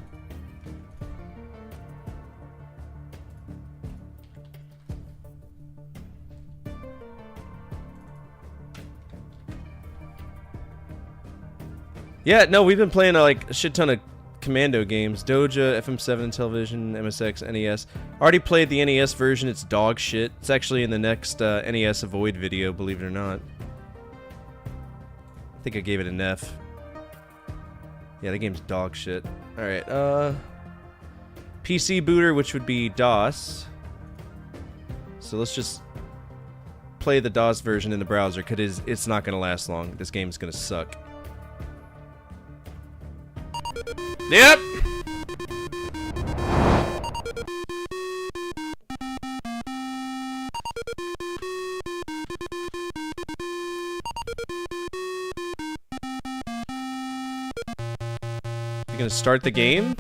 Yeah, no, we've been playing like a shit ton of Commando games. Doja, FM7 television, MSX, NES. Already played the NES version. It's dog shit. It's actually in the next NES Avoid video, believe it or not. I think I gave it an F. Yeah, the game's dog shit. Alright, PC booter, which would be DOS. So let's just play the DOS version in the browser, because it's not going to last long. This game's going to suck. Yep. You gonna start the game?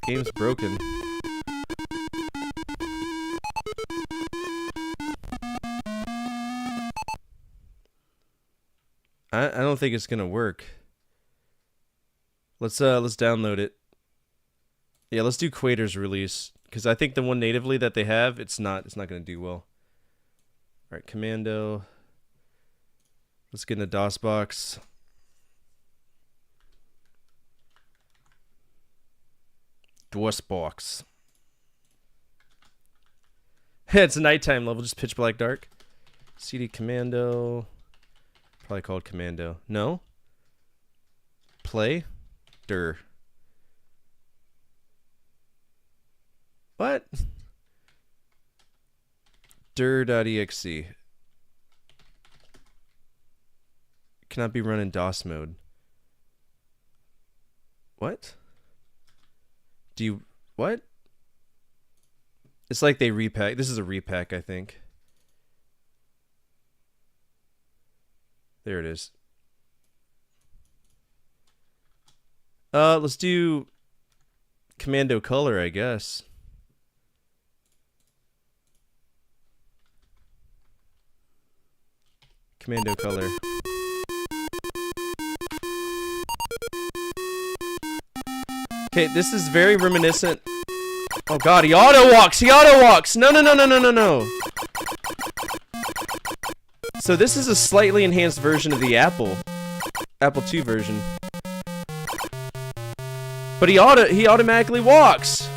Game's broken. I don't think it's gonna work. Let's download it. Yeah, let's do Quater's release, because I think the one natively that they have, it's not gonna do well. All right, Commando. Let's get in the DOS box. DOS box. It's a nighttime level, just pitch black dark. CD Commando. Probably called Commando. No? Play? Dur. What? Dur.exe. Cannot be run in DOS mode. What? Do you... What? It's like they repack. This is a repack, I think. There it is. Let's do Commando Color, I guess. Commando Color. Okay, this is very reminiscent. Oh god, he auto-walks! He auto-walks! No, no, no, no, no, no, no! So this is a slightly enhanced version of the Apple II version. But he automatically walks!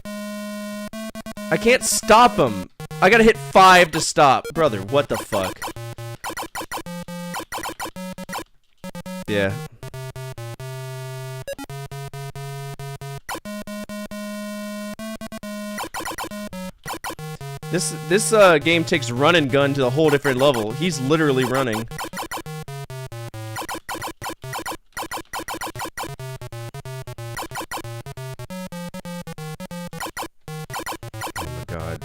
I can't stop him! I gotta hit 5 to stop. Brother, what the fuck? Yeah. This game takes run and gun to a whole different level. He's literally running. Oh my god.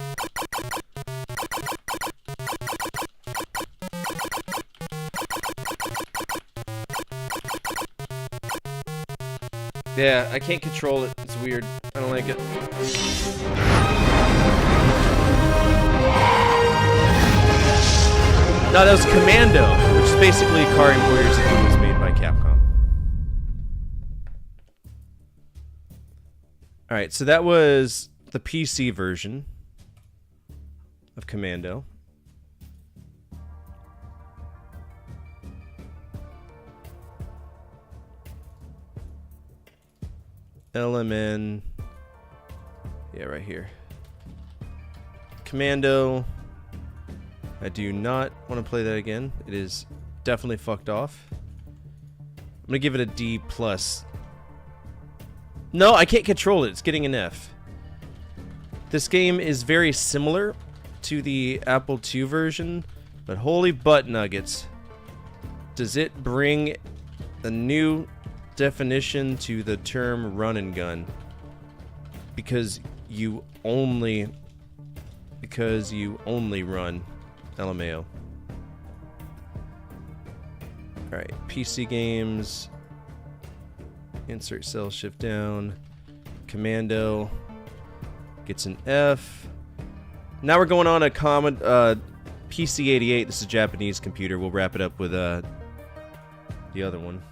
Yeah, I can't control it. It's weird. I don't like it. No, that was Commando, which is basically Ikari Warriors if it was made by Capcom. Alright, so that was the PC version of Commando. LMN. Yeah, right here. Commando. I do not want to play that again. It is definitely fucked off. I'm gonna give it a D+. No, I can't control it. It's getting an F. This game is very similar to the Apple II version, but holy butt nuggets. Does it bring a new definition to the term run and gun? Because you only run. LMAO. Alright, PC games. Insert cell shift down. Commando gets an F. Now we're going on a common PC-88. This is a Japanese computer. We'll wrap it up with the other one.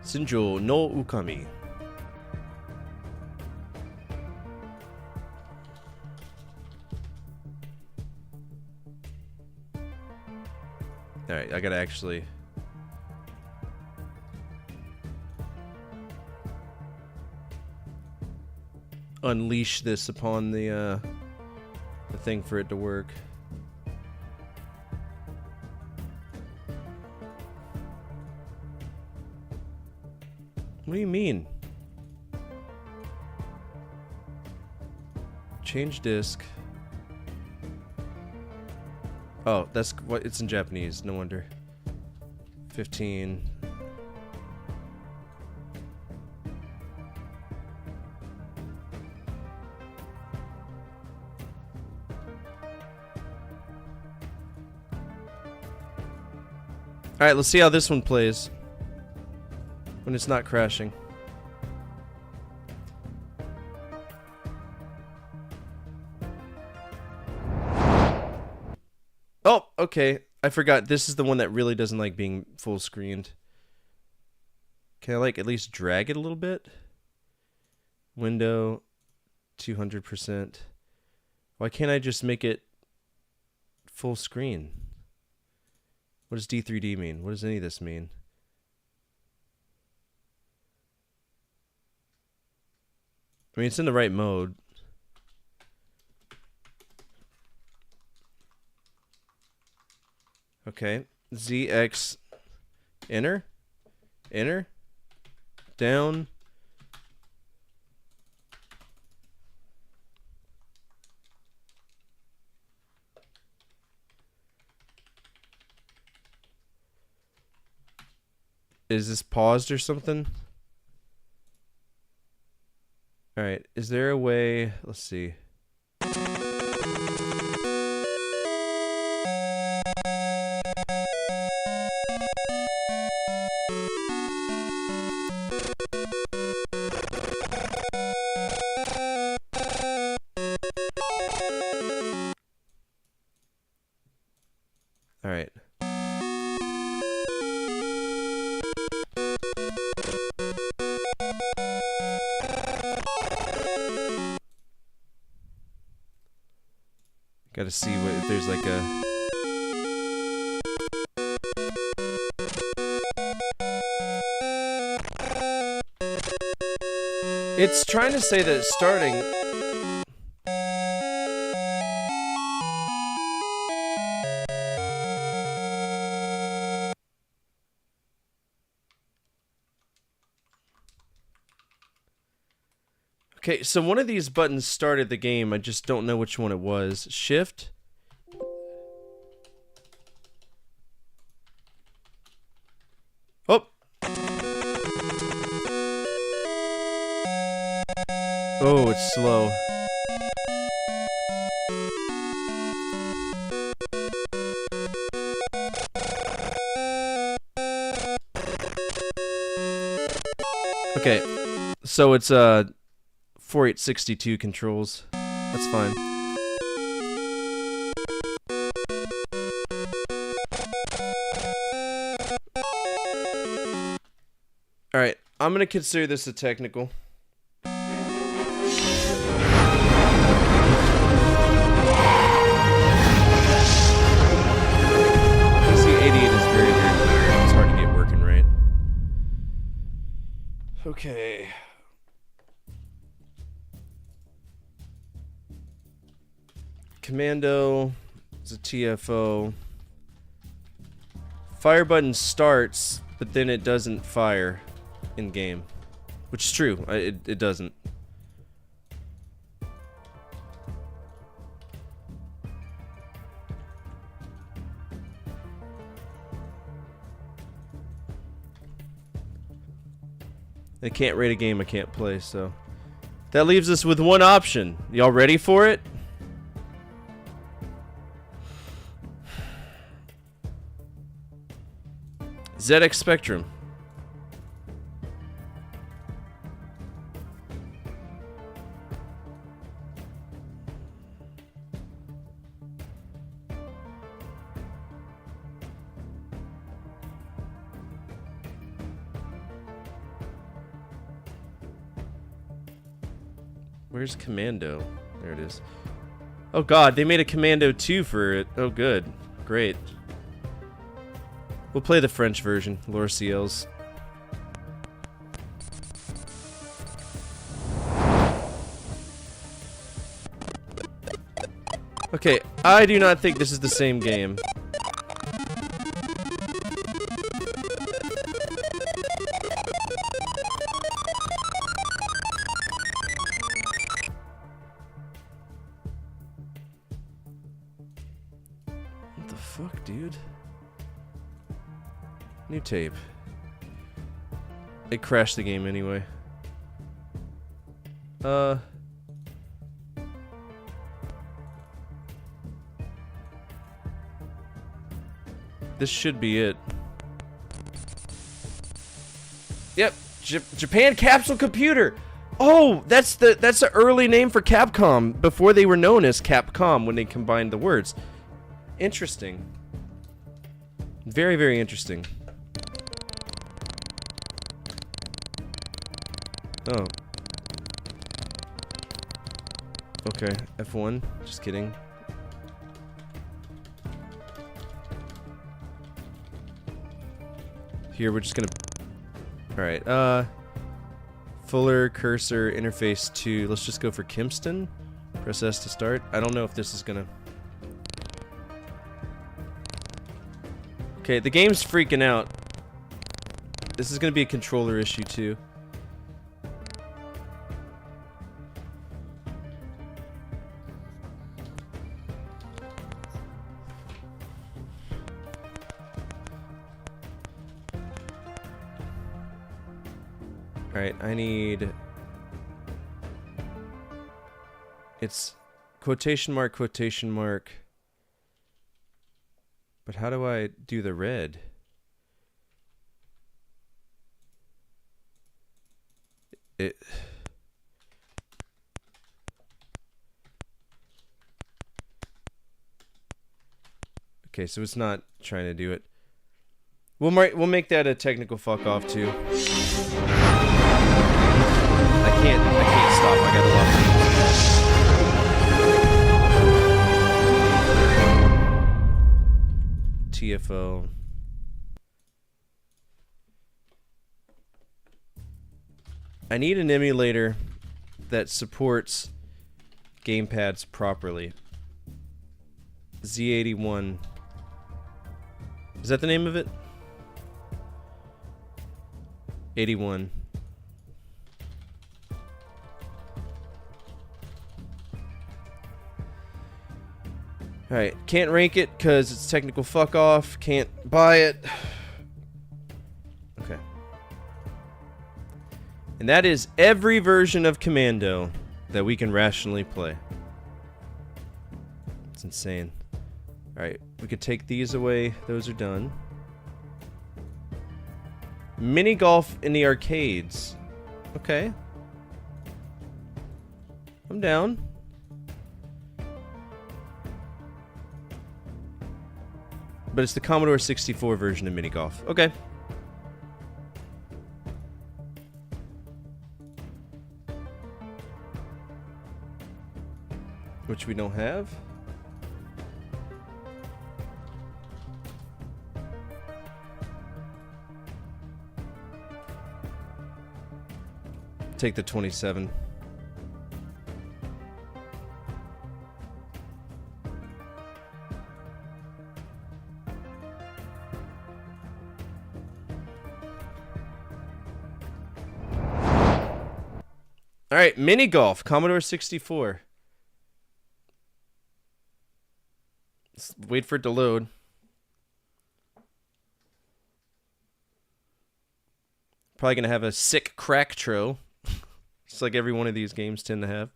Shinjo no Ukami. Alright, I gotta actually... unleash this upon the thing for it to work. What do you mean? Change disk. Oh, that's what it's in Japanese. No wonder. 15. All right, let's see how this one plays. When it's not crashing. Oh, okay. I forgot. This is the one that really doesn't like being full screened. Can I like at least drag it a little bit? Window 200%. Why can't I just make it full screen? What does D3D mean? What does any of this mean? I mean, it's in the right mode. Okay. ZX. Enter. Enter. Down. Is this paused or something? Alright, is there a way... Let's see. Alright. Gotta see what if there's like a... It's trying to say that it's starting. Okay, so one of these buttons started the game. I just don't know which one it was. Shift? Oh! Oh, it's slow. Okay, so it's 4862 controls. That's fine. Alright, I'm gonna consider this a technical. C88 is very, very clear. It's hard to get working right. Okay. Commando is a TFO. Fire button starts, but then it doesn't fire in game, which is true. It doesn't. I can't rate a game I can't play, so that leaves us with one option. Y'all ready for it? ZX Spectrum. Where's Commando? There it is. Oh god, they made a Commando 2 for it. Oh good. Great. We'll play the French version, Laura Ciel's. Okay, I do not think this is the same game. What the fuck, dude? New tape. It crashed the game anyway. This should be it. Yep, Japan Capsule Computer. Oh, that's the early name for Capcom before they were known as Capcom when they combined the words. Interesting. Very, very interesting. Oh. Okay, F1. Just kidding. Here, we're just gonna... Alright, Fuller, cursor, interface 2. Let's just go for Kimpston. Press S to start. I don't know if this is gonna... Okay, the game's freaking out. This is gonna be a controller issue, too. Alright, I need... It's quotation mark, quotation mark. But how do I do the red? It... Okay, so it's not trying to do it. We'll make that a technical fuck off too. I can't stop. I got a lot of TFO. I need an emulator that supports gamepads properly. Z81. Is that the name of it? 81. Alright, can't rank it because it's technical fuck off. Can't buy it. Okay. And that is every version of Commando that we can rationally play. It's insane. Alright, we could take these away. Those are done. Mini golf in the arcades. Okay. I'm down. But it's the Commodore 64 version of mini golf. Okay. Which we don't have. Take the 27. All right, mini golf, Commodore 64. Let's wait for it to load. Probably gonna have a sick crack tro. Just like every one of these games tend to have.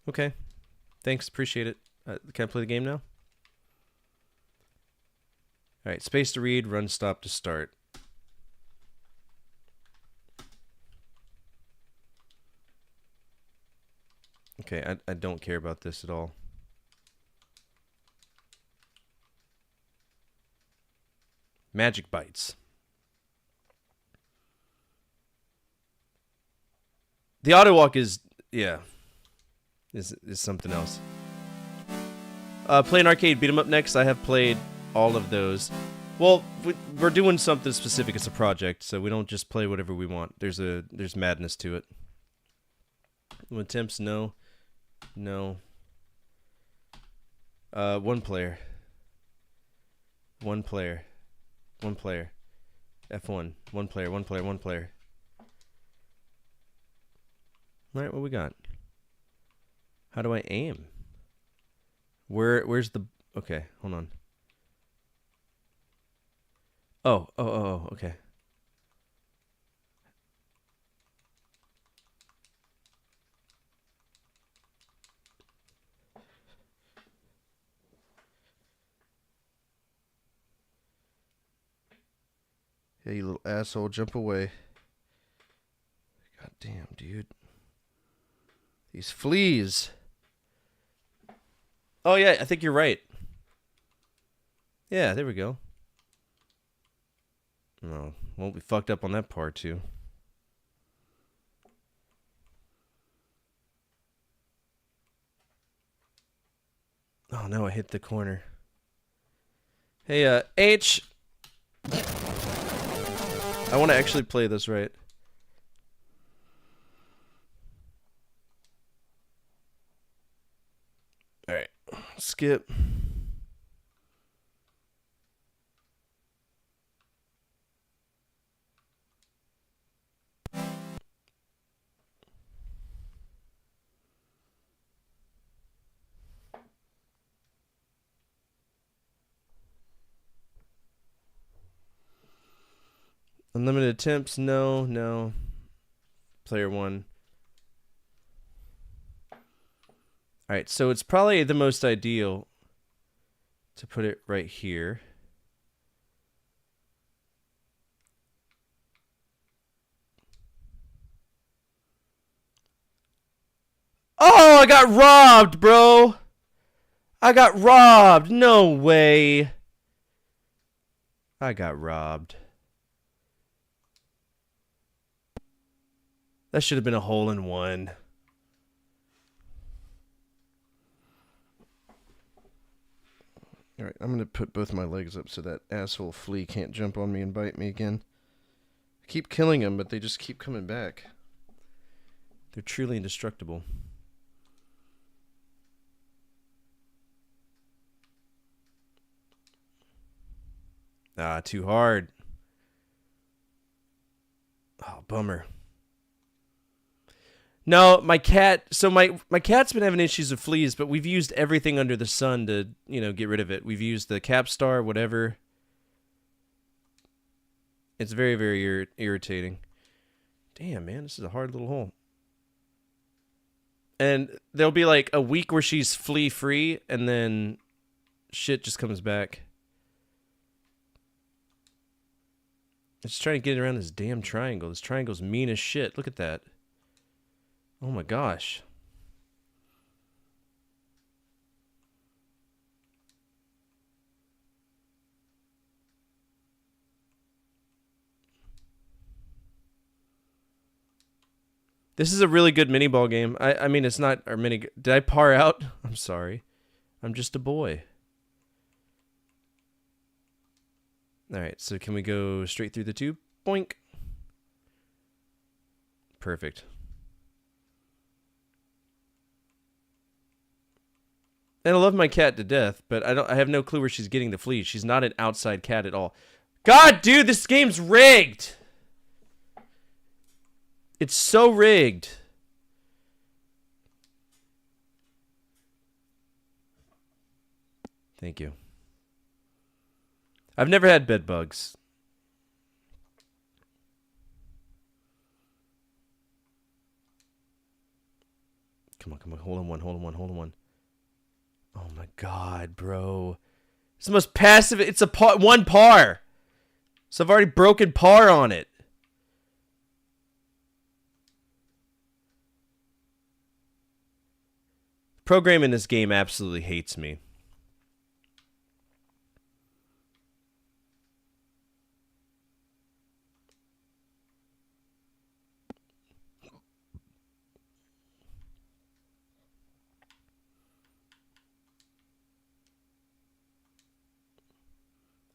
Okay. Thanks, appreciate it. Can I play the game now? Alright, space to read, run stop to start. Okay, I don't care about this at all. Magic Bites. The auto walk is, yeah, is something else. Play an arcade beat 'em up next. I have played all of those. Well, we're doing something specific. It's a project, so we don't just play whatever we want. There's madness to it. Attempts, no. No. One player. One player. One player. F1. One player, one player, one player. Alright, what we got? How do I aim? Where's the... Okay, hold on. Oh, okay. Yeah, you little asshole, jump away. God damn, dude. These fleas. Oh, yeah, I think you're right. Yeah, there we go. No, won't be fucked up on that part, too. Oh, no, I hit the corner. Hey, H... I want to actually play this right. Alright. Skip. Unlimited attempts? No, no. Player 1. Alright, so it's probably the most ideal to put it right here. Oh, I got robbed, bro! I got robbed! No way! I got robbed. That should have been a hole-in-one. Alright, I'm going to put both my legs up so that asshole flea can't jump on me and bite me again. I keep killing them, but they just keep coming back. They're truly indestructible. Ah, too hard. Oh, bummer. No, my cat... So my cat's been having issues with fleas, but we've used everything under the sun to, you know, get rid of it. We've used the Capstar, whatever. It's very, very irritating. Damn, man, this is a hard little hole. And there'll be like a week where she's flea-free, and then shit just comes back. I'm just trying to get around this damn triangle. This triangle's mean as shit. Look at that. Oh my gosh. This is a really good mini ball game. I mean, it's not our mini... Did I par out? I'm sorry. I'm just a boy. Alright, so can we go straight through the tube? Boink. Perfect. And I love my cat to death, but I have no clue where she's getting the fleas. She's not an outside cat at all. God, dude, this game's rigged! It's so rigged. Thank you. I've never had bed bugs. Come on, come on. Hold on one, hold on one, hold on one. Oh my god, bro. It's the most passive. It's a par, one par. So I've already broken par on it. Programming this game absolutely hates me.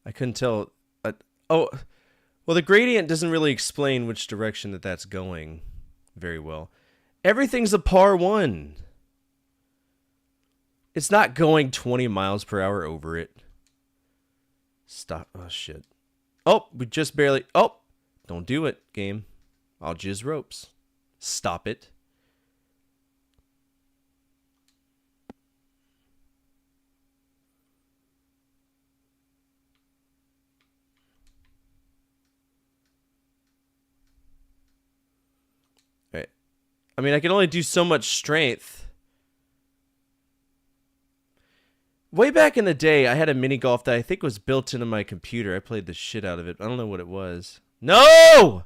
I couldn't tell. Oh, well, the gradient doesn't really explain which direction that's going very well. Everything's a par 1. It's not going 20 miles per hour over it. Stop. Oh, shit. Oh, we just barely... Oh, don't do it, game. I'll jizz ropes. Stop it. All right. I mean, I can only do so much strength. Way back in the day, I had a mini golf that I think was built into my computer. I played the shit out of it. I don't know what it was. No!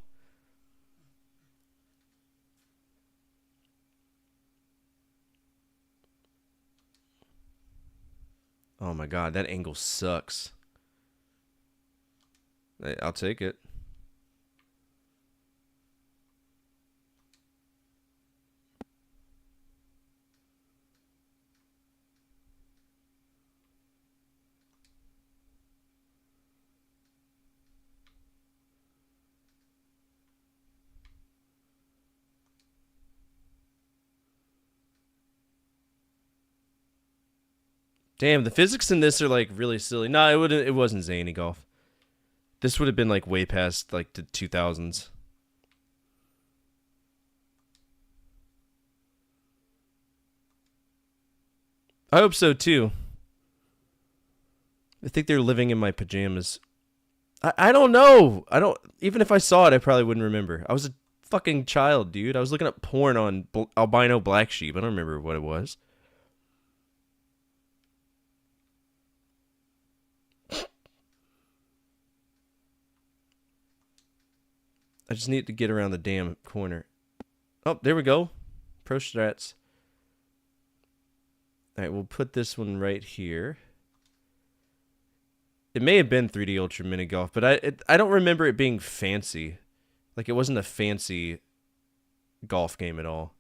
Oh my god, that angle sucks. I'll take it. Damn, the physics in this are like really silly. No, it wasn't zany golf. This would have been like way past like the 2000s. I hope so too. I think they're living in my pajamas. I don't know. I don't. Even if I saw it, I probably wouldn't remember. I was a fucking child, dude. I was looking up porn on albino black sheep. I don't remember what it was. I just need to get around the damn corner. Oh, there we go. Pro strats. All right, we'll put this one right here. It may have been 3D Ultra Mini Golf, but I don't remember it being fancy. Like, it wasn't a fancy golf game at all.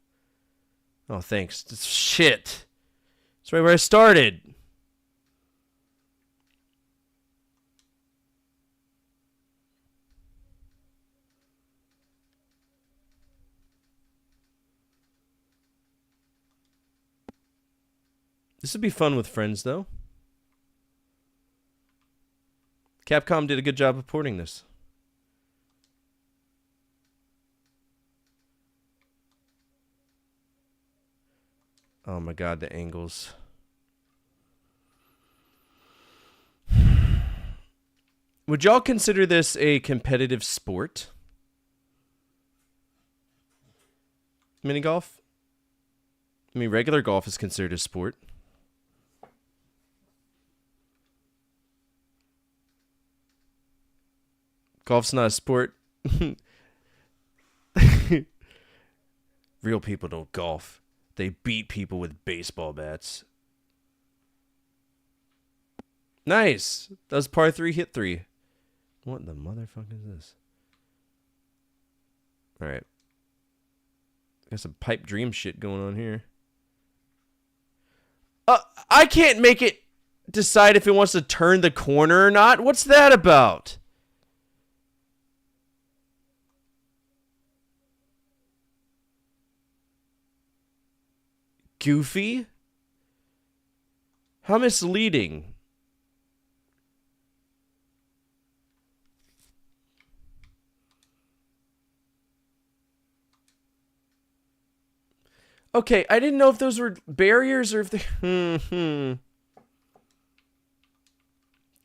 Oh, thanks. Shit. That's right where I started. This would be fun with friends, though. Capcom did a good job of porting this. Oh my god, the angles. Would y'all consider this a competitive sport? Mini golf? I mean, regular golf is considered a sport. Golf's not a sport. Real people don't golf. They beat people with baseball bats. Nice. That was par 3, hit 3. What the motherfucker is this? Alright. Got some pipe dream shit going on here. I can't make it decide if it wants to turn the corner or not. What's that about? Goofy? How misleading. Okay, I didn't know if those were barriers or if they...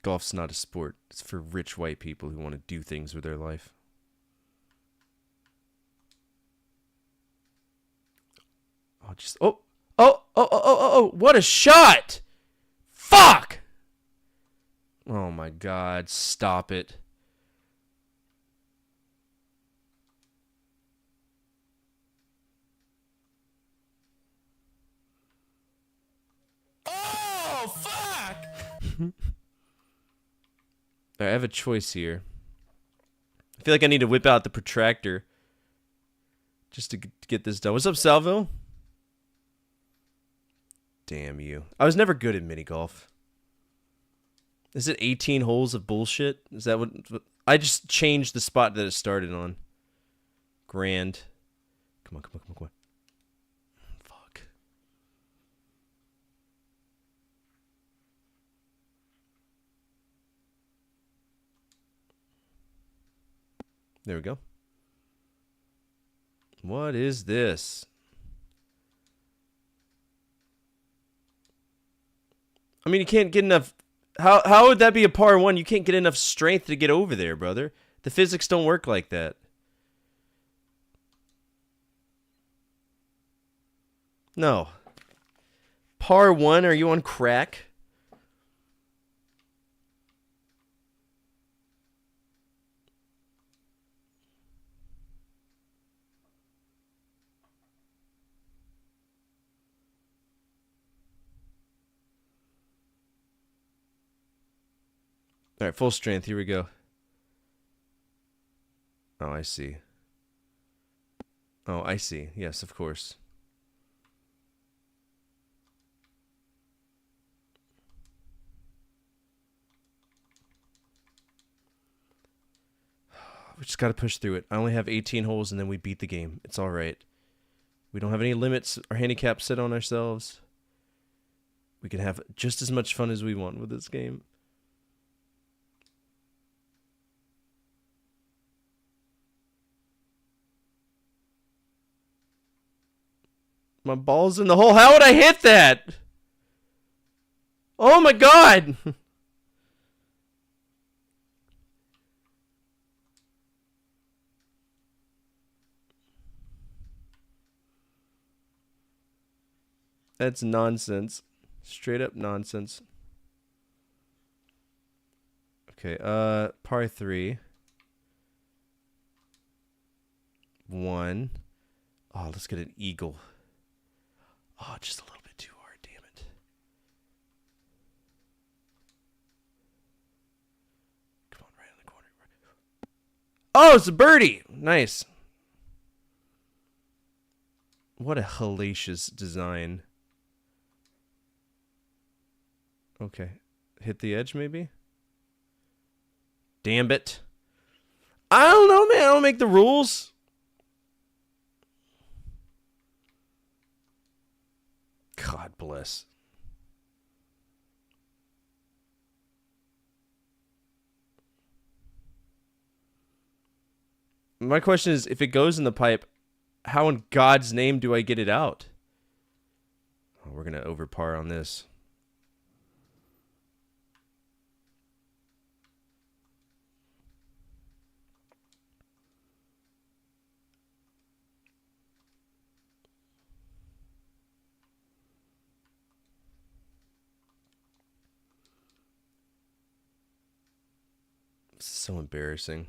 Golf's not a sport. It's for rich white people who want to do things with their life. Oh, just... Oh, what a shot! Fuck! Oh my god, stop it. Oh, fuck! I have a choice here. I feel like I need to whip out the protractor just to get this done. What's up, Salvo? Damn you. I was never good at mini golf. Is it 18 holes of bullshit? Is that what... I just changed the spot that it started on. Grand. Come on. Fuck. There we go. What is this? I mean, you can't get enough... How would that be a par 1? You can't get enough strength to get over there, brother. The physics don't work like that. No. Par 1? Are you on crack? All right, full strength. Here we go. Oh, I see. Oh, I see. Yes, of course. We just got to push through it. I only have 18 holes and then we beat the game. It's all right. We don't have any limits or handicaps set on ourselves. We can have just as much fun as we want with this game. My ball's in the hole. How would I hit that? Oh my god! That's nonsense. Straight up nonsense. Okay, par 3. 1. Oh, let's get an eagle. Oh, just a little bit too hard, damn it. Come on, right in the corner. Oh, it's a birdie! Nice. What a hellacious design. Okay. Hit the edge, maybe? Damn it. I don't know, man. I don't make the rules. God bless. My question is, if it goes in the pipe, how in God's name do I get it out? Oh, we're going to over par on this. This is so embarrassing.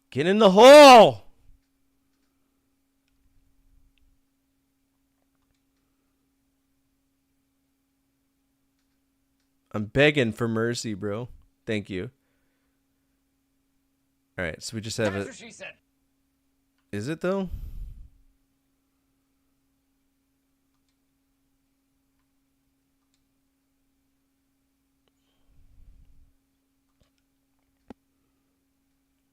Get in the hole! I'm begging for mercy, bro. Thank you. Alright, so we just have That's what she said. Is it, though?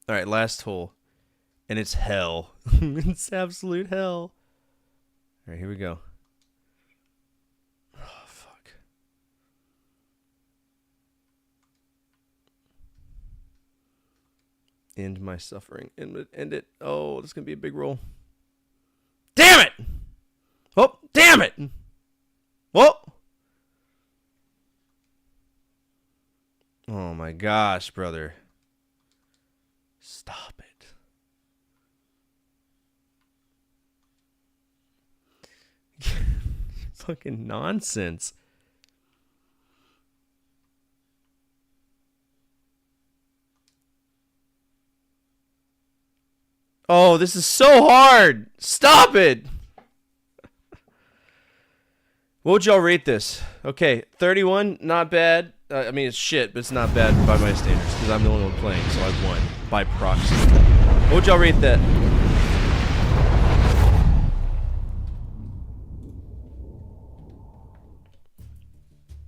Alright, last hole. And it's hell. It's absolute hell. Alright, here we go. Oh, fuck. End my suffering. End it. Oh, this is going to be a big roll. Damn it! Oh, damn it! Whoa! Oh my gosh, brother. Stop it. Fucking nonsense. Oh, this is so hard. Stop it. What would y'all rate this? Okay, 31, not bad. I mean, it's shit, but it's not bad by my standards because I'm the only one playing, so I've won by proxy. What would y'all rate that?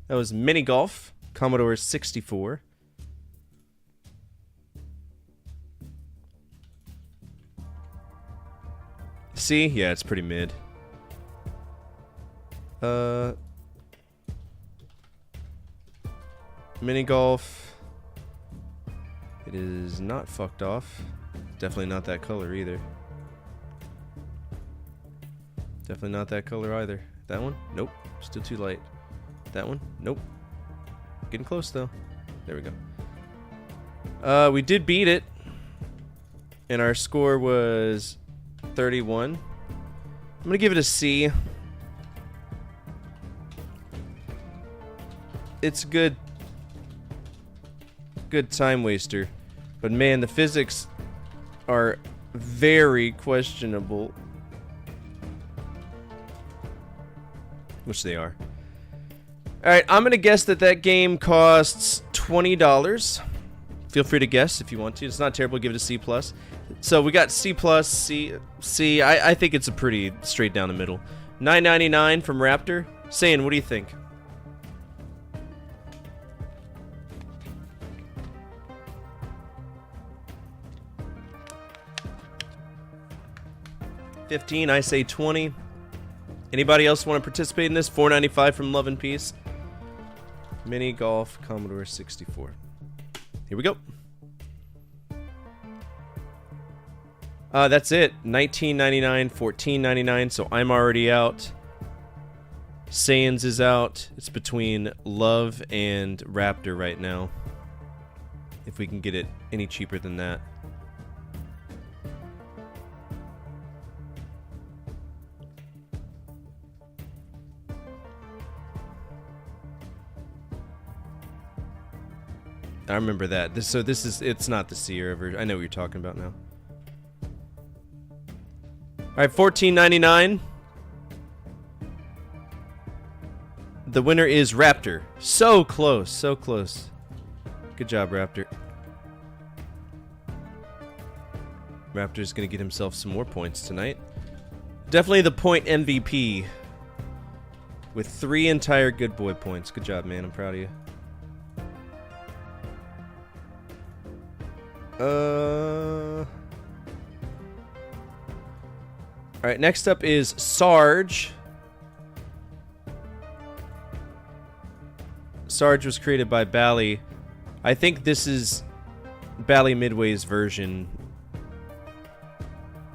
That was Mini Golf, Commodore 64. C? Yeah, it's pretty mid. Mini Golf. It is not fucked off. Definitely not that color either. Definitely not that color either. That one? Nope. Still too light. That one? Nope. Getting close though. There we go. We did beat it. And our score was 31. I'm gonna give it a C. It's good. Good time waster. But man, the physics are very questionable. Which they are. Alright, I'm gonna guess that game costs $20. Feel free to guess if you want to. It's not terrible. Give it a C+. So we got C+, C. I think it's a pretty straight down the middle. $9.99 from Raptor. Saiyan, what do you think? $15, I say 20. Anybody else want to participate in this? $4.95 from Love and Peace. Mini Golf Commodore 64. Here we go. That's it. $19.99, $14.99. So I'm already out. Saiyans is out. It's between Love and Raptor right now. If we can get it any cheaper than that. I remember that. It's not the Sierra version. I know what you're talking about now. Alright, $14.99. The winner is Raptor. So close, so close. Good job, Raptor. Raptor's gonna get himself some more points tonight. Definitely the point MVP. With 3 entire good boy points. Good job, man. I'm proud of you. Alright, next up is Sarge. Sarge was created by Bally. I think this is Bally Midway's version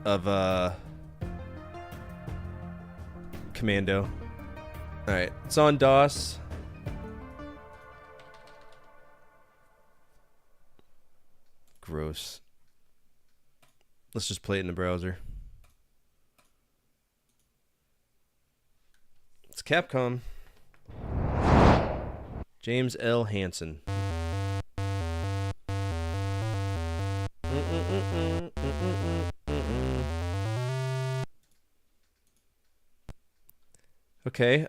of Commando. Alright, it's on DOS. Gross. Let's just play it in the browser. It's Capcom. James L. Hansen. Okay,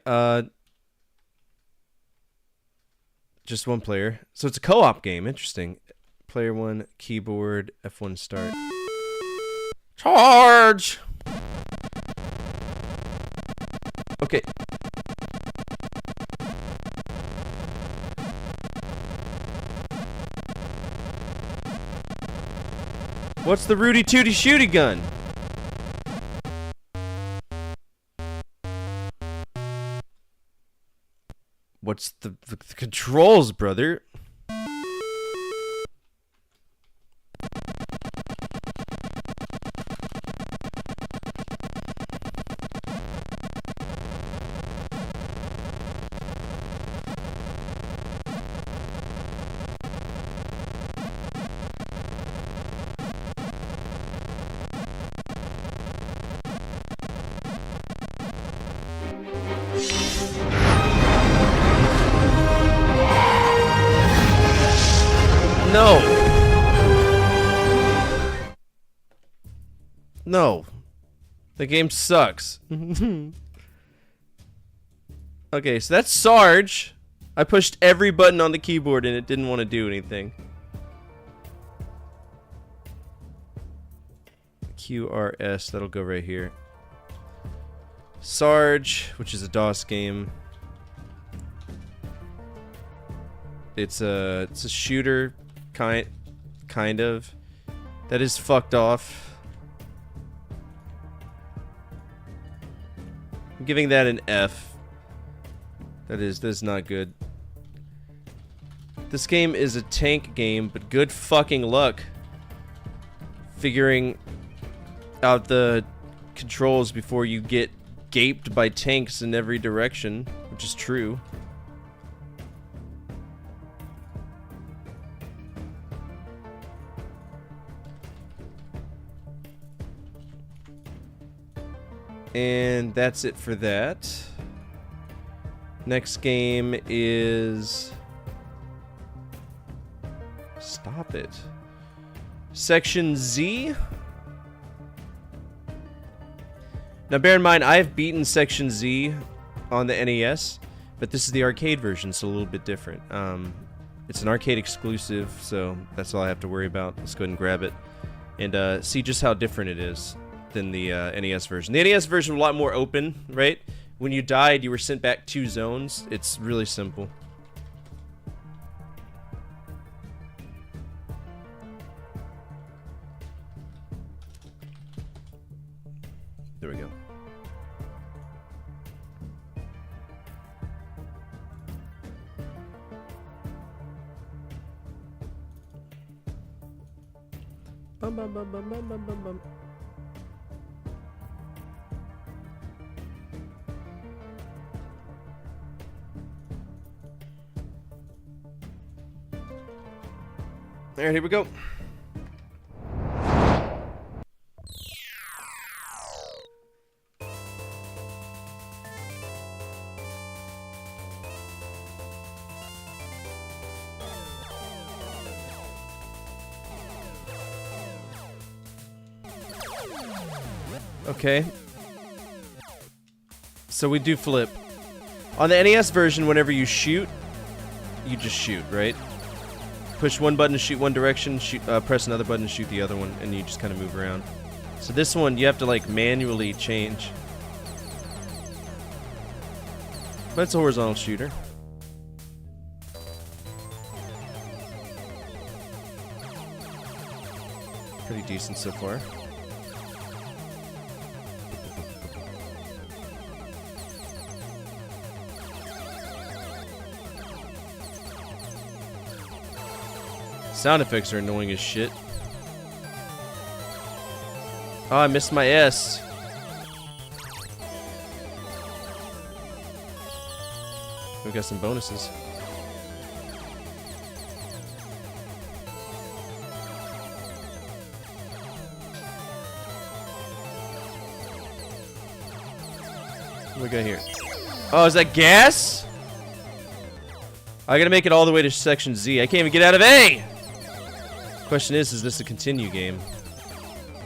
just one player. So it's a co-op game. Interesting. Player 1, keyboard, F1 start. Charge! Okay. What's the Rudy Tooty Shooty gun? What's the controls, brother? No. No. The game sucks. Okay, so that's Sarge. I pushed every button on the keyboard and it didn't want to do anything. QRS, that'll go right here. Sarge, which is a DOS game. It's a shooter, kind of. That is fucked off. I'm giving that an F. That's not good. This game is a tank game, but good fucking luck figuring out the controls before you get gaped by tanks in every direction, which is true. And that's it for that. Next game is... Stop it. Section Z. Now bear in mind, I've beaten Section Z on the NES, but this is the arcade version, so a little bit different. It's an arcade exclusive, so that's all I have to worry about. Let's go ahead and grab it and see just how different it is than the NES version. The NES version was a lot more open, right? When you died, you were sent back 2 zones. It's really simple. There we go. Bum bum bum bum bum bum bum bum. Alright, here we go. Okay. So we do flip. On the NES version, whenever you shoot, you just shoot, right? Push one button to shoot one direction, press another button to shoot the other one, and you just kind of move around. So this one, you have to like manually change. But it's a horizontal shooter. Pretty decent so far. Sound effects are annoying as shit. Oh, I missed my S. We got some bonuses. What do we got here? Oh, is that gas? I gotta make it all the way to section Z. I can't even get out of A! Question is this a continue game?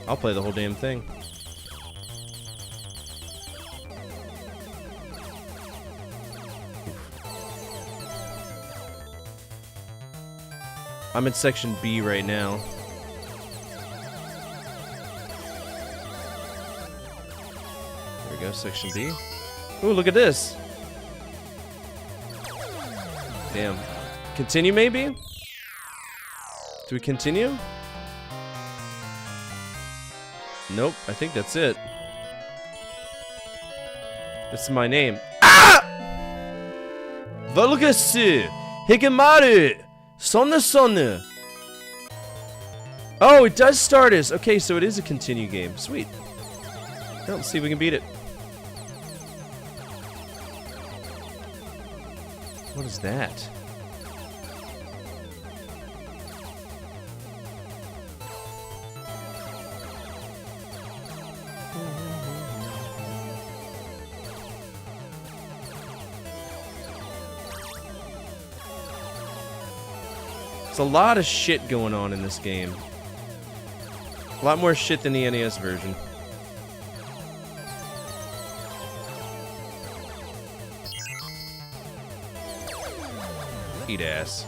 I'll play the whole damn thing. I'm in section B right now. There we go, section B. Ooh, look at this. Damn. Continue, maybe? Do we continue? Nope, I think that's it. This is my name. Ah! Volgasu! Higemaru! Sonne! Oh, it does start us! Okay, so it is a continue game. Sweet. Well, let's see if we can beat it. What is that? There's a lot of shit going on in this game. A lot more shit than the NES version. Eat ass.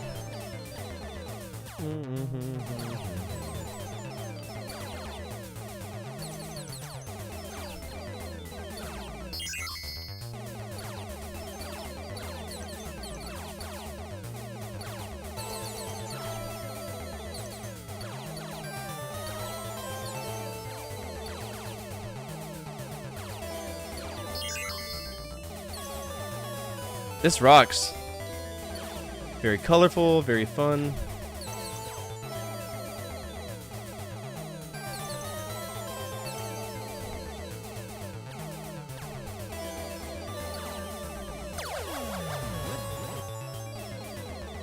This rocks. Very colorful, very fun.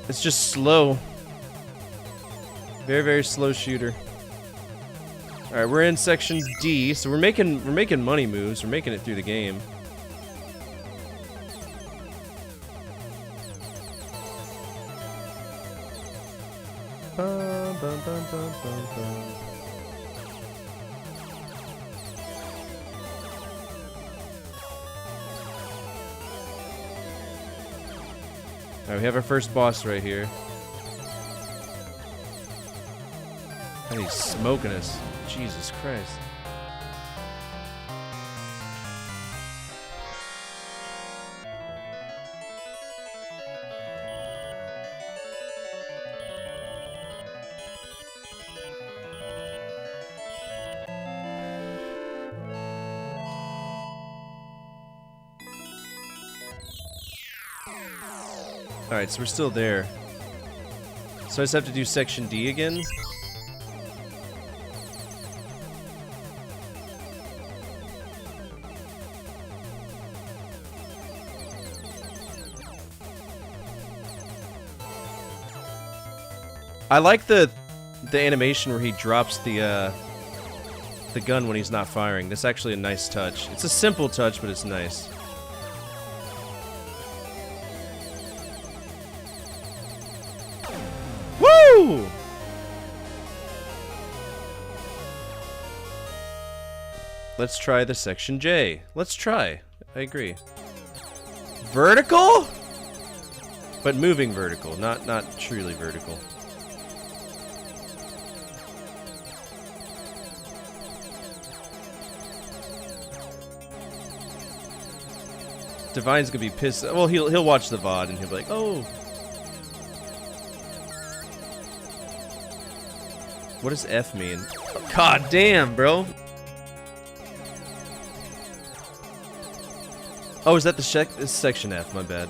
It's just slow. Very, very slow shooter. All right, we're in section D, so we're making money moves. We're making it through the game. Bum, bum, bum, bum, bum, bum. Alright, we have our first boss right here. And he's smoking us. Jesus Christ. Alright, so we're still there. So I just have to do section D again? I like the animation where he drops the gun when he's not firing. That's actually a nice touch. It's a simple touch, but it's nice. Let's try the section J. Let's try. I agree. Vertical? But moving vertical, not truly vertical. Divine's gonna be pissed. Well, he'll watch the VOD and he'll be like, oh. What does F mean? God damn, bro. Oh, is that this section F? My bad.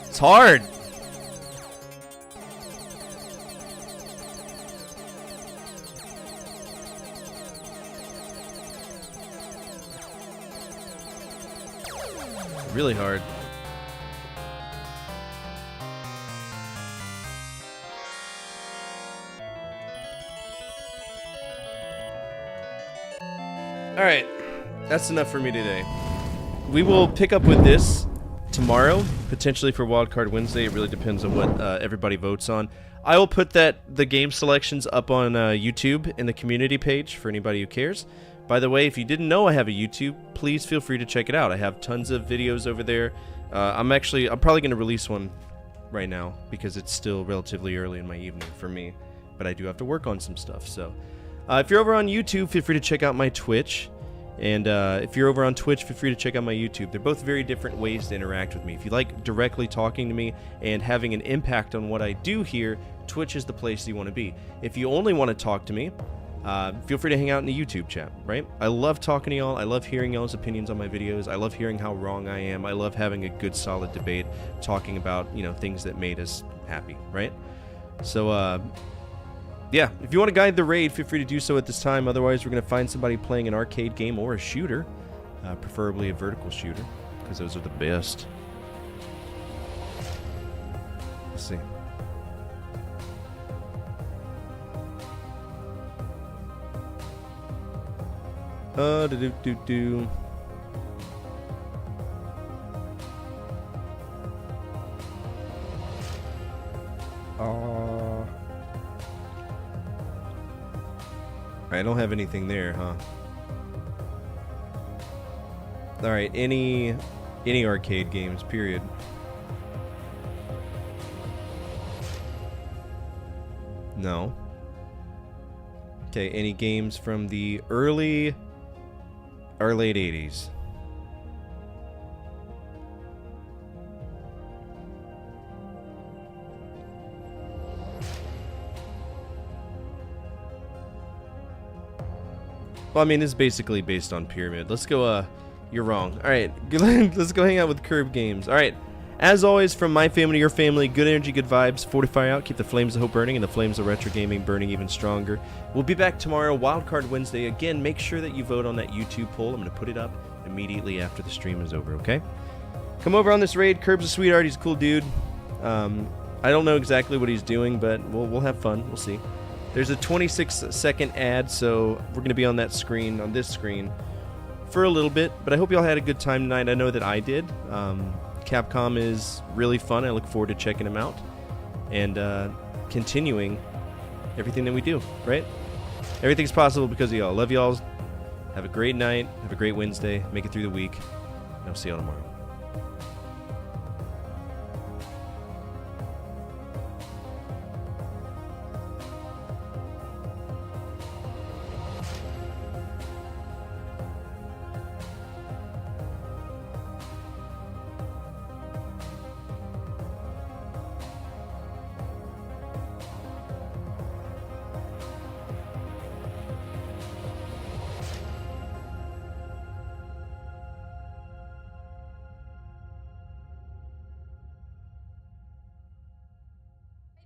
It's hard. Really hard. Alright, that's enough for me today. We will pick up with this tomorrow, potentially for Wildcard Wednesday. It really depends on what everybody votes on. I will put the game selections up on YouTube in the community page for anybody who cares. By the way, if you didn't know I have a YouTube, please feel free to check it out. I have tons of videos over there. I'm probably going to release one right now because it's still relatively early in my evening for me, but I do have to work on some stuff. So if you're over on YouTube, feel free to check out my Twitch. And if you're over on Twitch, feel free to check out my YouTube. They're both very different ways to interact with me. If you like directly talking to me and having an impact on what I do here, Twitch is the place you want to be. If you only want to talk to me, feel free to hang out in the YouTube chat, right? I love talking to y'all. I love hearing y'all's opinions on my videos. I love hearing how wrong I am. I love having a good, solid debate, talking about, things that made us happy, right? So, yeah, if you want to guide the raid, feel free to do so at this time. Otherwise, we're going to find somebody playing an arcade game or a shooter, preferably a vertical shooter, because those are the best. Let's see. Do-do-do-do. I don't have anything there, huh? Alright, any arcade games, period. No. Okay, any games from the early or late 80s? Well, I mean, it's basically based on Pyramid. Let's go, you're wrong. Alright, let's go hang out with Curb Games. Alright, as always, from my family to your family, good energy, good vibes, fortify out, keep the flames of hope burning, and the flames of retro gaming burning even stronger. We'll be back tomorrow, Wildcard Wednesday. Again, make sure that you vote on that YouTube poll. I'm going to put it up immediately after the stream is over, okay? Come over on this raid. Curb's a sweetheart. He's a cool dude. I don't know exactly what he's doing, but we'll have fun. We'll see. There's a 26-second ad, so we're going to be on that screen, on this screen, for a little bit. But I hope y'all had a good time tonight. I know that I did. Capcom is really fun. I look forward to checking them out and continuing everything that we do, right? Everything's possible because of y'all. Love y'all. Have a great night. Have a great Wednesday. Make it through the week. And I'll see y'all tomorrow.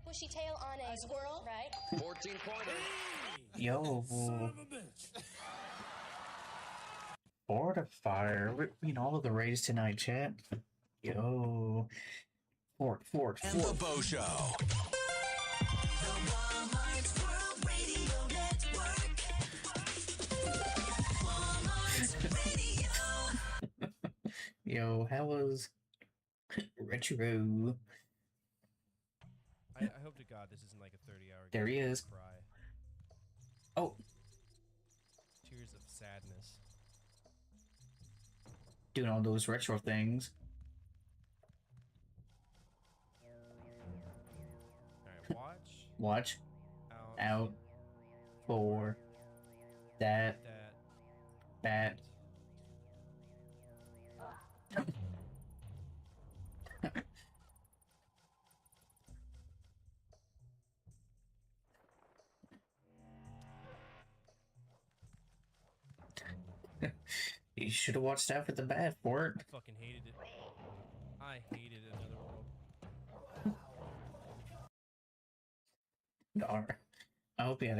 Bushy tail on a squirrel, right? 14-pointer. Yo. Fortifier. We're being all of the raids tonight, chat. Yo. Fort. And the Bo Show. Yo, how was Retro? I hope to God this isn't like a 30-hour game. There he is. Cry. Oh, Tears of sadness. doing all those retro things. Alright, watch. Watch Out. out for that That. bat. You should have watched out for the bat for it. I fucking hated it. I hated Another World. Darn. I hope you had